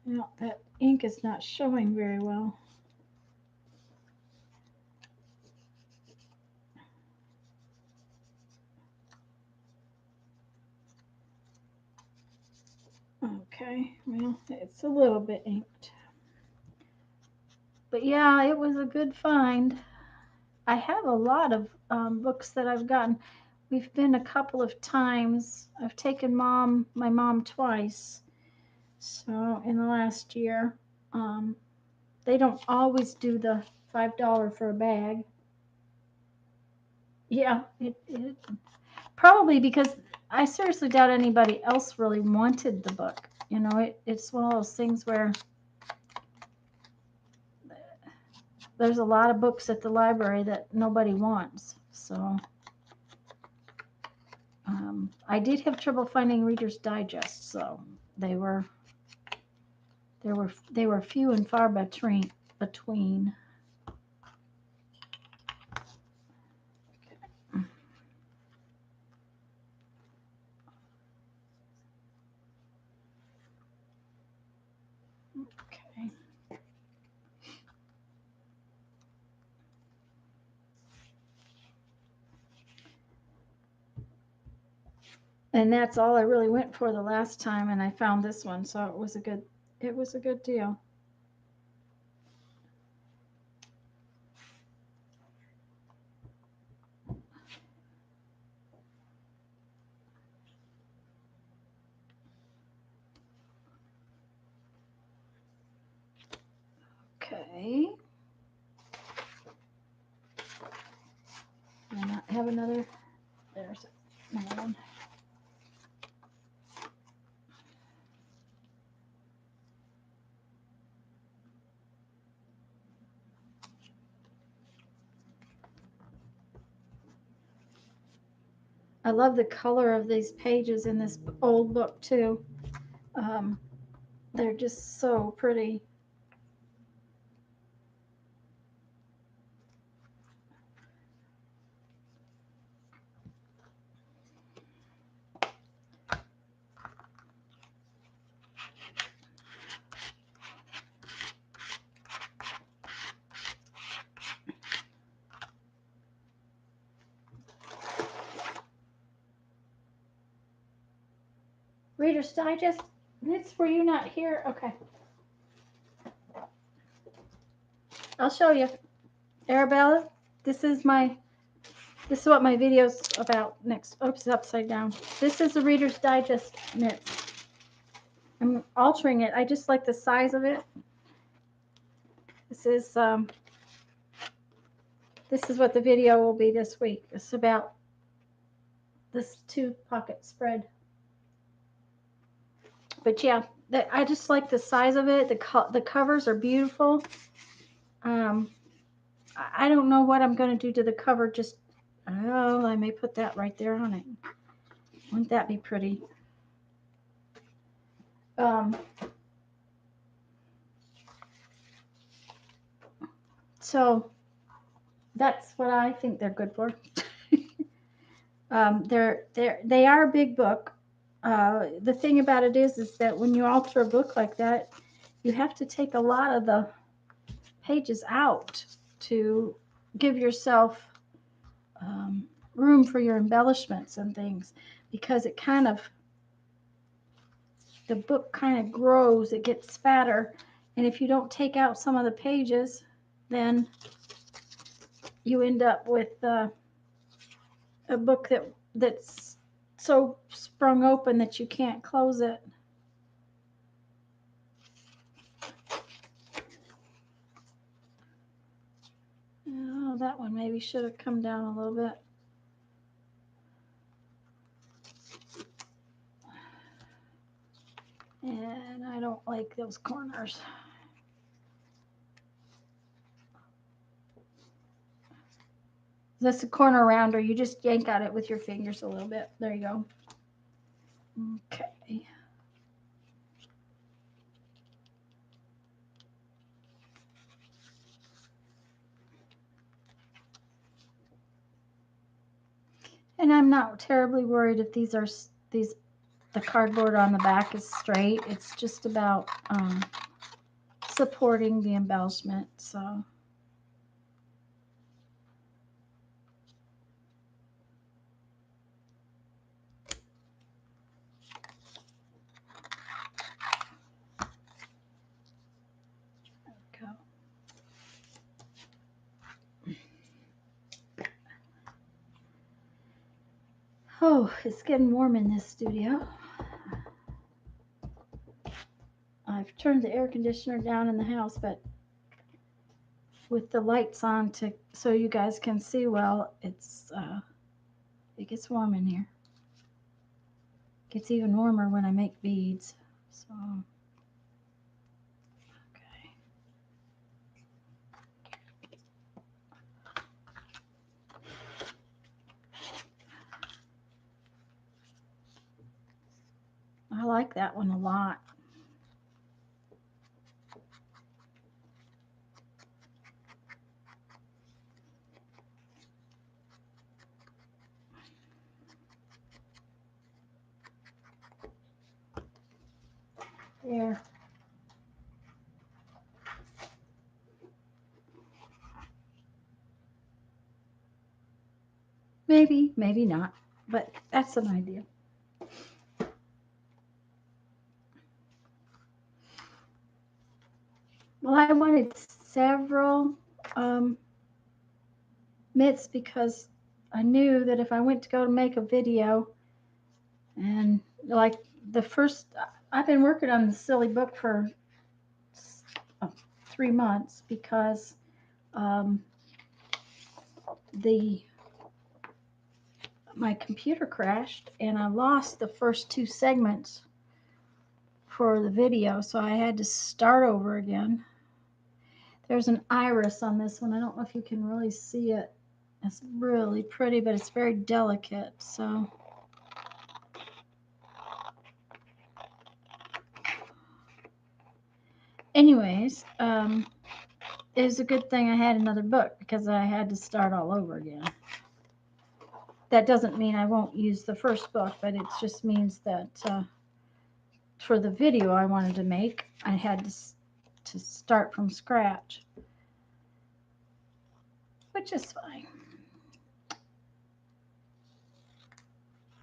Now, that ink is not showing very well. Okay, well, it's a little bit inked. But yeah, it was a good find. I have a lot of books that I've gotten. We've been a couple of times. I've taken my mom twice. So in the last year, um, they don't always do the $5 for a bag. Yeah, it probably because I seriously doubt anybody else really wanted the book. You know, it's one of those things where there's a lot of books at the library that nobody wants. So I did have trouble finding Reader's Digest, so they were few and far between. Okay. And that's all I really went for the last time, and I found this one, so it was a good deal. Okay. And I have another. There's another one. I love the color of these pages in this old book too. Um, they're just so pretty. Reader's Digest. It's for you not here. Okay. I'll show you. Arabella, this is what my video's about next. Oops, upside down. This is the Reader's Digest knit. I'm altering it. I just like the size of it. This is what the video will be this week. It's about this 2-pocket spread. But yeah, I just like the size of it. The covers are beautiful. I don't know what I'm going to do to the cover. I may put that right there on it. Wouldn't that be pretty? So that's what I think they're good for. They are a big book. The thing about it is that when you alter a book like that, you have to take a lot of the pages out to give yourself room for your embellishments and things, because the book kind of grows, it gets fatter, and if you don't take out some of the pages, then you end up with a book that's so sprung open that you can't close it. Oh, that one maybe should have come down a little bit. And I don't like those corners. That's a corner rounder. You just yank at it with your fingers a little bit. There you go. Okay. And I'm not terribly worried if the cardboard on the back is straight. It's just about supporting the embellishment. So. Go. Oh, it's getting warm in this studio. I've turned the air conditioner down in the house, but with the lights on so you guys can see well, it gets warm in here. It gets even warmer when I make beads. So okay. I like that one a lot. There. Maybe, maybe not, but that's an idea. Well, I wanted several mitts because I knew that if I went to go to make a video, and like the first, I've been working on the silly book for 3 months because my computer crashed and I lost the first 2 segments for the video, so I had to start over again. There's an iris on this one. I don't know if you can really see it. It's really pretty, but it's very delicate. So anyways, it was a good thing I had another book because I had to start all over again. That doesn't mean I won't use the first book, but it just means that for the video I wanted to make, I had to start from scratch, which is fine.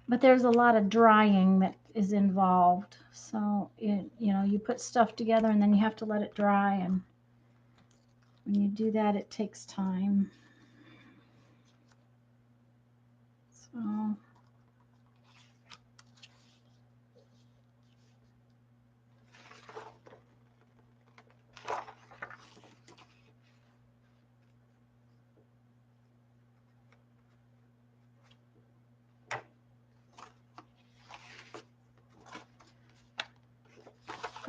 But there's a lot of drying that is involved. So, you put stuff together and then you have to let it dry. And when you do that, it takes time. So,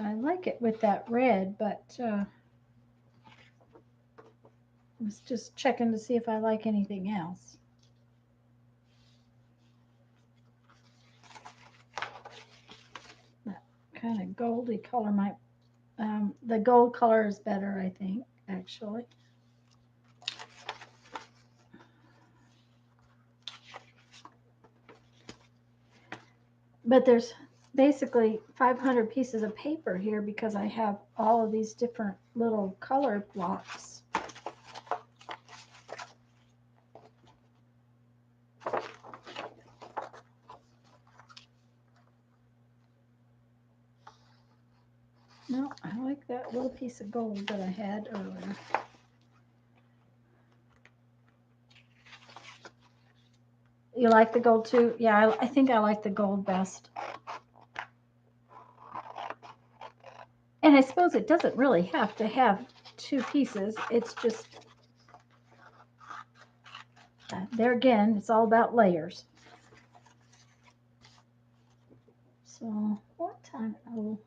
I like it with that red, but I was just checking to see if I like anything else. That kind of goldy color might, the gold color is better, I think, actually. But there's basically 500 pieces of paper here because I have all of these different little color blocks. No, I like that little piece of gold that I had earlier. You like the gold too? Yeah, I think I like the gold best. And I suppose it doesn't really have to have 2 pieces. It's just, there again, it's all about layers. So, what time? Oh,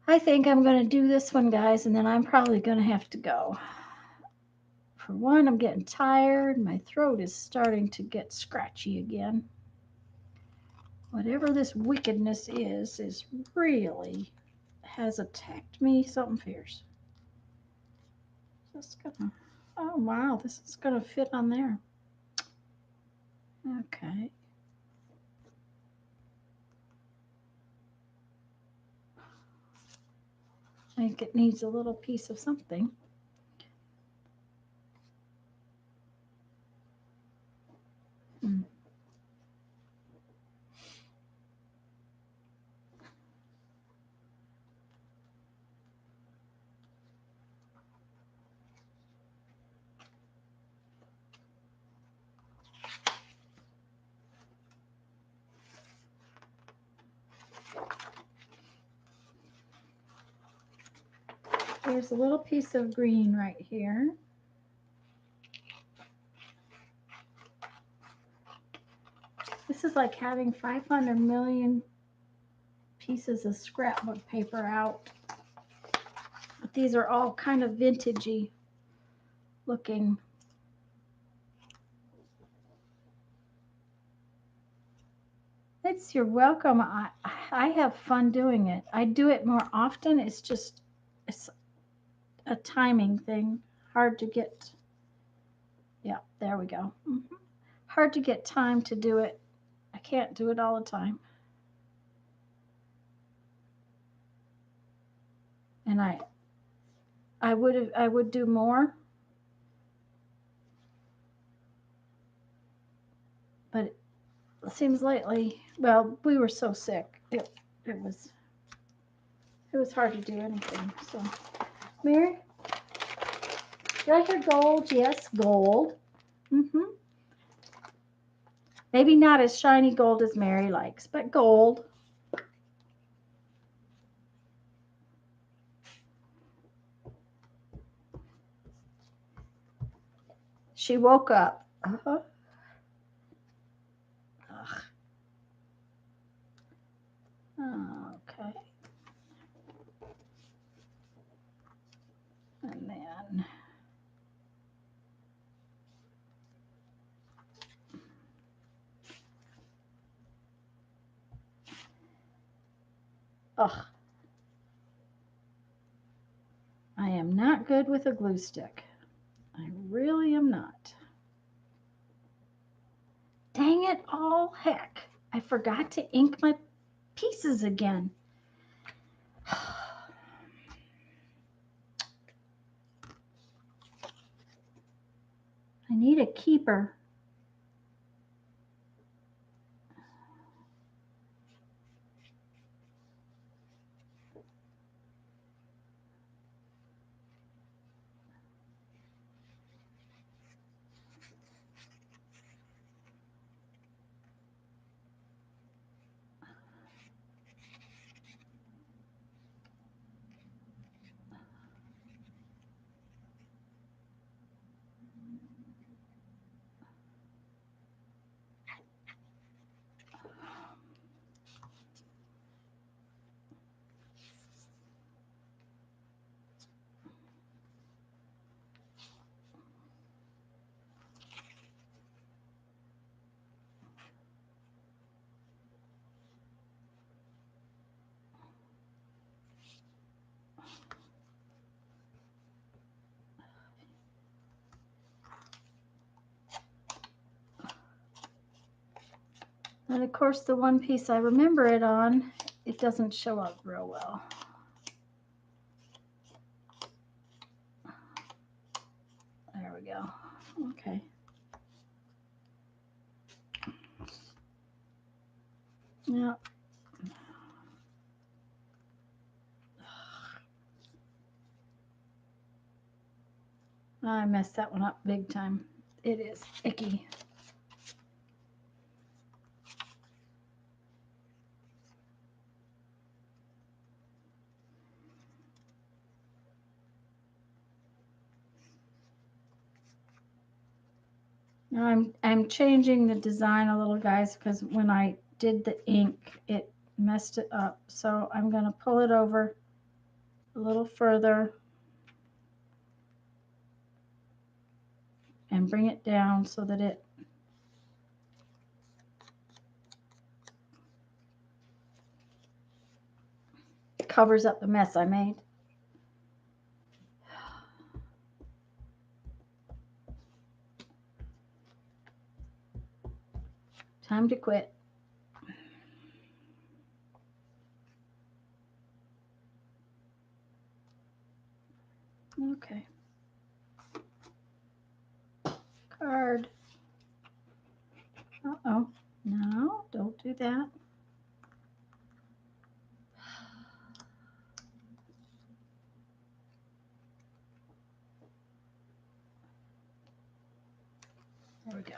I think I'm going to do this one, guys, and then I'm probably going to have to go. For one, I'm getting tired. My throat is starting to get scratchy again. Whatever this wickedness is really has attacked me something fierce. Just gonna, oh wow, this is gonna fit on there. Okay. I think it needs a little piece of something. There's a little piece of green right here. This is like having 500 million pieces of scrapbook paper out. But these are all kind of vintagey looking. You're welcome. I have fun doing it. I do it more often. It's a timing thing. Hard to get. Yeah, there we go. Hard to get time to do it. I can't do it all the time. And I would do more. But it seems lately, well, we were so sick. It was hard to do anything. So, Mary, did I hear gold? Yes, gold. Maybe not as shiny gold as Mary likes, but gold. She woke up. Okay. And then I am not good with a glue stick. I really am not. Dang it all heck. I forgot to ink my pieces again. I need a keeper. And of course, the one piece I remember it on, it doesn't show up real well. There we go. Okay. Yeah. I messed that one up big time. It is icky. Now I'm changing the design a little, guys, because when I did the ink, it messed it up. So I'm going to pull it over a little further and bring it down so that it covers up the mess I made. Time to quit. Okay. Card. Uh-oh. No, don't do that. There we go.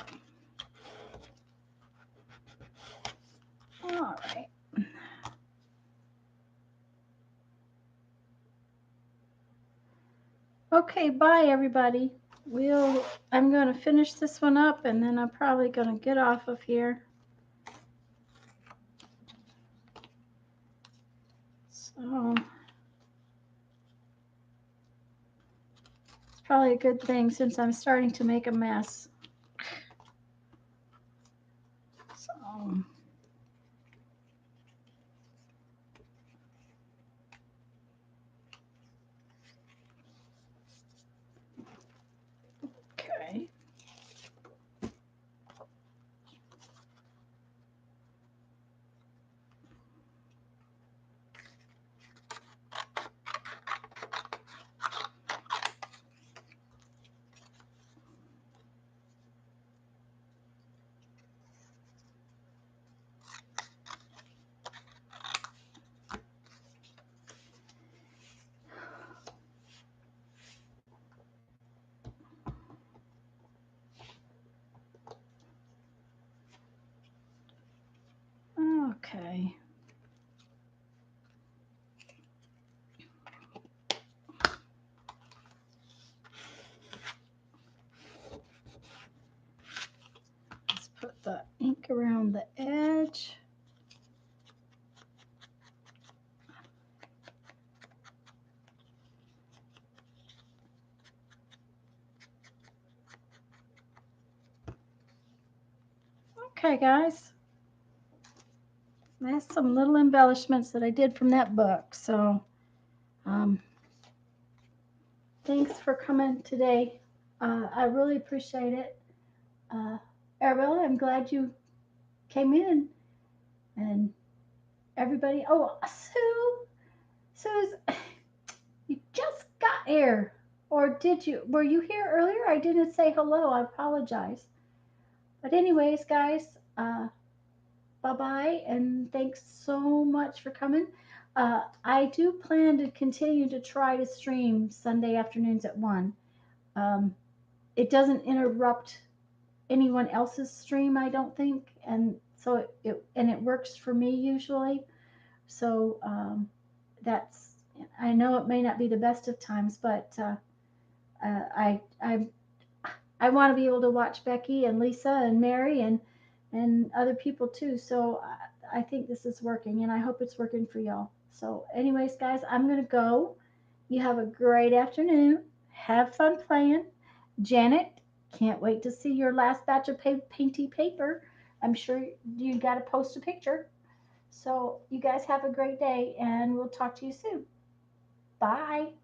All right. Okay, bye everybody. I'm going to finish this one up and then I'm probably going to get off of here. So it's probably a good thing since I'm starting to make a mess. So okay. Okay. Let's put the ink around the edge. Okay, guys. That's some little embellishments that I did from that book. So, thanks for coming today. I really appreciate it. Arabella, I'm glad you came in. And everybody, oh, Sue's, you just got here. Or were you here earlier? I didn't say hello. I apologize. But anyways, guys, bye-bye, and thanks so much for coming. I do plan to continue to try to stream Sunday afternoons at 1. It doesn't interrupt anyone else's stream, I don't think, and so it works for me usually. So that's, I know it may not be the best of times, but I want to be able to watch Becky and Lisa and Mary and other people too. So I think this is working, and I hope it's working for y'all. So, anyways, guys, I'm gonna go. You have a great afternoon. Have fun playing. Janet, can't wait to see your last batch of painty paper. I'm sure you got to post a picture. So, you guys have a great day, and we'll talk to you soon. Bye.